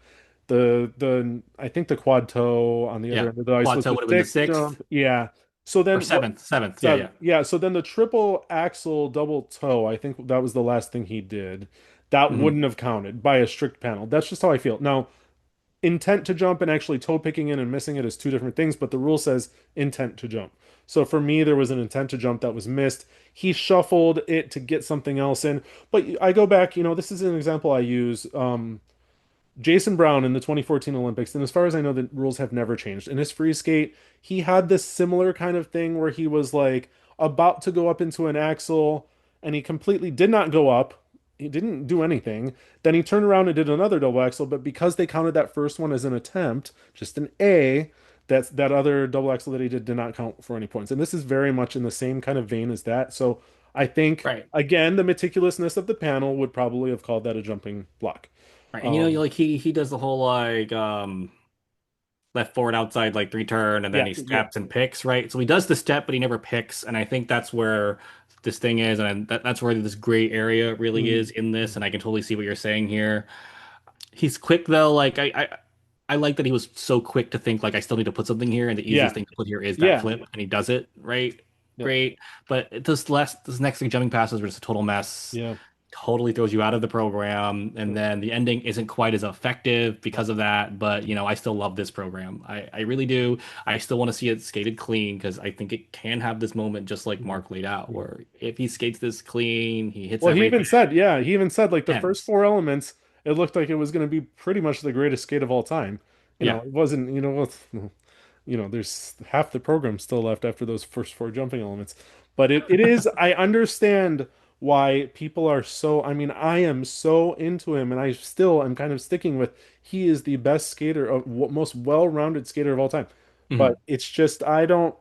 [SPEAKER 1] The I think the quad toe on the other
[SPEAKER 2] Yeah.
[SPEAKER 1] end of the ice
[SPEAKER 2] Quad
[SPEAKER 1] was
[SPEAKER 2] toe
[SPEAKER 1] the
[SPEAKER 2] would have been the
[SPEAKER 1] sixth
[SPEAKER 2] sixth
[SPEAKER 1] jump. Yeah. So
[SPEAKER 2] or
[SPEAKER 1] then what?
[SPEAKER 2] seventh. Yeah,
[SPEAKER 1] Seven.
[SPEAKER 2] yeah.
[SPEAKER 1] Yeah. So then the triple axle double toe. I think that was the last thing he did. That
[SPEAKER 2] Hmm.
[SPEAKER 1] wouldn't have counted by a strict panel. That's just how I feel. Now, intent to jump and actually toe picking in and missing it is two different things, but the rule says intent to jump. So for me, there was an intent to jump that was missed. He shuffled it to get something else in. But I go back, this is an example I use. Jason Brown in the 2014 Olympics, and as far as I know, the rules have never changed. In his free skate, he had this similar kind of thing where he was like about to go up into an axle, and he completely did not go up. He didn't do anything. Then he turned around and did another double axle, but because they counted that first one as an attempt, just an A, that other double axle that he did not count for any points. And this is very much in the same kind of vein as that. So I think
[SPEAKER 2] Right.
[SPEAKER 1] again, the meticulousness of the panel would probably have called that a jumping block.
[SPEAKER 2] Right. And
[SPEAKER 1] Um,
[SPEAKER 2] like he does the whole like left forward outside like three turn and then
[SPEAKER 1] yeah,
[SPEAKER 2] he
[SPEAKER 1] yeah.
[SPEAKER 2] steps and picks, right? So he does the step, but he never picks. And I think that's where this thing is, and that's where this gray area really
[SPEAKER 1] Mhm.
[SPEAKER 2] is in this. And I can totally see what you're saying here. He's quick though. I like that he was so quick to think like I still need to put something here, and the easiest
[SPEAKER 1] Yeah,
[SPEAKER 2] thing to put here is that
[SPEAKER 1] yeah,
[SPEAKER 2] flip, and he does it, right?
[SPEAKER 1] yeah,
[SPEAKER 2] Great. But this next three jumping passes were just a total mess.
[SPEAKER 1] yeah,
[SPEAKER 2] Totally throws you out of the program, and then the ending isn't quite as effective
[SPEAKER 1] yeah,
[SPEAKER 2] because of that. But I still love this program. I really do. I still want to see it skated clean because I think it can have this moment just like
[SPEAKER 1] mhm,
[SPEAKER 2] Mark laid out,
[SPEAKER 1] mhm.
[SPEAKER 2] where if he skates this clean, he hits
[SPEAKER 1] Well, he
[SPEAKER 2] everything.
[SPEAKER 1] even said, yeah, he even said like the first
[SPEAKER 2] Tens.
[SPEAKER 1] four elements, it looked like it was going to be pretty much the greatest skate of all time.
[SPEAKER 2] Yeah.
[SPEAKER 1] It wasn't, there's half the program still left after those first four jumping elements. But it is, I understand why people are so, I mean, I am so into him and I still am kind of sticking with he is the best skater of most well-rounded skater of all time. But
[SPEAKER 2] Mhm.
[SPEAKER 1] it's just, I don't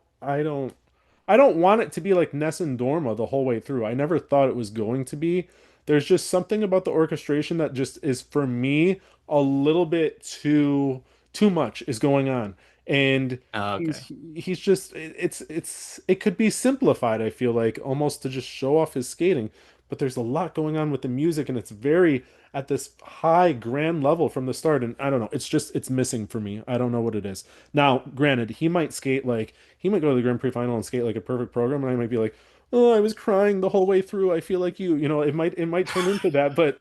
[SPEAKER 1] want it to be like Ness and Dorma the whole way through. I never thought it was going to be. There's just something about the orchestration that just is for me a little bit too much is going on. And
[SPEAKER 2] Okay.
[SPEAKER 1] he's just it could be simplified, I feel like, almost to just show off his skating. but there's a lot going on with the music, and it's very at this high grand level from the start. And I don't know, it's missing for me. I don't know what it is. Now, granted, he might go to the Grand Prix final and skate like a perfect program, and I might be like, oh, I was crying the whole way through. I feel like you know, it might turn into that, but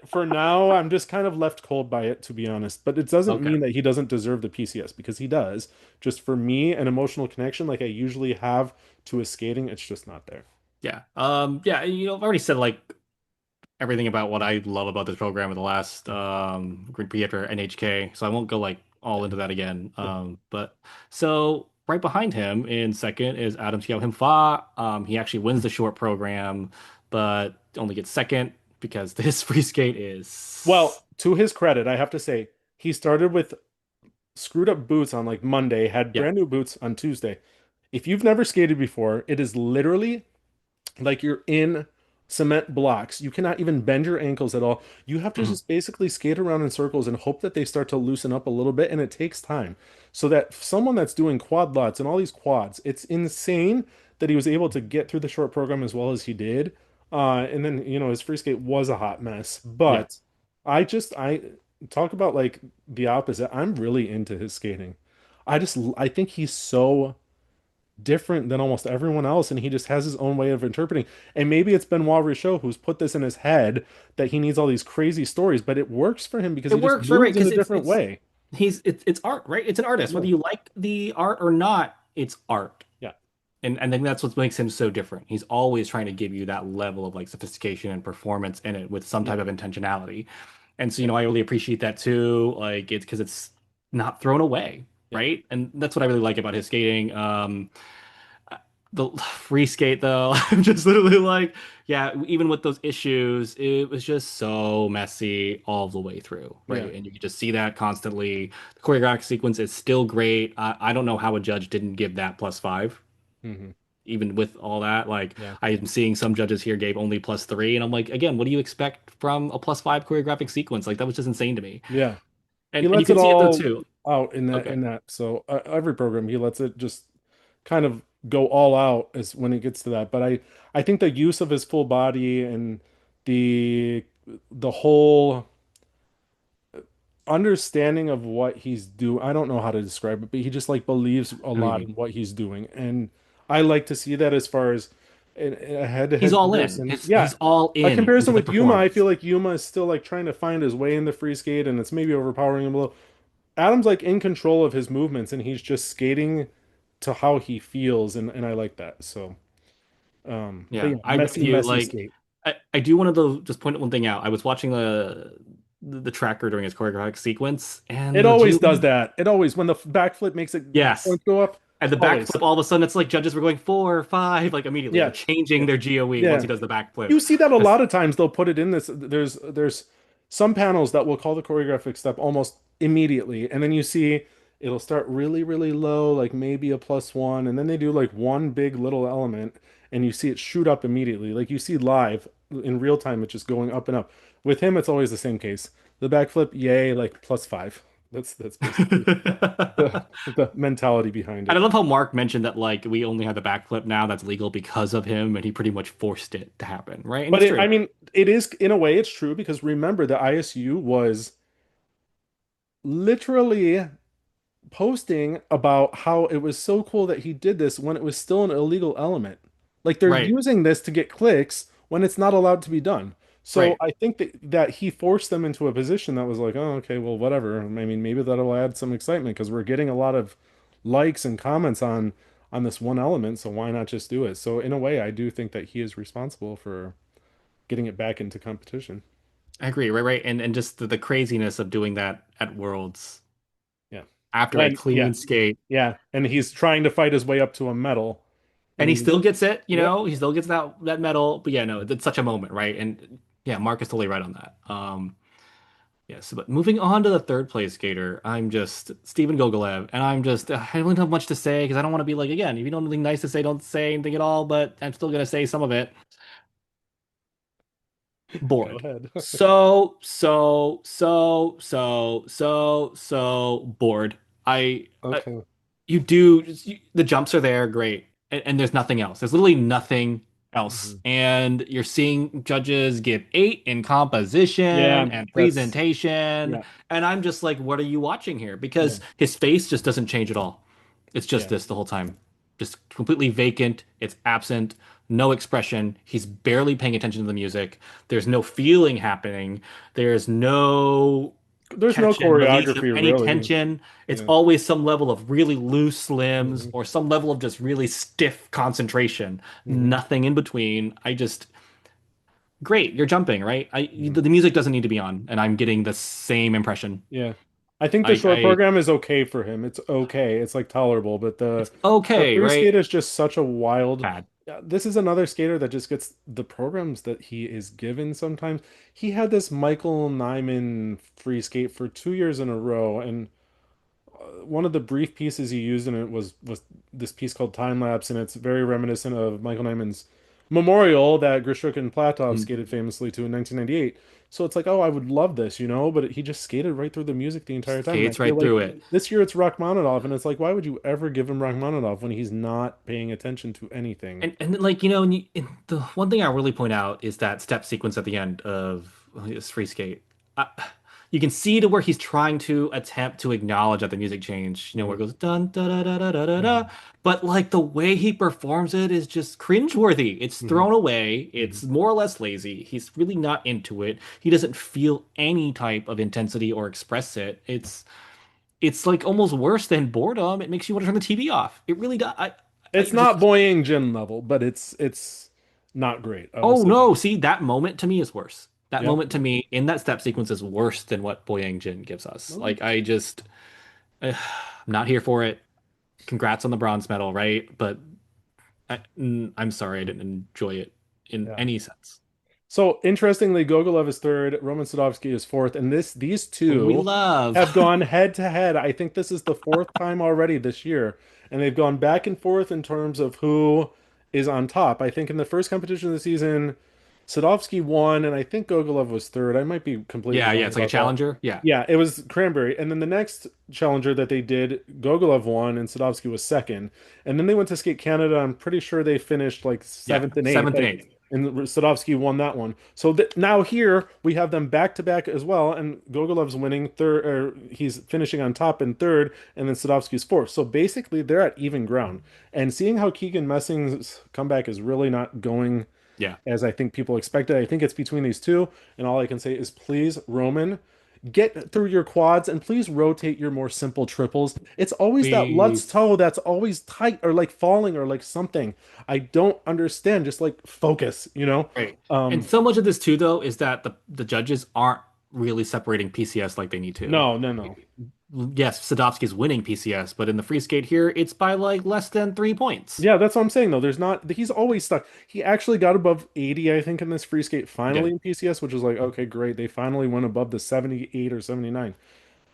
[SPEAKER 1] for now, I'm just kind of left cold by it, to be honest. But it doesn't
[SPEAKER 2] Okay.
[SPEAKER 1] mean that he doesn't deserve the PCS because he does. Just for me, an emotional connection like I usually have to his skating, it's just not there.
[SPEAKER 2] Yeah. Yeah, I've already said like everything about what I love about this program in the last Grand Prix after NHK, so I won't go like all
[SPEAKER 1] Yeah,
[SPEAKER 2] into that again.
[SPEAKER 1] yeah.
[SPEAKER 2] But so right behind him in second is Adam Him Fa. He actually wins the short program, but only gets second because this free skate is
[SPEAKER 1] Well, to his credit, I have to say, he started with screwed up boots on like Monday, had
[SPEAKER 2] yeah.
[SPEAKER 1] brand new boots on Tuesday. If you've never skated before, it is literally like you're in cement blocks. You cannot even bend your ankles at all. You have to
[SPEAKER 2] Mhm.
[SPEAKER 1] just basically skate around in circles and hope that they start to loosen up a little bit, and it takes time. So that someone that's doing quad lots and all these quads, it's insane that he was able to get through the short program as well as he did. And then, his free skate was a hot mess.
[SPEAKER 2] Yeah.
[SPEAKER 1] But I talk about like the opposite. I'm really into his skating. I think he's so different than almost everyone else, and he just has his own way of interpreting. And maybe it's Benoit Richaud who's put this in his head that he needs all these crazy stories, but it works for him because
[SPEAKER 2] It
[SPEAKER 1] he just
[SPEAKER 2] works, right? Right,
[SPEAKER 1] moves in
[SPEAKER 2] because
[SPEAKER 1] a different way.
[SPEAKER 2] it's art, right? It's an artist.
[SPEAKER 1] Yeah,
[SPEAKER 2] Whether you like the art or not, it's art.
[SPEAKER 1] yeah,
[SPEAKER 2] And I think that's what makes him so different. He's always trying to give you that level of like sophistication and performance in it with some
[SPEAKER 1] yeah,
[SPEAKER 2] type of intentionality. And so,
[SPEAKER 1] yeah,
[SPEAKER 2] I really appreciate that too. Like it's because it's not thrown away,
[SPEAKER 1] yeah,
[SPEAKER 2] right? And that's what I really like about his skating. The free skate though, I'm just literally like, yeah, even with those issues, it was just so messy all the way through,
[SPEAKER 1] yeah.
[SPEAKER 2] right? And you can just see that constantly. The choreographic sequence is still great. I don't know how a judge didn't give that +5
[SPEAKER 1] Hmm.
[SPEAKER 2] even with all that. Like
[SPEAKER 1] Yeah,
[SPEAKER 2] I'm seeing some judges here gave only +3, and I'm like, again, what do you expect from a +5 choreographic sequence? Like that was just insane to me.
[SPEAKER 1] yeah. He
[SPEAKER 2] And you
[SPEAKER 1] lets it
[SPEAKER 2] can see it though
[SPEAKER 1] all
[SPEAKER 2] too.
[SPEAKER 1] out in that
[SPEAKER 2] Okay.
[SPEAKER 1] in that. So every program he lets it just kind of go all out as when it gets to that. But I think the use of his full body and the the whole understanding of what he's doing. I don't know how to describe it, but he just like believes a
[SPEAKER 2] I know what you
[SPEAKER 1] lot
[SPEAKER 2] mean.
[SPEAKER 1] in what he's doing. And I like to see that as far as a
[SPEAKER 2] He's
[SPEAKER 1] head-to-head
[SPEAKER 2] all in.
[SPEAKER 1] comparison.
[SPEAKER 2] He's
[SPEAKER 1] Yeah.
[SPEAKER 2] all
[SPEAKER 1] A
[SPEAKER 2] in into
[SPEAKER 1] comparison
[SPEAKER 2] the
[SPEAKER 1] with Yuma, I feel
[SPEAKER 2] performance.
[SPEAKER 1] like Yuma is still like trying to find his way in the free skate and it's maybe overpowering him a little. Adam's like in control of his movements and he's just skating to how he feels and I like that. So but
[SPEAKER 2] Yeah,
[SPEAKER 1] yeah,
[SPEAKER 2] I agree with
[SPEAKER 1] messy,
[SPEAKER 2] you.
[SPEAKER 1] messy
[SPEAKER 2] Like,
[SPEAKER 1] skate.
[SPEAKER 2] I do want to just point one thing out. I was watching the tracker during his choreographic sequence, and
[SPEAKER 1] It
[SPEAKER 2] the
[SPEAKER 1] always does
[SPEAKER 2] GOE.
[SPEAKER 1] that. It always when the backflip makes it
[SPEAKER 2] Yes,
[SPEAKER 1] points go up.
[SPEAKER 2] and the
[SPEAKER 1] Always.
[SPEAKER 2] backflip. All of a sudden, it's like judges were going 4, 5, like immediately,
[SPEAKER 1] Yeah.
[SPEAKER 2] like changing
[SPEAKER 1] Yeah.
[SPEAKER 2] their GOE once
[SPEAKER 1] Yeah.
[SPEAKER 2] he does the backflip.
[SPEAKER 1] You see that a
[SPEAKER 2] Because
[SPEAKER 1] lot of times they'll put it in this. There's some panels that will call the choreographic step almost immediately, and then you see it'll start really, really low, like maybe a +1, and then they do like one big little element, and you see it shoot up immediately. Like you see live in real time, it's just going up and up. With him, it's always the same case. The backflip, yay, like +5. That's basically the mentality behind
[SPEAKER 2] And I
[SPEAKER 1] it.
[SPEAKER 2] love how Mark mentioned that like we only have the backflip now that's legal because of him, and he pretty much forced it to happen, right? And
[SPEAKER 1] But
[SPEAKER 2] it's
[SPEAKER 1] I
[SPEAKER 2] true.
[SPEAKER 1] mean, it is in a way it's true because remember the ISU was literally posting about how it was so cool that he did this when it was still an illegal element. Like they're
[SPEAKER 2] Right,
[SPEAKER 1] using this to get clicks when it's not allowed to be done. So
[SPEAKER 2] right.
[SPEAKER 1] I think that he forced them into a position that was like, oh, okay, well, whatever. I mean, maybe that'll add some excitement because we're getting a lot of likes and comments on this one element, so why not just do it? So in a way, I do think that he is responsible for getting it back into competition.
[SPEAKER 2] I agree, right, right. And just the craziness of doing that at Worlds
[SPEAKER 1] Yeah.
[SPEAKER 2] after a
[SPEAKER 1] When, yeah,
[SPEAKER 2] clean skate.
[SPEAKER 1] yeah. And he's trying to fight his way up to a medal.
[SPEAKER 2] And
[SPEAKER 1] And
[SPEAKER 2] he
[SPEAKER 1] he,
[SPEAKER 2] still gets it,
[SPEAKER 1] yeah.
[SPEAKER 2] he still gets that medal. But yeah, no, it's such a moment, right? And yeah, Mark is totally right on that. Yes, but moving on to the third place skater, I'm just Steven Gogolev, and I don't have much to say because I don't want to be like again, if you don't have anything nice to say, don't say anything at all, but I'm still gonna say some of it.
[SPEAKER 1] Go
[SPEAKER 2] Bored.
[SPEAKER 1] ahead.
[SPEAKER 2] So bored. I
[SPEAKER 1] Okay.
[SPEAKER 2] the jumps are there, great, and there's nothing else. There's literally nothing else.
[SPEAKER 1] Mhm.
[SPEAKER 2] And you're seeing judges give 8 in composition
[SPEAKER 1] Yeah,
[SPEAKER 2] and
[SPEAKER 1] that's
[SPEAKER 2] presentation.
[SPEAKER 1] yeah,
[SPEAKER 2] And I'm just like, what are you watching here?
[SPEAKER 1] yeah,
[SPEAKER 2] Because his face just doesn't change at all. It's just
[SPEAKER 1] yeah.
[SPEAKER 2] this the whole time. Just completely vacant. It's absent. No expression. He's barely paying attention to the music. There's no feeling happening. There's no
[SPEAKER 1] There's no
[SPEAKER 2] catch and release of
[SPEAKER 1] choreography
[SPEAKER 2] any
[SPEAKER 1] really.
[SPEAKER 2] tension. It's
[SPEAKER 1] Yeah.
[SPEAKER 2] always some level of really loose limbs
[SPEAKER 1] Hmm.
[SPEAKER 2] or some level of just really stiff concentration.
[SPEAKER 1] Hmm.
[SPEAKER 2] Nothing in between. Great, you're jumping, right?
[SPEAKER 1] Hmm.
[SPEAKER 2] The music doesn't need to be on, and I'm getting the same impression.
[SPEAKER 1] Yeah. I think the short
[SPEAKER 2] I
[SPEAKER 1] program is okay for him. It's okay. It's like tolerable, but
[SPEAKER 2] It's
[SPEAKER 1] the
[SPEAKER 2] okay,
[SPEAKER 1] free skate
[SPEAKER 2] right?
[SPEAKER 1] is just such a wild.
[SPEAKER 2] Bad.
[SPEAKER 1] This is another skater that just gets the programs that he is given sometimes. He had this Michael Nyman free skate for 2 years in a row, and one of the brief pieces he used in it was this piece called Time Lapse, and it's very reminiscent of Michael Nyman's Memorial that Grishuk and Platov
[SPEAKER 2] Mm.
[SPEAKER 1] skated famously to in 1998. So it's like, oh, I would love this, but he just skated right through the music the entire time. And I
[SPEAKER 2] Skates
[SPEAKER 1] feel
[SPEAKER 2] right
[SPEAKER 1] like
[SPEAKER 2] through it.
[SPEAKER 1] this year it's Rachmaninoff, and it's like, why would you ever give him Rachmaninoff when he's not paying attention to anything?
[SPEAKER 2] And then, like, and the one thing I really point out is that step sequence at the end of this free skate. I, you can see to where he's trying to attempt to acknowledge that the music changed, where it
[SPEAKER 1] Mhm.
[SPEAKER 2] goes dun da da da da da da da.
[SPEAKER 1] Mhm.
[SPEAKER 2] But like the way he performs it is just cringeworthy. It's
[SPEAKER 1] Mhm.
[SPEAKER 2] thrown away.
[SPEAKER 1] Mhm.
[SPEAKER 2] It's more or less lazy. He's really not into it. He doesn't feel any type of intensity or express it. It's like almost worse than boredom. It makes you want to turn the TV off. It really does. I
[SPEAKER 1] It's not
[SPEAKER 2] just
[SPEAKER 1] Boyang Jin level, but it's not great. I will
[SPEAKER 2] Oh
[SPEAKER 1] say that.
[SPEAKER 2] no, see, that moment to me is worse. That
[SPEAKER 1] Yep.
[SPEAKER 2] moment to me in that step sequence is worse than what Boyang Jin gives us.
[SPEAKER 1] Okay.
[SPEAKER 2] Like I'm not here for it. Congrats on the bronze medal, right? But I'm sorry I didn't enjoy it in
[SPEAKER 1] Yeah.
[SPEAKER 2] any sense.
[SPEAKER 1] So interestingly, Gogolev is third, Roman Sadovsky is fourth, and these
[SPEAKER 2] We
[SPEAKER 1] two
[SPEAKER 2] love.
[SPEAKER 1] have gone head to head. I think this is the fourth time already this year, and they've gone back and forth in terms of who is on top. I think in the first competition of the season, Sadovsky won, and I think Gogolev was third. I might be completely
[SPEAKER 2] Yeah, yeah,
[SPEAKER 1] wrong
[SPEAKER 2] it's like a
[SPEAKER 1] about that.
[SPEAKER 2] challenger. Yeah.
[SPEAKER 1] Yeah, it was Cranberry, and then the next challenger that they did, Gogolev won, and Sadovsky was second. And then they went to Skate Canada. I'm pretty sure they finished like
[SPEAKER 2] Yeah.
[SPEAKER 1] seventh and eighth.
[SPEAKER 2] Seventh and
[SPEAKER 1] Like
[SPEAKER 2] eighth.
[SPEAKER 1] and Sadovsky won that one. So now here we have them back to back as well, and Gogolev's winning third, or he's finishing on top in third, and then Sadovsky's fourth. So basically, they're at even ground. And seeing how Keegan Messing's comeback is really not going
[SPEAKER 2] Yeah.
[SPEAKER 1] as I think people expected, I think it's between these two, and all I can say is please, Roman, get through your quads and please rotate your more simple triples. It's always that Lutz
[SPEAKER 2] Please.
[SPEAKER 1] toe that's always tight or like falling or like something. I don't understand. Just like focus, you know?
[SPEAKER 2] Right. And
[SPEAKER 1] Um,
[SPEAKER 2] so much of this too, though, is that the judges aren't really separating PCS like they need to.
[SPEAKER 1] no, no, no.
[SPEAKER 2] Yes, Sadovsky's winning PCS, but in the free skate here, it's by like less than 3 points.
[SPEAKER 1] Yeah, that's what I'm saying though. There's not he's always stuck. He actually got above 80, I think, in this free skate
[SPEAKER 2] He
[SPEAKER 1] finally
[SPEAKER 2] did.
[SPEAKER 1] in PCS, which was like, okay, great. They finally went above the 78 or 79.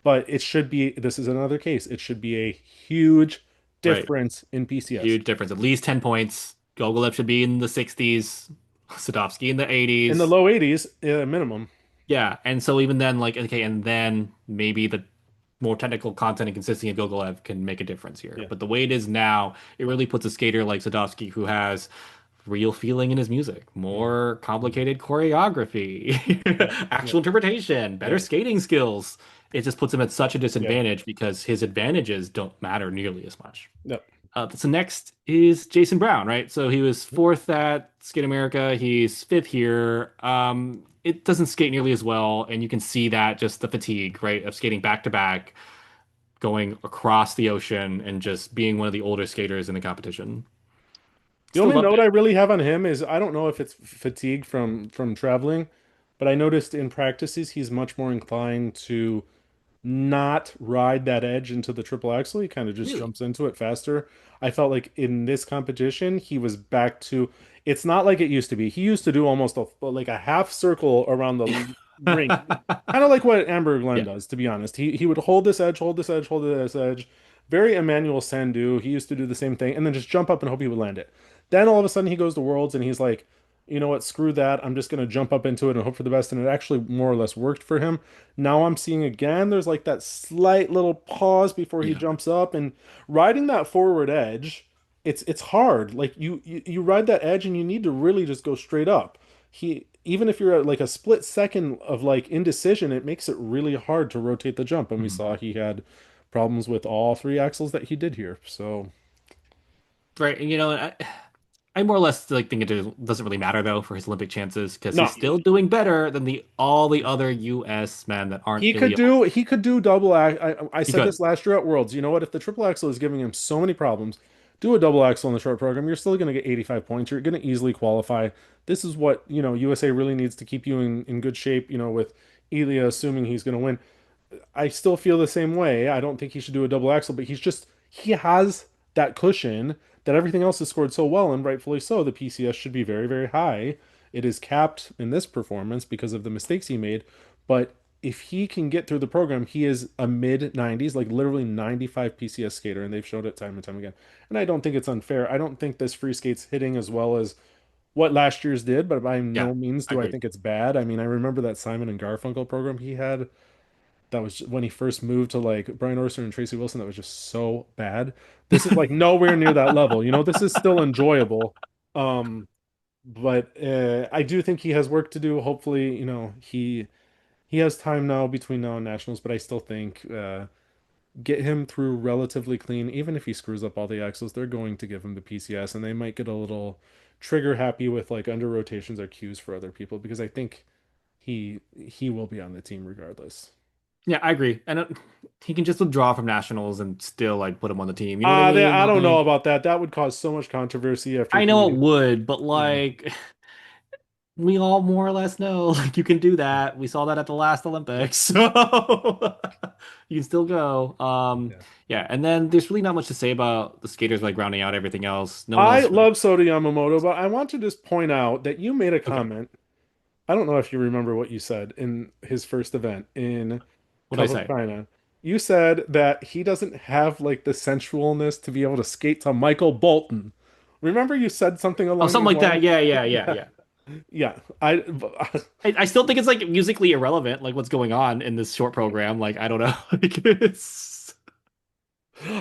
[SPEAKER 1] But it should be, this is another case. It should be a huge
[SPEAKER 2] Right.
[SPEAKER 1] difference in PCS.
[SPEAKER 2] Huge difference. At least 10 points. Gogolev should be in the 60s, Sadovsky in the
[SPEAKER 1] In the
[SPEAKER 2] 80s.
[SPEAKER 1] low 80s, minimum.
[SPEAKER 2] Yeah. And so even then, like, okay, and then maybe the more technical content and consistency of Gogolev can make a difference here.
[SPEAKER 1] Yeah.
[SPEAKER 2] But the way it is now, it really puts a skater like Sadovsky who has real feeling in his music,
[SPEAKER 1] Mhm.
[SPEAKER 2] more
[SPEAKER 1] Mhm.
[SPEAKER 2] complicated choreography,
[SPEAKER 1] Yep.
[SPEAKER 2] actual
[SPEAKER 1] Yep.
[SPEAKER 2] interpretation, better
[SPEAKER 1] Yep.
[SPEAKER 2] skating skills. It just puts him at such a
[SPEAKER 1] Yep.
[SPEAKER 2] disadvantage because his advantages don't matter nearly as much.
[SPEAKER 1] Yep.
[SPEAKER 2] So next is Jason Brown, right? So he was fourth at Skate America. He's fifth here. It doesn't skate nearly as well, and you can see that just the fatigue, right, of skating back to back, going across the ocean, and just being one of the older skaters in the competition.
[SPEAKER 1] The
[SPEAKER 2] Still
[SPEAKER 1] only
[SPEAKER 2] loved
[SPEAKER 1] note I
[SPEAKER 2] it.
[SPEAKER 1] really have on him is I don't know if it's fatigue from traveling, but I noticed in practices he's much more inclined to not ride that edge into the triple axle. He kind of just
[SPEAKER 2] Really?
[SPEAKER 1] jumps into it faster. I felt like in this competition, he was back to it's not like it used to be. He used to do almost like a half circle around the rink, kind of like what Amber Glenn
[SPEAKER 2] Yeah.
[SPEAKER 1] does, to be honest. He would hold this edge, hold this edge, hold this edge. Very Emmanuel Sandu. He used to do the same thing and then just jump up and hope he would land it. Then all of a sudden he goes to Worlds and he's like, you know what, screw that. I'm just going to jump up into it and hope for the best. And it actually more or less worked for him. Now I'm seeing again, there's like that slight little pause before he
[SPEAKER 2] Yeah.
[SPEAKER 1] jumps up and riding that forward edge. it's hard. Like you ride that edge and you need to really just go straight up. He even if you're at like a split second of like indecision, it makes it really hard to rotate the jump. And we
[SPEAKER 2] Mhm.
[SPEAKER 1] saw he had problems with all three axles that he did here. So
[SPEAKER 2] Right. And, I more or less like think doesn't really matter though for his Olympic chances because he's
[SPEAKER 1] no,
[SPEAKER 2] still doing better than the all the other U.S. men that aren't Ilya.
[SPEAKER 1] he could do double act. I
[SPEAKER 2] He
[SPEAKER 1] said
[SPEAKER 2] could.
[SPEAKER 1] this last year at Worlds. You know what? If the triple axle is giving him so many problems, do a double axle in the short program. You're still going to get 85 points. You're going to easily qualify. This is what, USA really needs to keep you in good shape, with Ilya assuming he's going to win. I still feel the same way. I don't think he should do a double axel, but he has that cushion that everything else has scored so well, and rightfully so. The PCS should be very, very high. It is capped in this performance because of the mistakes he made, but if he can get through the program, he is a mid 90s, like literally 95 PCS skater, and they've showed it time and time again. And I don't think it's unfair. I don't think this free skate's hitting as well as what last year's did, but by
[SPEAKER 2] Yeah,
[SPEAKER 1] no means do I
[SPEAKER 2] agreed.
[SPEAKER 1] think it's bad. I mean, I remember that Simon and Garfunkel program he had that was when he first moved to like Brian Orser and Tracy Wilson. That was just so bad. This is like nowhere near that level. This is still enjoyable. But I do think he has work to do. Hopefully, he has time now between now and nationals. But I still think get him through relatively clean. Even if he screws up all the axles, they're going to give him the PCS, and they might get a little trigger happy with like under rotations or cues for other people because I think he will be on the team regardless.
[SPEAKER 2] Yeah, I agree. And he can just withdraw from nationals and still like put him on the team. You know what I mean?
[SPEAKER 1] I don't know
[SPEAKER 2] Like,
[SPEAKER 1] about that. That would cause so much controversy after
[SPEAKER 2] I know it
[SPEAKER 1] he,
[SPEAKER 2] would, but
[SPEAKER 1] yeah,
[SPEAKER 2] like we all more or less know like you can do that. We saw that at the last Olympics. So you can still go.
[SPEAKER 1] yeah.
[SPEAKER 2] Yeah, and then there's really not much to say about the skaters like rounding out everything else. No one
[SPEAKER 1] I
[SPEAKER 2] else really.
[SPEAKER 1] love Soda Yamamoto, but I want to just point out that you made a
[SPEAKER 2] Okay.
[SPEAKER 1] comment. I don't know if you remember what you said in his first event in
[SPEAKER 2] What did I
[SPEAKER 1] Cup of
[SPEAKER 2] say?
[SPEAKER 1] China. You said that he doesn't have like the sensualness to be able to skate to Michael Bolton. Remember you said something
[SPEAKER 2] Oh,
[SPEAKER 1] along
[SPEAKER 2] something
[SPEAKER 1] these
[SPEAKER 2] like that.
[SPEAKER 1] lines?
[SPEAKER 2] Yeah, yeah, yeah,
[SPEAKER 1] Yeah.
[SPEAKER 2] yeah.
[SPEAKER 1] Yeah. I
[SPEAKER 2] I still think it's like musically irrelevant, like what's going on in this short program. Like, I don't know. Like, it's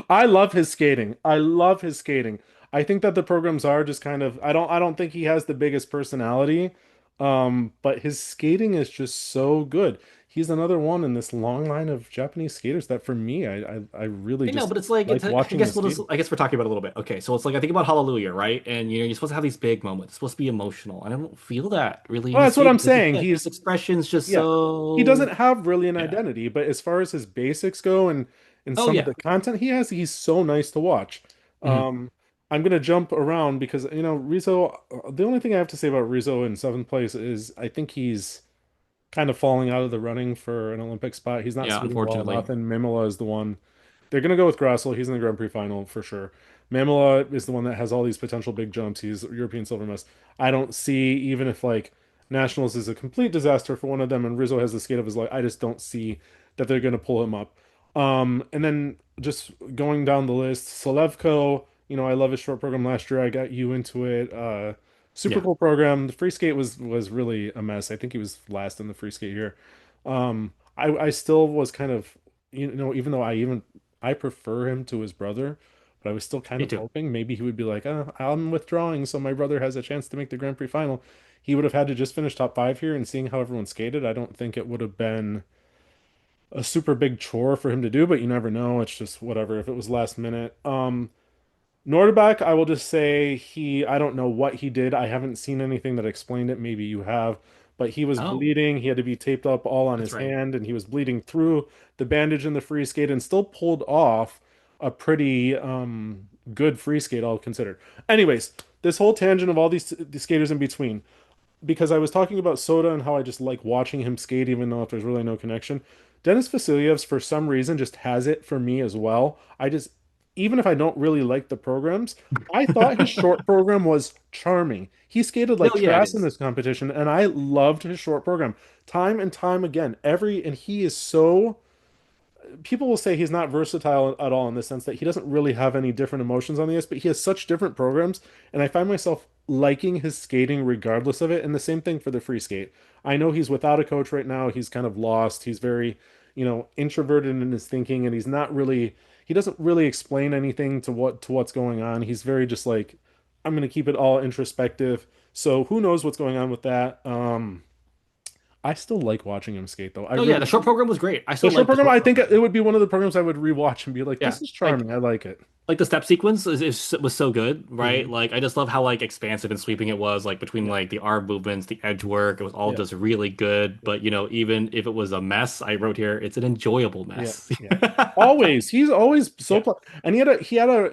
[SPEAKER 1] I love his skating. I love his skating. I think that the programs are just kind of I don't think he has the biggest personality. But his skating is just so good. He's another one in this long line of Japanese skaters that for me I really
[SPEAKER 2] I know,
[SPEAKER 1] just
[SPEAKER 2] but it's like
[SPEAKER 1] like
[SPEAKER 2] I
[SPEAKER 1] watching the
[SPEAKER 2] guess
[SPEAKER 1] skating.
[SPEAKER 2] I guess we're talking about it a little bit. Okay, so it's like I think about Hallelujah, right? And you're supposed to have these big moments. It's supposed to be emotional. And I don't feel that really in
[SPEAKER 1] Well,
[SPEAKER 2] his
[SPEAKER 1] that's what I'm
[SPEAKER 2] skating. Like you
[SPEAKER 1] saying.
[SPEAKER 2] said, his expression's just
[SPEAKER 1] Yeah, he doesn't
[SPEAKER 2] so
[SPEAKER 1] have really an
[SPEAKER 2] yeah.
[SPEAKER 1] identity, but as far as his basics go and
[SPEAKER 2] Oh
[SPEAKER 1] some of
[SPEAKER 2] yeah.
[SPEAKER 1] the content he has, he's so nice to watch.
[SPEAKER 2] Mhm.
[SPEAKER 1] I'm gonna jump around because Rizzo. The only thing I have to say about Rizzo in seventh place is I think he's kind of falling out of the running for an Olympic spot. He's not
[SPEAKER 2] Yeah,
[SPEAKER 1] skating well
[SPEAKER 2] unfortunately.
[SPEAKER 1] enough, and Mimola is the one. They're gonna go with Grassel. He's in the Grand Prix final for sure. Mimola is the one that has all these potential big jumps. He's European silver medalist. I don't see even if like nationals is a complete disaster for one of them, and Rizzo has the skate of his life. I just don't see that they're gonna pull him up. And then just going down the list, Solevko. I love his short program last year. I got you into it. Super
[SPEAKER 2] Yeah,
[SPEAKER 1] cool program. The free skate was really a mess. I think he was last in the free skate here. I still was kind of even though I prefer him to his brother, but I was still kind
[SPEAKER 2] me
[SPEAKER 1] of
[SPEAKER 2] too.
[SPEAKER 1] hoping maybe he would be like, I'm withdrawing, so my brother has a chance to make the Grand Prix final. He would have had to just finish top five here, and seeing how everyone skated, I don't think it would have been a super big chore for him to do, but you never know. It's just whatever. If it was last minute. Nordbach, I will just say I don't know what he did. I haven't seen anything that explained it. Maybe you have, but he was
[SPEAKER 2] Oh,
[SPEAKER 1] bleeding. He had to be taped up all on
[SPEAKER 2] that's
[SPEAKER 1] his
[SPEAKER 2] right.
[SPEAKER 1] hand, and he was bleeding through the bandage in the free skate and still pulled off a pretty good free skate, all considered. Anyways, this whole tangent of all these skaters in between because I was talking about Soda and how I just like watching him skate, even though if there's really no connection. Dennis Vasilyev's for some reason just has it for me as well. Even if I don't really like the programs, I thought his short program was charming. He skated like
[SPEAKER 2] No, yeah, it
[SPEAKER 1] trash in
[SPEAKER 2] is.
[SPEAKER 1] this competition, and I loved his short program time and time again. And he is so people will say he's not versatile at all in the sense that he doesn't really have any different emotions on the ice, but he has such different programs, and I find myself liking his skating regardless of it. And the same thing for the free skate. I know he's without a coach right now. He's kind of lost. He's very, introverted in his thinking, and he doesn't really explain anything to what's going on. He's very just like, I'm gonna keep it all introspective. So who knows what's going on with that? I still like watching him skate though. I
[SPEAKER 2] Oh yeah,
[SPEAKER 1] really
[SPEAKER 2] the short program was great. I
[SPEAKER 1] The
[SPEAKER 2] still
[SPEAKER 1] short
[SPEAKER 2] like the
[SPEAKER 1] program,
[SPEAKER 2] short
[SPEAKER 1] I think it
[SPEAKER 2] program.
[SPEAKER 1] would be one of the programs I would rewatch and be like,
[SPEAKER 2] Yeah,
[SPEAKER 1] this is charming. I like it.
[SPEAKER 2] like the step sequence was so good, right?
[SPEAKER 1] Hmm.
[SPEAKER 2] Like I just love how like expansive and sweeping it was, like between
[SPEAKER 1] Yeah.
[SPEAKER 2] like the arm movements, the edge work, it was all
[SPEAKER 1] Yeah.
[SPEAKER 2] just really good.
[SPEAKER 1] Yeah.
[SPEAKER 2] But even if it was a mess, I wrote here, it's an enjoyable
[SPEAKER 1] Yeah.
[SPEAKER 2] mess.
[SPEAKER 1] Yeah. Always. He's always so
[SPEAKER 2] Yeah.
[SPEAKER 1] pl and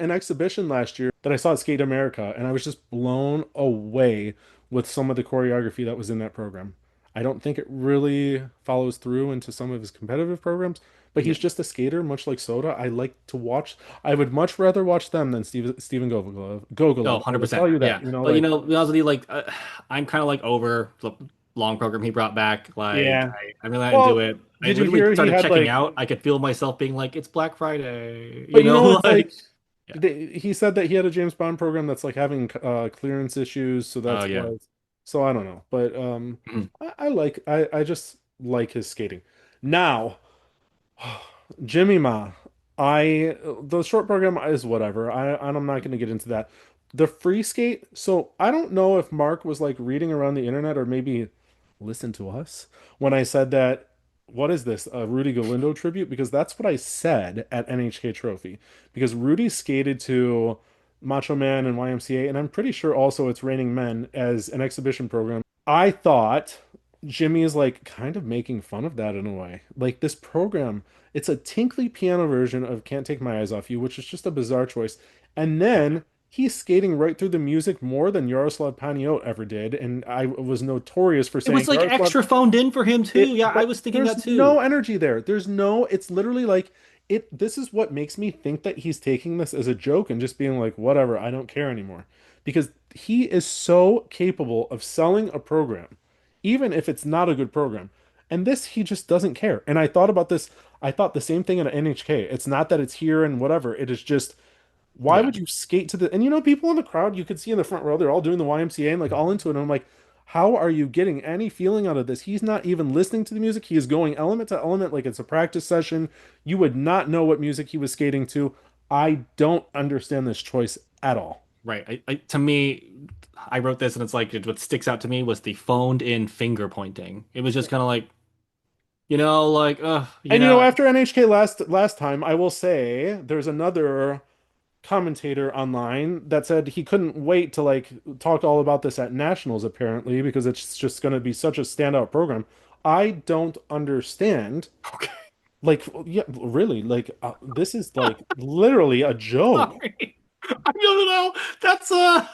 [SPEAKER 1] an exhibition last year that I saw at Skate America, and I was just blown away with some of the choreography that was in that program. I don't think it really follows through into some of his competitive programs, but
[SPEAKER 2] Yeah.
[SPEAKER 1] he's just a skater, much like Soda. I like to watch. I would much rather watch them than Steven Gogolov.
[SPEAKER 2] Oh,
[SPEAKER 1] Gogolov. I will
[SPEAKER 2] 100%.
[SPEAKER 1] tell you that.
[SPEAKER 2] Yeah.
[SPEAKER 1] You know,
[SPEAKER 2] But
[SPEAKER 1] like,
[SPEAKER 2] to be honest with you, like I'm kind of like over the long program he brought back. Like
[SPEAKER 1] yeah.
[SPEAKER 2] I'm really not into
[SPEAKER 1] Well,
[SPEAKER 2] it. I
[SPEAKER 1] did you
[SPEAKER 2] literally
[SPEAKER 1] hear he
[SPEAKER 2] started
[SPEAKER 1] had
[SPEAKER 2] checking
[SPEAKER 1] like?
[SPEAKER 2] out. I could feel myself being like, it's Black Friday,
[SPEAKER 1] But you know, it's like
[SPEAKER 2] like yeah.
[SPEAKER 1] he said that he had a James Bond program that's like having clearance issues, so
[SPEAKER 2] Oh
[SPEAKER 1] that's
[SPEAKER 2] yeah.
[SPEAKER 1] why. So I don't know, but
[SPEAKER 2] Mhm.
[SPEAKER 1] I just like his skating. Now, Jimmy Ma, the short program is whatever. I'm not going to get into that. The free skate. So I don't know if Mark was like reading around the internet or maybe listened to us when I said that. What is this? A Rudy Galindo tribute? Because that's what I said at NHK Trophy. Because Rudy skated to Macho Man and YMCA, and I'm pretty sure also it's Raining Men as an exhibition program. I thought Jimmy is like kind of making fun of that in a way. Like this program, it's a tinkly piano version of Can't Take My Eyes Off You, which is just a bizarre choice. And then he's skating right through the music more than Yaroslav Paniot ever did. And I was notorious for
[SPEAKER 2] It
[SPEAKER 1] saying
[SPEAKER 2] was like
[SPEAKER 1] Yaroslav,
[SPEAKER 2] extra phoned in for him too. Yeah, I
[SPEAKER 1] but
[SPEAKER 2] was thinking
[SPEAKER 1] there's
[SPEAKER 2] that
[SPEAKER 1] no
[SPEAKER 2] too.
[SPEAKER 1] energy there. It's literally like this is what makes me think that he's taking this as a joke and just being like, whatever, I don't care anymore. Because he is so capable of selling a program, even if it's not a good program. And this, he just doesn't care. And I thought the same thing at NHK. It's not that it's here and whatever. It is just, why
[SPEAKER 2] Yeah.
[SPEAKER 1] would you skate to the, and people in the crowd, you could see in the front row, they're all doing the YMCA and like all into it. And I'm like, how are you getting any feeling out of this? He's not even listening to the music. He is going element to element like it's a practice session. You would not know what music he was skating to. I don't understand this choice at all.
[SPEAKER 2] Right. To me, I wrote this and it's like what sticks out to me was the phoned in finger pointing. It was just kind of like, like,
[SPEAKER 1] And after NHK last time, I will say there's another commentator online that said he couldn't wait to like talk all about this at nationals apparently because it's just going to be such a standout program. I don't understand.
[SPEAKER 2] okay.
[SPEAKER 1] Like, yeah, really, like this is like literally a joke.
[SPEAKER 2] Sorry. I don't know. That's oh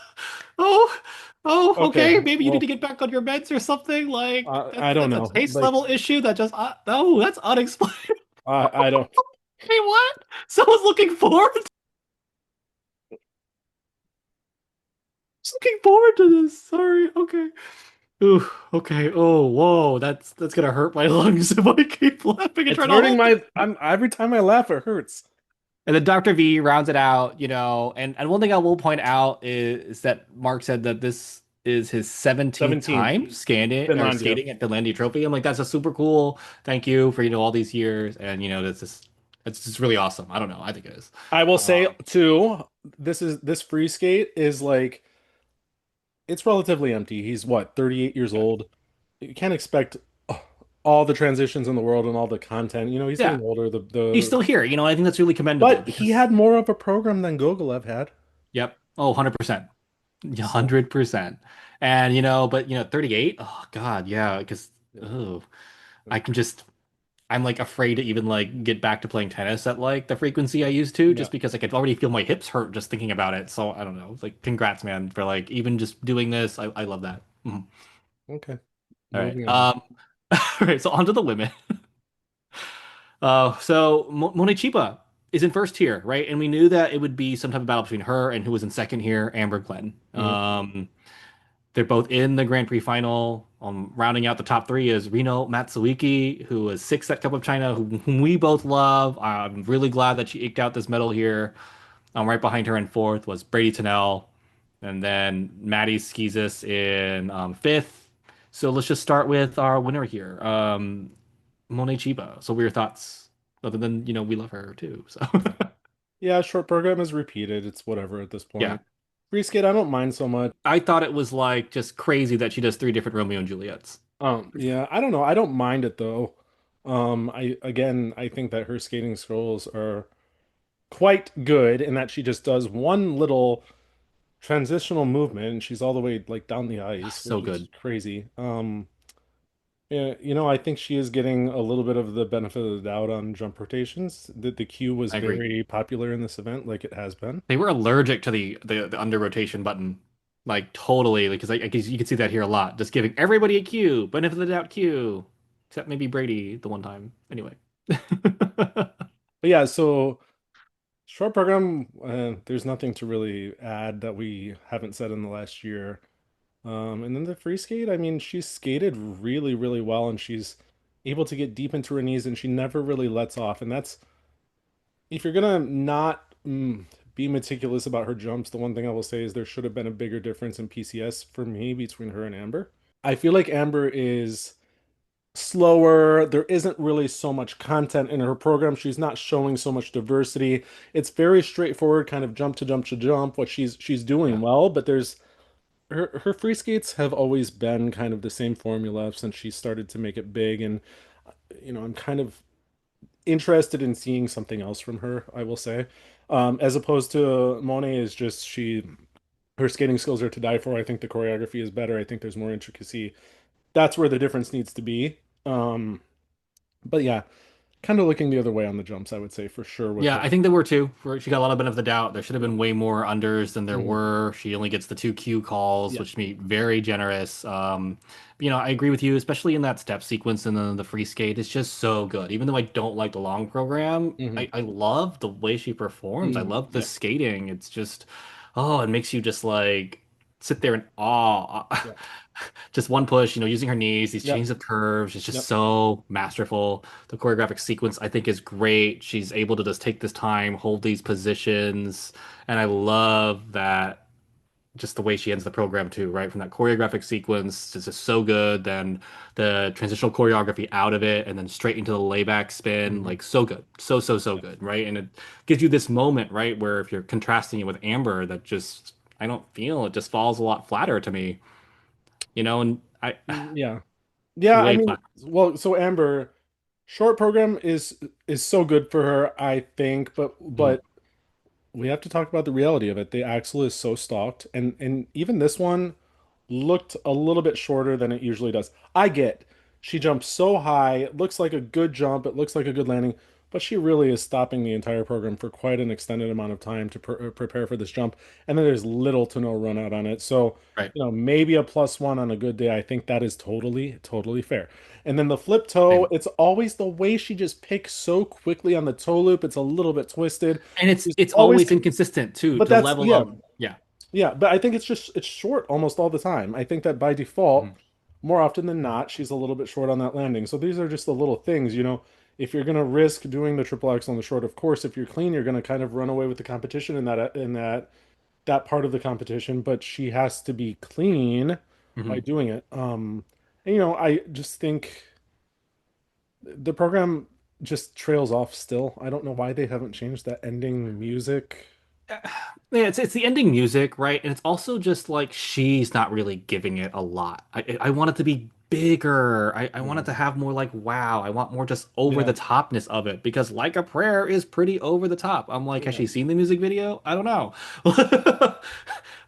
[SPEAKER 1] Okay,
[SPEAKER 2] okay. Maybe you need to
[SPEAKER 1] well,
[SPEAKER 2] get back on your meds or something. Like
[SPEAKER 1] I don't
[SPEAKER 2] that's a
[SPEAKER 1] know.
[SPEAKER 2] taste
[SPEAKER 1] Like,
[SPEAKER 2] level issue that just no, that's unexplained.
[SPEAKER 1] I don't.
[SPEAKER 2] Hey, what? Someone's looking forward to this. Sorry. Okay. Ooh, okay. Oh, whoa. That's gonna hurt my lungs if I keep laughing and
[SPEAKER 1] It's
[SPEAKER 2] trying to
[SPEAKER 1] hurting
[SPEAKER 2] hold it.
[SPEAKER 1] my. I'm every time I laugh, it hurts.
[SPEAKER 2] And then Dr. V rounds it out, and one thing I will point out is that Mark said that this is his 17th
[SPEAKER 1] 17th,
[SPEAKER 2] time
[SPEAKER 1] Finlandia.
[SPEAKER 2] skating at Finlandia Trophy. I'm like, that's a super cool. Thank you for, all these years. And that's just it's just really awesome. I don't know. I think it is.
[SPEAKER 1] I will say
[SPEAKER 2] Um,
[SPEAKER 1] too, this free skate is like it's relatively empty. He's what, 38 years
[SPEAKER 2] yeah.
[SPEAKER 1] old. You can't expect all the transitions in the world and all the content. He's
[SPEAKER 2] Yeah.
[SPEAKER 1] getting older.
[SPEAKER 2] He's still here. I think that's really commendable
[SPEAKER 1] But he
[SPEAKER 2] because
[SPEAKER 1] had more of a program than Gogolev had.
[SPEAKER 2] yep. Oh, 100%. Yeah,
[SPEAKER 1] So
[SPEAKER 2] 100%. And but 38? Oh God, yeah, because oh, I can just I'm like afraid to even like get back to playing tennis at like the frequency I used to,
[SPEAKER 1] yeah.
[SPEAKER 2] just because I could already feel my hips hurt just thinking about it. So I don't know. It's like congrats, man, for like even just doing this. I love that. Mhm.
[SPEAKER 1] Okay.
[SPEAKER 2] All right.
[SPEAKER 1] Moving on.
[SPEAKER 2] All right, so on to the women. So Mone Chipa is in first here, right? And we knew that it would be some type of battle between her and who was in second here, Amber Glenn.
[SPEAKER 1] Mhm.
[SPEAKER 2] They're both in the Grand Prix final. Rounding out the top three is Reno Matsuiki, who was sixth at Cup of China, whom we both love. I'm really glad that she eked out this medal here. Right behind her in fourth was Brady Tennell, and then Maddie Schizis in fifth. So let's just start with our winner here. Monet Chiba. So, what are your thoughts? Other than, we love her too. So,
[SPEAKER 1] Yeah, short program is repeated. It's whatever at this
[SPEAKER 2] yeah.
[SPEAKER 1] point. Free skate, I don't mind so much.
[SPEAKER 2] I thought it was like just crazy that she does three different Romeo and Juliets.
[SPEAKER 1] Yeah, I don't know. I don't mind it though. I think that her skating skills are quite good in that she just does one little transitional movement and she's all the way like down the ice,
[SPEAKER 2] So
[SPEAKER 1] which is
[SPEAKER 2] good.
[SPEAKER 1] crazy. Yeah, I think she is getting a little bit of the benefit of the doubt on jump rotations. The Q was
[SPEAKER 2] I agree.
[SPEAKER 1] very popular in this event, like it has been.
[SPEAKER 2] They were allergic to the under rotation button. Like totally, because I guess you can see that here a lot. Just giving everybody a Q, benefit of the doubt Q. Except maybe Brady the one time. Anyway.
[SPEAKER 1] But yeah, so short program, there's nothing to really add that we haven't said in the last year. And then the free skate, I mean, she's skated really, really well, and she's able to get deep into her knees, and she never really lets off. And that's if you're gonna not be meticulous about her jumps, the one thing I will say is there should have been a bigger difference in PCS for me between her and Amber. I feel like Amber is slower. There isn't really so much content in her program. She's not showing so much diversity. It's very straightforward, kind of jump to jump to jump, what she's doing
[SPEAKER 2] Yeah.
[SPEAKER 1] well, but there's her free skates have always been kind of the same formula since she started to make it big, and I'm kind of interested in seeing something else from her, I will say. As opposed to Monet is just her skating skills are to die for. I think the choreography is better. I think there's more intricacy. That's where the difference needs to be. But yeah, kind of looking the other way on the jumps, I would say for sure with
[SPEAKER 2] Yeah,
[SPEAKER 1] her.
[SPEAKER 2] I think there were two. She got a lot of benefit of the doubt. There should have been way more unders than there
[SPEAKER 1] Mhm.
[SPEAKER 2] were. She only gets the two Q calls,
[SPEAKER 1] Yeah.
[SPEAKER 2] which made very generous. I agree with you, especially in that step sequence and then the free skate. It's just so good. Even though I don't like the long program,
[SPEAKER 1] Hmm.
[SPEAKER 2] I love the way she performs. I love the
[SPEAKER 1] Yeah.
[SPEAKER 2] skating. It's just, oh, it makes you just like sit there in awe.
[SPEAKER 1] Yeah.
[SPEAKER 2] Just one push, using her knees, these
[SPEAKER 1] Yep.
[SPEAKER 2] chains of curves, it's just
[SPEAKER 1] Yep.
[SPEAKER 2] so masterful. The choreographic sequence, I think, is great. She's able to just take this time, hold these positions, and I love that just the way she ends the program too, right? From that choreographic sequence, it's just so good. Then the transitional choreography out of it, and then straight into the layback spin,
[SPEAKER 1] Hmm.
[SPEAKER 2] like so good, so good, right? And it gives you this moment, right, where if you're contrasting it with Amber, that just I don't feel it just falls a lot flatter to me, and I
[SPEAKER 1] Yeah. Yeah, I
[SPEAKER 2] way
[SPEAKER 1] mean,
[SPEAKER 2] flat.
[SPEAKER 1] well, so Amber, short program is so good for her, I think, but we have to talk about the reality of it. The axle is so stalked, and even this one looked a little bit shorter than it usually does. I get she jumps so high, it looks like a good jump, it looks like a good landing, but she really is stopping the entire program for quite an extended amount of time to prepare for this jump, and then there's little to no run out on it. So,
[SPEAKER 2] Right.
[SPEAKER 1] maybe a +1 on a good day. I think that is totally, totally fair. And then the flip toe,
[SPEAKER 2] Same.
[SPEAKER 1] it's always the way she just picks so quickly on the toe loop. It's a little bit twisted.
[SPEAKER 2] And it's
[SPEAKER 1] She's
[SPEAKER 2] it's
[SPEAKER 1] always,
[SPEAKER 2] always inconsistent too,
[SPEAKER 1] but
[SPEAKER 2] to the
[SPEAKER 1] that's
[SPEAKER 2] level
[SPEAKER 1] yeah,
[SPEAKER 2] of yeah.
[SPEAKER 1] yeah. But I think it's short almost all the time. I think that by default,
[SPEAKER 2] Mhm.
[SPEAKER 1] more often than not, she's a little bit short on that landing. So these are just the little things. If you're gonna risk doing the triple X on the short, of course, if you're clean, you're gonna kind of run away with the competition in that part of the competition. But she has to be clean by
[SPEAKER 2] Mhm.
[SPEAKER 1] doing it. And I just think the program just trails off still. I don't know why they haven't changed that ending music.
[SPEAKER 2] Yeah, it's the ending music, right? And it's also just like she's not really giving it a lot. I want it to be bigger. I want it
[SPEAKER 1] Mhm.
[SPEAKER 2] to have more like wow. I want more just over
[SPEAKER 1] Yeah,
[SPEAKER 2] the topness of it because Like a Prayer is pretty over the top. I'm like, has
[SPEAKER 1] yeah.
[SPEAKER 2] she seen the music video? I don't know.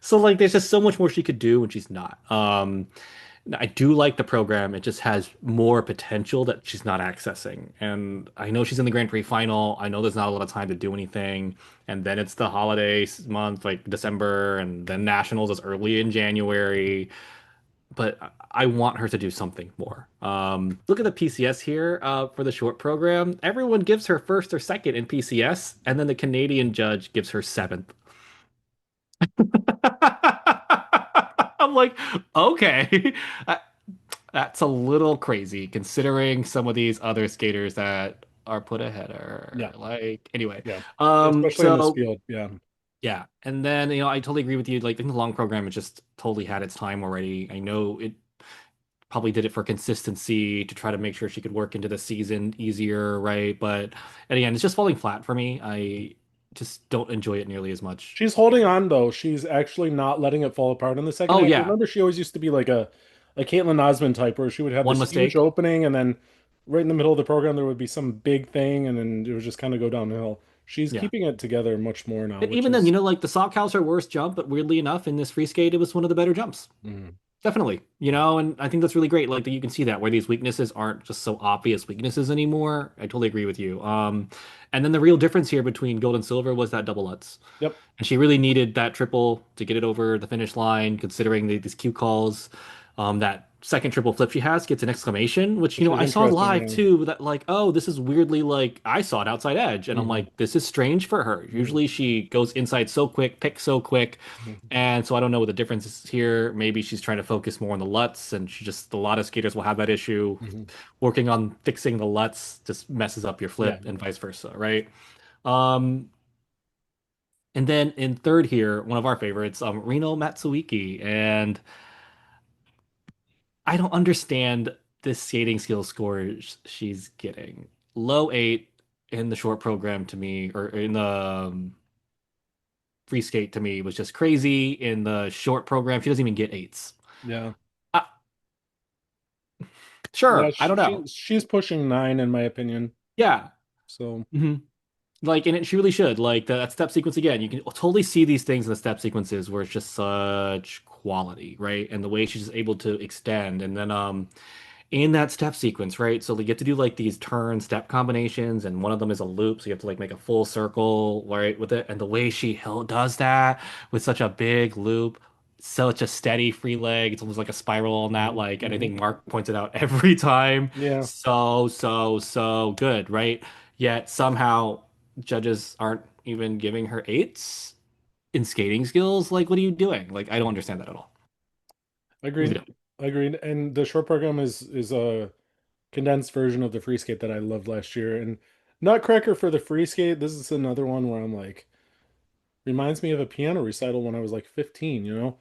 [SPEAKER 2] So like there's just so much more she could do and she's not. I do like the program. It just has more potential that she's not accessing. And I know she's in the Grand Prix final. I know there's not a lot of time to do anything. And then it's the holidays month, like December, and then Nationals is early in January. But I want her to do something more. Look at the PCS here for the short program. Everyone gives her first or second in PCS, and then the Canadian judge gives her seventh. I'm like, okay. That's a little crazy considering some of these other skaters that are put ahead
[SPEAKER 1] Yeah,
[SPEAKER 2] her. Like, anyway.
[SPEAKER 1] yeah. Especially in this
[SPEAKER 2] So
[SPEAKER 1] field. Yeah.
[SPEAKER 2] yeah. And then, I totally agree with you. Like, I think the long program has just totally had its time already. I know it probably did it for consistency to try to make sure she could work into the season easier, right? But and again, it's just falling flat for me. I just don't enjoy it nearly as much.
[SPEAKER 1] She's holding on though. She's actually not letting it fall apart in the second
[SPEAKER 2] Oh
[SPEAKER 1] half.
[SPEAKER 2] yeah,
[SPEAKER 1] Remember, she always used to be like a Caitlin Osmond type where she would have
[SPEAKER 2] one
[SPEAKER 1] this huge
[SPEAKER 2] mistake.
[SPEAKER 1] opening and then right in the middle of the program there would be some big thing and then it would just kind of go downhill. She's
[SPEAKER 2] Yeah.
[SPEAKER 1] keeping it together much more now,
[SPEAKER 2] But
[SPEAKER 1] which
[SPEAKER 2] even then,
[SPEAKER 1] is
[SPEAKER 2] like the sock house her worst jump, but weirdly enough, in this free skate, it was one of the better jumps.
[SPEAKER 1] mm,
[SPEAKER 2] Definitely, and I think that's really great. Like that you can see that where these weaknesses aren't just so obvious weaknesses anymore. I totally agree with you. And then the real difference here between gold and silver was that double Lutz.
[SPEAKER 1] yep.
[SPEAKER 2] And she really needed that triple to get it over the finish line, considering these cue calls. That second triple flip she has gets an exclamation, which,
[SPEAKER 1] Which was
[SPEAKER 2] I saw
[SPEAKER 1] interesting,
[SPEAKER 2] live
[SPEAKER 1] yeah.
[SPEAKER 2] too, that like, oh, this is weirdly like I saw it outside edge. And I'm
[SPEAKER 1] Hmm.
[SPEAKER 2] like, this is strange for her.
[SPEAKER 1] Hmm.
[SPEAKER 2] Usually she goes inside so quick, picks so quick.
[SPEAKER 1] Hmm.
[SPEAKER 2] And so I don't know what the difference is here. Maybe she's trying to focus more on the Lutz, and a lot of skaters will have that issue.
[SPEAKER 1] Hmm.
[SPEAKER 2] Working on fixing the Lutz just messes up your
[SPEAKER 1] Yeah.
[SPEAKER 2] flip and vice versa, right? Um, and then in third here, one of our favorites, Rino Matsuiki. And I don't understand this skating skill score she's getting. Low eight in the short program to me, or in the free skate to me was just crazy. In the short program, she doesn't even get eights.
[SPEAKER 1] Yeah.
[SPEAKER 2] Uh,
[SPEAKER 1] Yeah,
[SPEAKER 2] sure, I don't know.
[SPEAKER 1] she's pushing 9 in my opinion.
[SPEAKER 2] Yeah.
[SPEAKER 1] So,
[SPEAKER 2] hmm Like, and she really should. Like that step sequence again, you can totally see these things in the step sequences where it's just such quality, right? And the way she's able to extend, and then in that step sequence, right? So they get to do like these turn step combinations, and one of them is a loop, so you have to like make a full circle, right, with it. And the way does that with such a big loop, such a steady free leg, it's almost like a spiral on that.
[SPEAKER 1] mhm,
[SPEAKER 2] Like, and I
[SPEAKER 1] mhm.
[SPEAKER 2] think Mark points it out every time.
[SPEAKER 1] Yeah,
[SPEAKER 2] So good, right? Yet somehow judges aren't even giving her eights in skating skills. Like, what are you doing? Like, I don't understand that at all. Really
[SPEAKER 1] agreed.
[SPEAKER 2] don't.
[SPEAKER 1] Agreed. And the short program is a condensed version of the free skate that I loved last year. And Nutcracker for the free skate, this is another one where I'm like, reminds me of a piano recital when I was like 15, you know?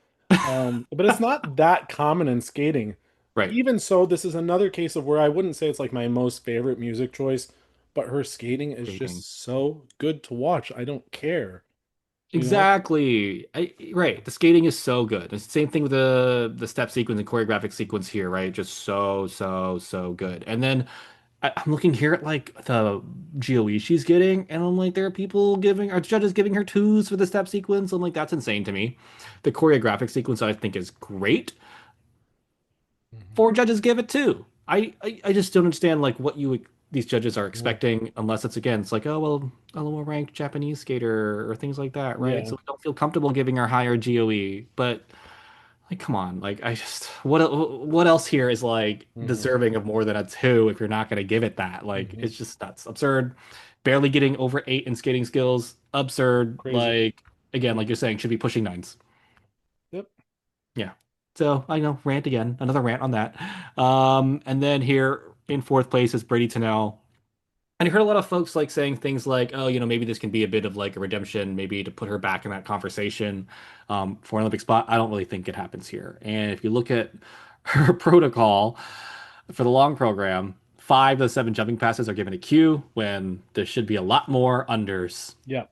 [SPEAKER 1] But it's not that common in skating.
[SPEAKER 2] Right.
[SPEAKER 1] Even so, this is another case of where I wouldn't say it's like my most favorite music choice, but her skating is
[SPEAKER 2] Skating.
[SPEAKER 1] just so good to watch. I don't care, you know?
[SPEAKER 2] Exactly. Right. The skating is so good. It's the same thing with the step sequence and choreographic sequence here, right? Just so good. And then I'm looking here at like the GOE she's getting, and I'm like, there are judges giving her twos for the step sequence. I'm like, that's insane to me. The choreographic sequence I think is great.
[SPEAKER 1] Mhm.
[SPEAKER 2] Four judges give it two. I just don't understand like what these judges are
[SPEAKER 1] Yeah.
[SPEAKER 2] expecting, unless it's again, it's like, oh well, a lower ranked Japanese skater or things like that, right?
[SPEAKER 1] Yeah.
[SPEAKER 2] So we don't feel comfortable giving her higher GOE. But like, come on, like I just what else here is like
[SPEAKER 1] Hmm.
[SPEAKER 2] deserving of more than a two if you're not gonna give it that? Like
[SPEAKER 1] Hmm.
[SPEAKER 2] it's just nuts, absurd. Barely getting over eight in skating skills, absurd.
[SPEAKER 1] Crazy.
[SPEAKER 2] Like again, like you're saying, should be pushing nines.
[SPEAKER 1] Yep.
[SPEAKER 2] Yeah. So I know, rant again, another rant on that. And then here in fourth place is Brady Tennell. And I heard a lot of folks like saying things like, oh, maybe this can be a bit of like a redemption, maybe to put her back in that conversation for an Olympic spot. I don't really think it happens here. And if you look at her protocol for the long program, 5 of the 7 jumping passes are given a Q when there should be a lot more unders.
[SPEAKER 1] Yeah.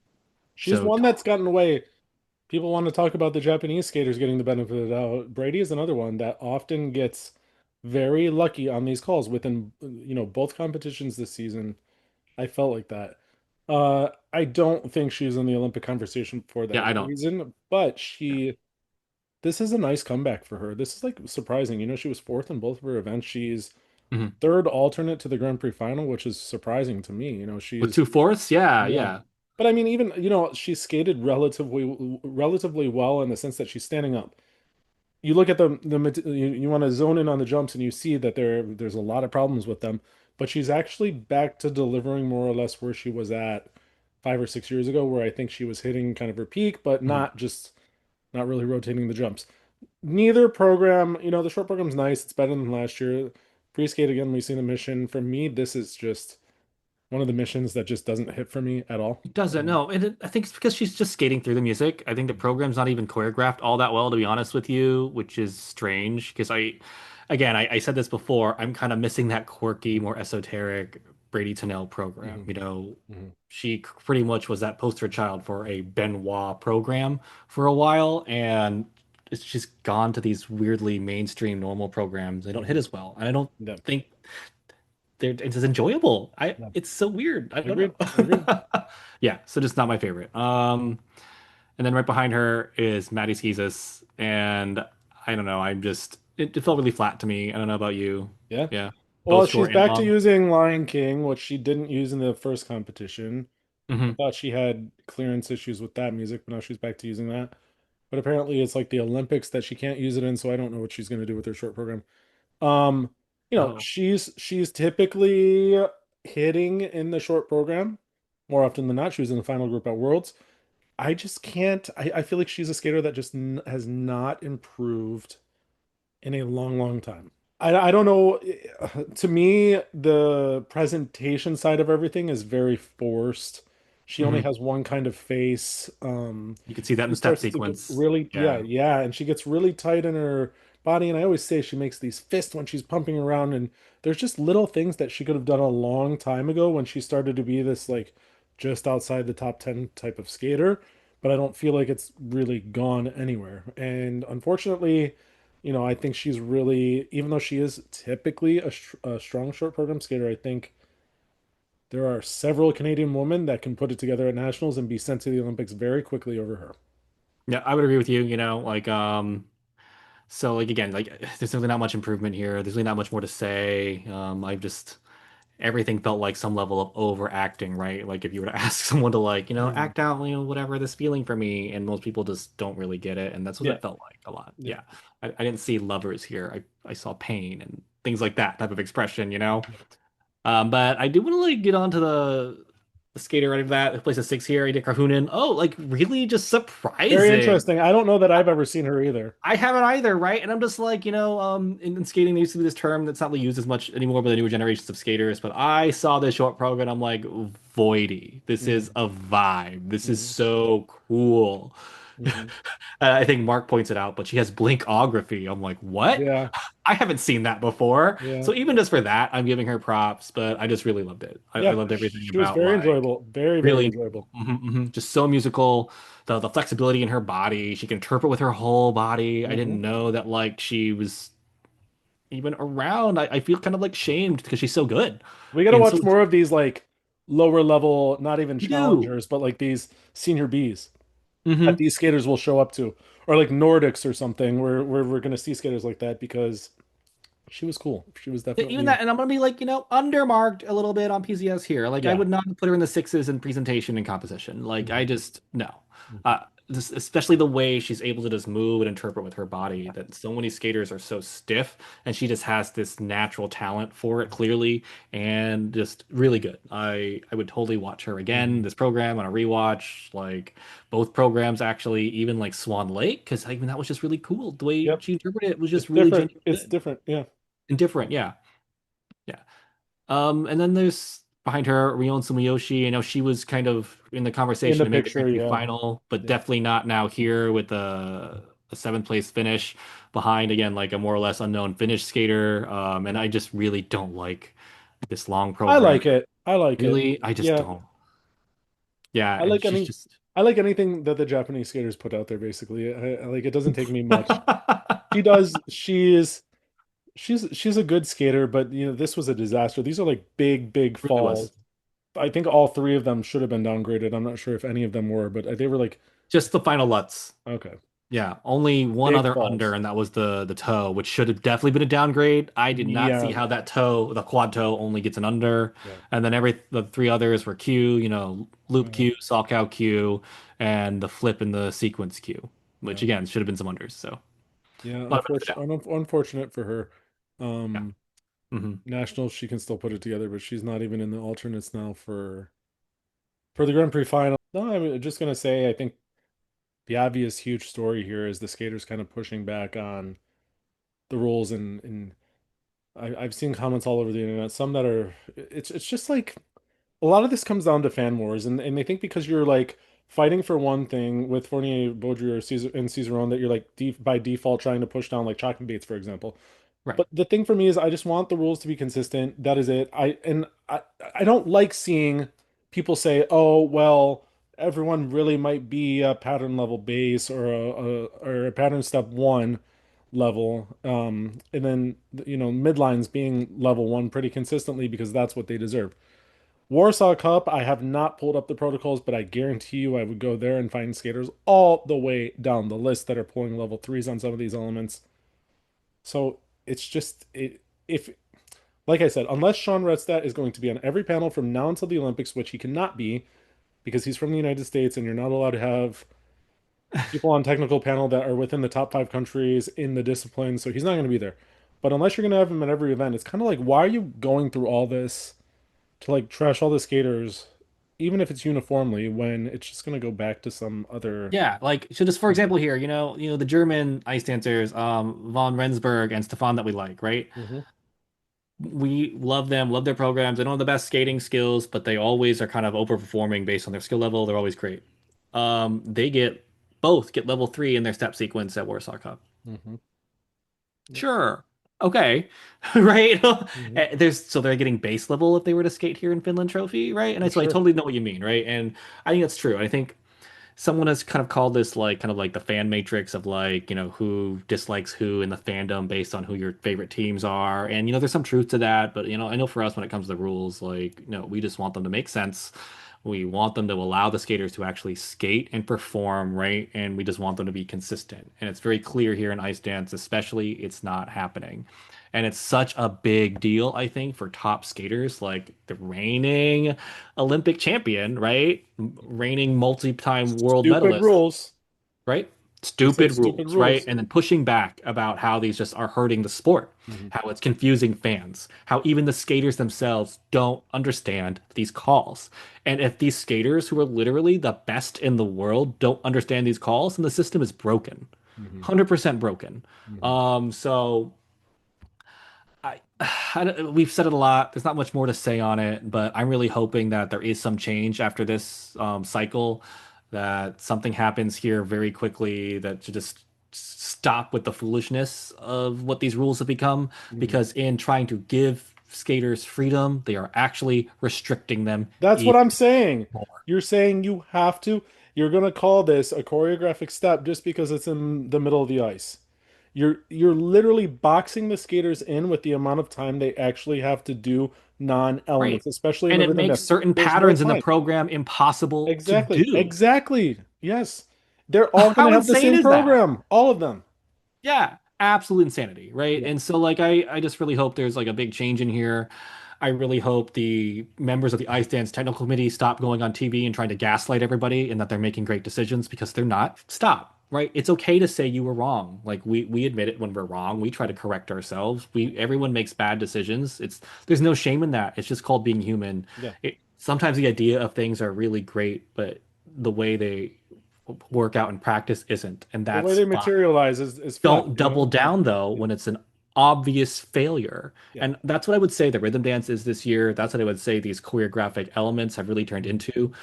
[SPEAKER 1] She's
[SPEAKER 2] So
[SPEAKER 1] one that's gotten away. People want to talk about the Japanese skaters getting the benefit of the doubt. Brady is another one that often gets very lucky on these calls within, both competitions this season. I felt like that. I don't think she's in the Olympic conversation for
[SPEAKER 2] yeah,
[SPEAKER 1] that
[SPEAKER 2] I don't.
[SPEAKER 1] reason, but this is a nice comeback for her. This is like surprising. She was fourth in both of her events. She's
[SPEAKER 2] Mhm.
[SPEAKER 1] third alternate to the Grand Prix final, which is surprising to me.
[SPEAKER 2] With
[SPEAKER 1] She's
[SPEAKER 2] 2/4, yeah,
[SPEAKER 1] yeah.
[SPEAKER 2] yeah.
[SPEAKER 1] But I mean, even, she skated relatively well in the sense that she's standing up. You look at you want to zone in on the jumps and you see that there's a lot of problems with them, but she's actually back to delivering more or less where she was at 5 or 6 years ago, where I think she was hitting kind of her peak, but
[SPEAKER 2] Mhm.
[SPEAKER 1] not really rotating the jumps. Neither program, the short program's nice. It's better than last year. Pre-skate again, we've seen the mission. For me, this is just one of the missions that just doesn't hit for me at all.
[SPEAKER 2] It doesn't, no. And I think it's because she's just skating through the music. I think the program's not even choreographed all that well, to be honest with you, which is strange because again, I said this before, I'm kind of missing that quirky, more esoteric Brady Tennell program.
[SPEAKER 1] Hmm. Hmm.
[SPEAKER 2] She pretty much was that poster child for a Benoit program for a while, and it's just gone to these weirdly mainstream normal programs. They don't hit
[SPEAKER 1] Hmm.
[SPEAKER 2] as well, and I don't
[SPEAKER 1] Yeah.
[SPEAKER 2] think it's as enjoyable.
[SPEAKER 1] Yeah.
[SPEAKER 2] It's so weird. I don't know.
[SPEAKER 1] Agreed. Agreed.
[SPEAKER 2] Yeah, so just not my favorite. And then right behind her is Maddie Skeezus, and I don't know. It felt really flat to me. I don't know about you.
[SPEAKER 1] Yeah.
[SPEAKER 2] Yeah,
[SPEAKER 1] Well,
[SPEAKER 2] both
[SPEAKER 1] she's
[SPEAKER 2] short and
[SPEAKER 1] back to
[SPEAKER 2] long.
[SPEAKER 1] using Lion King, which she didn't use in the first competition. I
[SPEAKER 2] Hmm.
[SPEAKER 1] thought she had clearance issues with that music, but now she's back to using that. But apparently it's like the Olympics that she can't use it in, so I don't know what she's going to do with her short program. Um,
[SPEAKER 2] Oh,
[SPEAKER 1] she's typically hitting in the short program more often than not. She was in the final group at Worlds. I just can't. I feel like she's a skater that just has not improved in a long, long time. I don't know. To me, the presentation side of everything is very forced. She only
[SPEAKER 2] hmm.
[SPEAKER 1] has one kind of face.
[SPEAKER 2] You can see that in
[SPEAKER 1] She
[SPEAKER 2] the step
[SPEAKER 1] starts to get
[SPEAKER 2] sequence.
[SPEAKER 1] really, yeah,
[SPEAKER 2] Yeah.
[SPEAKER 1] yeah, and she gets really tight in her body. And I always say she makes these fists when she's pumping around. And there's just little things that she could have done a long time ago when she started to be this like just outside the top 10 type of skater. But I don't feel like it's really gone anywhere. And unfortunately, I think she's really, even though she is typically a strong short program skater, I think there are several Canadian women that can put it together at nationals and be sent to the Olympics very quickly over her.
[SPEAKER 2] Yeah, I would agree with you, so like again, like there's really not much improvement here. There's really not much more to say. I've just everything felt like some level of overacting, right? Like if you were to ask someone to like,
[SPEAKER 1] Mhm.
[SPEAKER 2] act out, whatever this feeling for me, and most people just don't really get it, and that's what
[SPEAKER 1] Yeah,
[SPEAKER 2] it felt like a lot.
[SPEAKER 1] yeah,
[SPEAKER 2] Yeah. I didn't see lovers here. I saw pain and things like that type of expression.
[SPEAKER 1] yeah.
[SPEAKER 2] But I do want to like get onto the skater right of that who plays a six here, Ida Karhunen. Oh, like really just
[SPEAKER 1] Very
[SPEAKER 2] surprising.
[SPEAKER 1] interesting. I don't know that I've ever seen her either.
[SPEAKER 2] I haven't either, right? And I'm just like, in skating, there used to be this term that's not really used as much anymore by the newer generations of skaters. But I saw this short program, I'm like, voidy. This is
[SPEAKER 1] Hmm.
[SPEAKER 2] a vibe. This is
[SPEAKER 1] Hmm.
[SPEAKER 2] so cool.
[SPEAKER 1] Hmm.
[SPEAKER 2] I think Mark points it out, but she has blinkography. I'm like, what?
[SPEAKER 1] Yeah,
[SPEAKER 2] I haven't seen that before.
[SPEAKER 1] yeah,
[SPEAKER 2] So even just for that, I'm giving her props. But I just really loved it. I
[SPEAKER 1] yeah.
[SPEAKER 2] loved everything
[SPEAKER 1] She was
[SPEAKER 2] about
[SPEAKER 1] very
[SPEAKER 2] like
[SPEAKER 1] enjoyable. Very, very
[SPEAKER 2] really
[SPEAKER 1] enjoyable.
[SPEAKER 2] just so musical. The flexibility in her body, she can interpret with her whole body. I
[SPEAKER 1] Hmm.
[SPEAKER 2] didn't know that like she was even around. I feel kind of like shamed because she's so good
[SPEAKER 1] We got to
[SPEAKER 2] and so
[SPEAKER 1] watch more of these like lower level, not even
[SPEAKER 2] you do.
[SPEAKER 1] challengers, but like these senior Bs that
[SPEAKER 2] Hmm.
[SPEAKER 1] these skaters will show up to, or like Nordics or something, where we're gonna see skaters like that because she was cool. She was
[SPEAKER 2] Even
[SPEAKER 1] definitely.
[SPEAKER 2] that, and I'm gonna be like, undermarked a little bit on PCS here. Like, I
[SPEAKER 1] Yeah.
[SPEAKER 2] would not put her in the sixes in presentation and composition. Like, I
[SPEAKER 1] Mhm.
[SPEAKER 2] just no.
[SPEAKER 1] Mhm.
[SPEAKER 2] Uh, especially the way she's able to just move and interpret with her body. That so many skaters are so stiff, and she just has this natural talent for it, clearly, and just really good. I would totally watch her again.
[SPEAKER 1] Mhm.
[SPEAKER 2] This program on a rewatch, like both programs actually, even like Swan Lake, because I mean that was just really cool. The way
[SPEAKER 1] Yep.
[SPEAKER 2] she interpreted it was
[SPEAKER 1] It's
[SPEAKER 2] just really
[SPEAKER 1] different.
[SPEAKER 2] genuinely
[SPEAKER 1] It's
[SPEAKER 2] good
[SPEAKER 1] different. Yeah.
[SPEAKER 2] and different. Yeah. Yeah. And then there's behind her Rion Sumiyoshi. I know she was kind of in the
[SPEAKER 1] In
[SPEAKER 2] conversation
[SPEAKER 1] the
[SPEAKER 2] to make the
[SPEAKER 1] picture,
[SPEAKER 2] Grand Prix
[SPEAKER 1] yeah.
[SPEAKER 2] final, but
[SPEAKER 1] Yeah.
[SPEAKER 2] definitely not now here with a seventh place finish behind again, like a more or less unknown Finnish skater. And I just really don't like this long
[SPEAKER 1] I
[SPEAKER 2] program.
[SPEAKER 1] like it. I like it.
[SPEAKER 2] Really, I just
[SPEAKER 1] Yeah.
[SPEAKER 2] don't. Yeah,
[SPEAKER 1] I
[SPEAKER 2] and
[SPEAKER 1] like
[SPEAKER 2] she's
[SPEAKER 1] any
[SPEAKER 2] just
[SPEAKER 1] I like anything that the Japanese skaters put out there, basically. I like it doesn't take me much. She does. She's a good skater, but this was a disaster. These are like big, big
[SPEAKER 2] really
[SPEAKER 1] falls.
[SPEAKER 2] was.
[SPEAKER 1] I think all three of them should have been downgraded. I'm not sure if any of them were, but they were like,
[SPEAKER 2] Just the final Lutz.
[SPEAKER 1] okay,
[SPEAKER 2] Yeah, only one
[SPEAKER 1] big
[SPEAKER 2] other under,
[SPEAKER 1] falls.
[SPEAKER 2] and that was the toe, which should have definitely been a downgrade. I did not see
[SPEAKER 1] Yeah,
[SPEAKER 2] how that toe, the quad toe, only gets an under,
[SPEAKER 1] yeah,
[SPEAKER 2] and then the three others were Q, loop
[SPEAKER 1] yeah,
[SPEAKER 2] Q, saw cow Q, and the flip in the sequence Q, which
[SPEAKER 1] yeah,
[SPEAKER 2] again should have been some unders. So
[SPEAKER 1] yeah.
[SPEAKER 2] a lot of benefit down.
[SPEAKER 1] Unfortunate for her.
[SPEAKER 2] Yeah.
[SPEAKER 1] Um,
[SPEAKER 2] Hmm.
[SPEAKER 1] Nationals, she can still put it together, but she's not even in the alternates now for the Grand Prix final. No, I'm just gonna say I think the obvious huge story here is the skaters kind of pushing back on the rules, and I've seen comments all over the internet. Some that are it's just like a lot of this comes down to fan wars, and they think because you're like fighting for one thing with Fournier, Baudry, or Caesar and Cizeron that you're like by default trying to push down like Chalk and Bates, for example.
[SPEAKER 2] Right.
[SPEAKER 1] But the thing for me is I just want the rules to be consistent. That is it. I don't like seeing people say, "Oh, well, everyone really might be a pattern level base or or a pattern step one level." And then midlines being level one pretty consistently because that's what they deserve. Warsaw Cup, I have not pulled up the protocols, but I guarantee you I would go there and find skaters all the way down the list that are pulling level threes on some of these elements. So it's just if like I said, unless Sean Redstadt is going to be on every panel from now until the Olympics, which he cannot be because he's from the United States and you're not allowed to have people on technical panel that are within the top five countries in the discipline, so he's not going to be there. But unless you're going to have him at every event, it's kind of like, why are you going through all this to like trash all the skaters, even if it's uniformly, when it's just going to go back to some other.
[SPEAKER 2] Yeah, like so just for example here, the German ice dancers, von Rensburg and Stefan that we like, right?
[SPEAKER 1] Mhm.
[SPEAKER 2] We love them, love their programs. They don't have the best skating skills, but they always are kind of overperforming based on their skill level. They're always great. They get level three in their step sequence at Warsaw Cup.
[SPEAKER 1] Mhm. Yep.
[SPEAKER 2] Sure. Okay. Right?
[SPEAKER 1] Mhm.
[SPEAKER 2] So they're getting base level if they were to skate here in Finland Trophy, right?
[SPEAKER 1] For
[SPEAKER 2] So I
[SPEAKER 1] sure.
[SPEAKER 2] totally know what you mean, right? And I think that's true. I think someone has kind of called this like kind of like the fan matrix of like, who dislikes who in the fandom based on who your favorite teams are. And there's some truth to that, but I know for us when it comes to the rules, like, we just want them to make sense. We want them to allow the skaters to actually skate and perform, right? And we just want them to be consistent. And it's very clear here in ice dance, especially, it's not happening. And it's such a big deal, I think, for top skaters like the reigning Olympic champion, right? Reigning multi-time world
[SPEAKER 1] Stupid
[SPEAKER 2] medalist,
[SPEAKER 1] rules.
[SPEAKER 2] right?
[SPEAKER 1] They say
[SPEAKER 2] Stupid
[SPEAKER 1] stupid
[SPEAKER 2] rules, right?
[SPEAKER 1] rules.
[SPEAKER 2] And then pushing back about how these just are hurting the sport,
[SPEAKER 1] Mhm.
[SPEAKER 2] how it's confusing fans, how even the skaters themselves don't understand these calls. And if these skaters who are literally the best in the world don't understand these calls, then the system is broken.
[SPEAKER 1] Mhm.
[SPEAKER 2] 100% broken.
[SPEAKER 1] Mhm.
[SPEAKER 2] So I, we've said it a lot. There's not much more to say on it, but I'm really hoping that there is some change after this cycle, that something happens here very quickly that to just stop with the foolishness of what these rules have become.
[SPEAKER 1] Mhm.
[SPEAKER 2] Because in trying to give skaters freedom, they are actually restricting them
[SPEAKER 1] That's what
[SPEAKER 2] even
[SPEAKER 1] I'm saying.
[SPEAKER 2] more.
[SPEAKER 1] You're saying you have to, you're gonna call this a choreographic step just because it's in the middle of the ice. You're literally boxing the skaters in with the amount of time they actually have to do
[SPEAKER 2] Right.
[SPEAKER 1] non-elements, especially in
[SPEAKER 2] And
[SPEAKER 1] the
[SPEAKER 2] it
[SPEAKER 1] rhythm
[SPEAKER 2] makes
[SPEAKER 1] dance.
[SPEAKER 2] certain
[SPEAKER 1] There's no
[SPEAKER 2] patterns in the
[SPEAKER 1] time.
[SPEAKER 2] program impossible to
[SPEAKER 1] Exactly.
[SPEAKER 2] do.
[SPEAKER 1] Exactly. Yes. They're all gonna
[SPEAKER 2] How
[SPEAKER 1] have the
[SPEAKER 2] insane
[SPEAKER 1] same
[SPEAKER 2] is that?
[SPEAKER 1] program. All of them.
[SPEAKER 2] Yeah, absolute insanity, right?
[SPEAKER 1] Yeah.
[SPEAKER 2] And so like I just really hope there's like a big change in here. I really hope the members of the ice dance technical committee stop going on TV and trying to gaslight everybody and that they're making great decisions because they're not. Stop, right? It's okay to say you were wrong. Like we admit it when we're wrong. We try to correct ourselves. We Everyone makes bad decisions. There's no shame in that. It's just called being human.
[SPEAKER 1] Yeah.
[SPEAKER 2] Sometimes the idea of things are really great, but the way they work out in practice isn't, and
[SPEAKER 1] The way
[SPEAKER 2] that's
[SPEAKER 1] they
[SPEAKER 2] fine.
[SPEAKER 1] materialize is flat,
[SPEAKER 2] Don't
[SPEAKER 1] you
[SPEAKER 2] double
[SPEAKER 1] know? Yeah.
[SPEAKER 2] down though
[SPEAKER 1] Yeah.
[SPEAKER 2] when it's an obvious failure.
[SPEAKER 1] Yeah.
[SPEAKER 2] And that's what I would say the rhythm dance is this year. That's what I would say these choreographic elements have really turned
[SPEAKER 1] Mhm.
[SPEAKER 2] into
[SPEAKER 1] Mhm.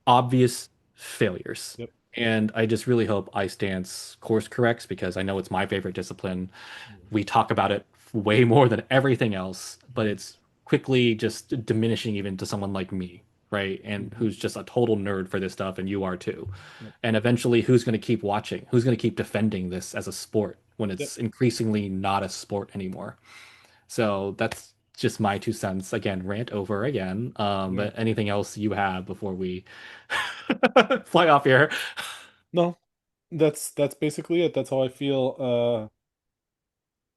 [SPEAKER 2] obvious failures.
[SPEAKER 1] Yep.
[SPEAKER 2] And I just really hope ice dance course corrects because I know it's my favorite discipline.
[SPEAKER 1] Mhm.
[SPEAKER 2] We talk about it way more than everything else, but
[SPEAKER 1] Mhm.
[SPEAKER 2] it's quickly just diminishing even to someone like me, right? And
[SPEAKER 1] Mhm.
[SPEAKER 2] who's just a total nerd for this stuff, and you are too.
[SPEAKER 1] Yep.
[SPEAKER 2] And eventually, who's going to keep watching? Who's going to keep defending this as a sport when
[SPEAKER 1] Yep.
[SPEAKER 2] it's increasingly not a sport anymore? So that's just my 2 cents. Again, rant over again.
[SPEAKER 1] Yeah.
[SPEAKER 2] But anything else you have before we fly off here?
[SPEAKER 1] No, that's basically it. That's how I feel.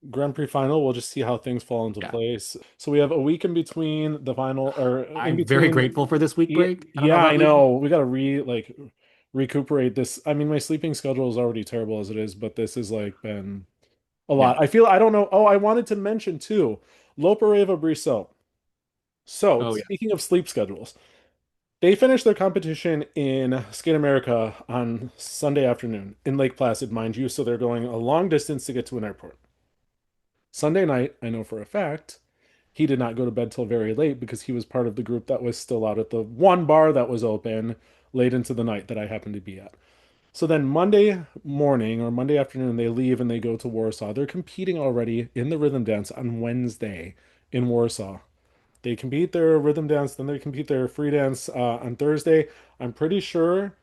[SPEAKER 1] Grand Prix Final, we'll just see how things fall into
[SPEAKER 2] Yeah.
[SPEAKER 1] place. So we have a week in between the final, or in
[SPEAKER 2] I'm very
[SPEAKER 1] between.
[SPEAKER 2] grateful for this week
[SPEAKER 1] Yeah,
[SPEAKER 2] break. I don't know
[SPEAKER 1] yeah, I
[SPEAKER 2] about you.
[SPEAKER 1] know. We gotta recuperate this. I mean, my sleeping schedule is already terrible as it is, but this has like been a
[SPEAKER 2] Yeah.
[SPEAKER 1] lot. I don't know. Oh, I wanted to mention too, Lopareva Brissot. So,
[SPEAKER 2] Oh,
[SPEAKER 1] speaking of sleep schedules, they finished their competition in Skate America on Sunday afternoon in Lake Placid, mind you. So they're going a long distance to get to an airport. Sunday night, I know for a fact, he did not go to bed till very late because he was part of the group that was still out at the one bar that was open late into the night that I happened to be at. So then Monday morning or Monday afternoon, they leave and they go to Warsaw. They're competing already in the rhythm dance on Wednesday in Warsaw. They compete their rhythm dance, then they compete their free dance on Thursday. I'm pretty sure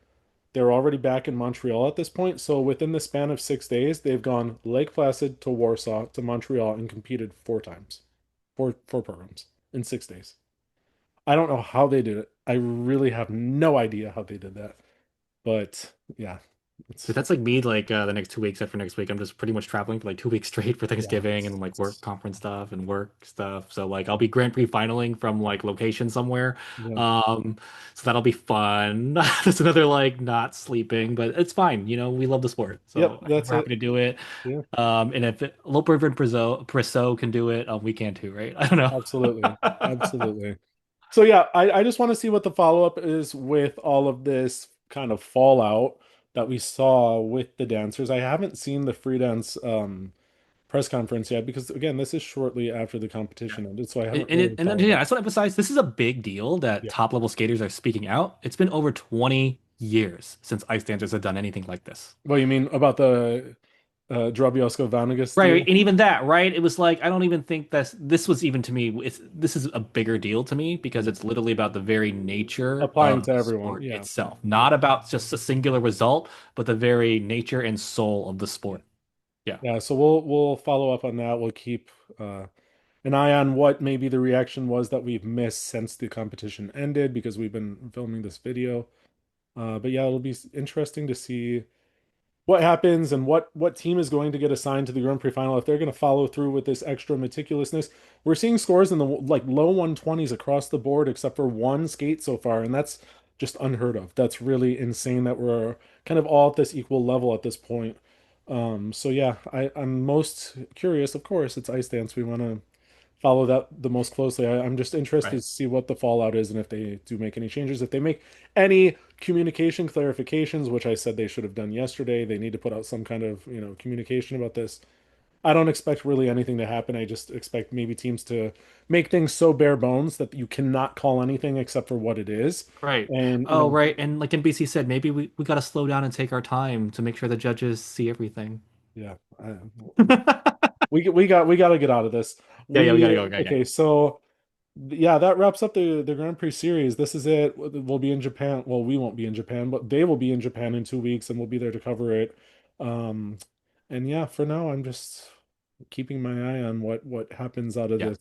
[SPEAKER 1] they're already back in Montreal at this point. So within the span of 6 days, they've gone Lake Placid to Warsaw to Montreal and competed four times, four programs in 6 days. I don't know how they did it. I really have no idea how they did that. But yeah,
[SPEAKER 2] Dude,
[SPEAKER 1] it's
[SPEAKER 2] that's like me, like the next 2 weeks after next week. I'm just pretty much traveling for like 2 weeks straight for
[SPEAKER 1] yeah,
[SPEAKER 2] Thanksgiving and like work conference stuff and work stuff. So like I'll be Grand Prix finaling from like location somewhere.
[SPEAKER 1] yeah,
[SPEAKER 2] Um, so that'll be fun. That's another like not sleeping, but it's fine. We love the sport.
[SPEAKER 1] yep,
[SPEAKER 2] So
[SPEAKER 1] that's
[SPEAKER 2] we're happy
[SPEAKER 1] it.
[SPEAKER 2] to do it.
[SPEAKER 1] Yeah,
[SPEAKER 2] And if Loper and Priso can do it, we can too, right? I don't know.
[SPEAKER 1] absolutely, absolutely. So yeah, I just want to see what the follow-up is with all of this kind of fallout that we saw with the dancers. I haven't seen the free dance press conference yet because again, this is shortly after the
[SPEAKER 2] Yeah.
[SPEAKER 1] competition ended, so I
[SPEAKER 2] And,
[SPEAKER 1] haven't
[SPEAKER 2] and, it,
[SPEAKER 1] really
[SPEAKER 2] and then,
[SPEAKER 1] followed
[SPEAKER 2] yeah,
[SPEAKER 1] up.
[SPEAKER 2] I just want to emphasize this is a big deal that
[SPEAKER 1] Yeah.
[SPEAKER 2] top level skaters are speaking out. It's been over 20 years since ice dancers have done anything like this.
[SPEAKER 1] Well, you mean about the Drobiazko Vanagas
[SPEAKER 2] Right,
[SPEAKER 1] deal
[SPEAKER 2] and even that, right? It was like I don't even think this was even to me. This is a bigger deal to me because it's literally about the very nature
[SPEAKER 1] applying
[SPEAKER 2] of
[SPEAKER 1] to
[SPEAKER 2] the
[SPEAKER 1] everyone?
[SPEAKER 2] sport
[SPEAKER 1] Yeah.
[SPEAKER 2] itself,
[SPEAKER 1] Yeah.
[SPEAKER 2] not about just a singular result, but the very nature and soul of the
[SPEAKER 1] Yeah.
[SPEAKER 2] sport. Yeah,
[SPEAKER 1] Yeah, so we'll follow up on that. We'll keep an eye on what maybe the reaction was that we've missed since the competition ended because we've been filming this video. But yeah, it'll be interesting to see what happens and what team is going to get assigned to the Grand Prix final if they're going to follow through with this extra meticulousness. We're seeing scores in the like low 120s across the board except for one skate so far, and that's just unheard of. That's really insane that we're kind of all at this equal level at this point. So yeah, I'm most curious. Of course, it's ice dance. We want to follow that the most closely. I'm just interested
[SPEAKER 2] right,
[SPEAKER 1] to see what the fallout is and if they do make any changes. If they make any communication clarifications, which I said they should have done yesterday, they need to put out some kind of, communication about this. I don't expect really anything to happen. I just expect maybe teams to make things so bare bones that you cannot call anything except for what it is.
[SPEAKER 2] right.
[SPEAKER 1] And
[SPEAKER 2] Oh,
[SPEAKER 1] I'm
[SPEAKER 2] right. And like NBC said, maybe we got to slow down and take our time to make sure the judges see everything.
[SPEAKER 1] yeah,
[SPEAKER 2] Yeah,
[SPEAKER 1] we got to get out of this.
[SPEAKER 2] yeah, we gotta
[SPEAKER 1] We
[SPEAKER 2] go. Okay, okay.
[SPEAKER 1] okay, so yeah, that wraps up the Grand Prix series. This is it. We'll be in Japan. Well, we won't be in Japan, but they will be in Japan in 2 weeks, and we'll be there to cover it. Um, and yeah, for now, I'm just keeping my eye on what happens out of
[SPEAKER 2] Yeah,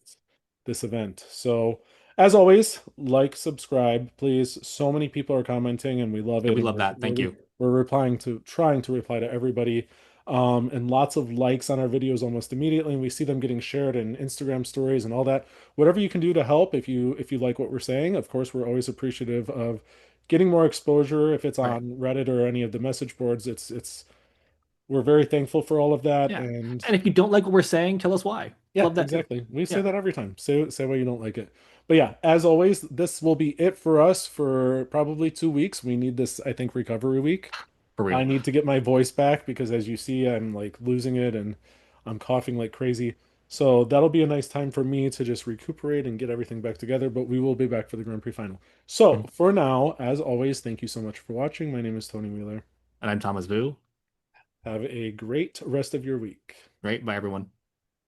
[SPEAKER 1] this event. So, as always, like, subscribe, please. So many people are commenting, and we love
[SPEAKER 2] yeah,
[SPEAKER 1] it,
[SPEAKER 2] we
[SPEAKER 1] and
[SPEAKER 2] love that. Thank you.
[SPEAKER 1] we're replying to trying to reply to everybody. And lots of likes on our videos almost immediately, and we see them getting shared in Instagram stories and all that. Whatever you can do to help, if you like what we're saying, of course, we're always appreciative of getting more exposure. If it's
[SPEAKER 2] Right.
[SPEAKER 1] on Reddit or any of the message boards, it's we're very thankful for all of that.
[SPEAKER 2] Yeah.
[SPEAKER 1] And
[SPEAKER 2] And if you don't like what we're saying, tell us why.
[SPEAKER 1] yeah,
[SPEAKER 2] Love that too.
[SPEAKER 1] exactly. We say
[SPEAKER 2] Yeah,
[SPEAKER 1] that every time. Say why you don't like it. But yeah, as always, this will be it for us for probably 2 weeks. We need this, I think, recovery week.
[SPEAKER 2] for
[SPEAKER 1] I
[SPEAKER 2] real.
[SPEAKER 1] need to get my voice back because as you see, I'm like losing it and I'm coughing like crazy. So that'll be a nice time for me to just recuperate and get everything back together, but we will be back for the Grand Prix final. So
[SPEAKER 2] Mhm.
[SPEAKER 1] for now, as always, thank you so much for watching. My name is Tony Wheeler.
[SPEAKER 2] And I'm Thomas Vu.
[SPEAKER 1] Have a great rest of your week.
[SPEAKER 2] Right. Bye, everyone.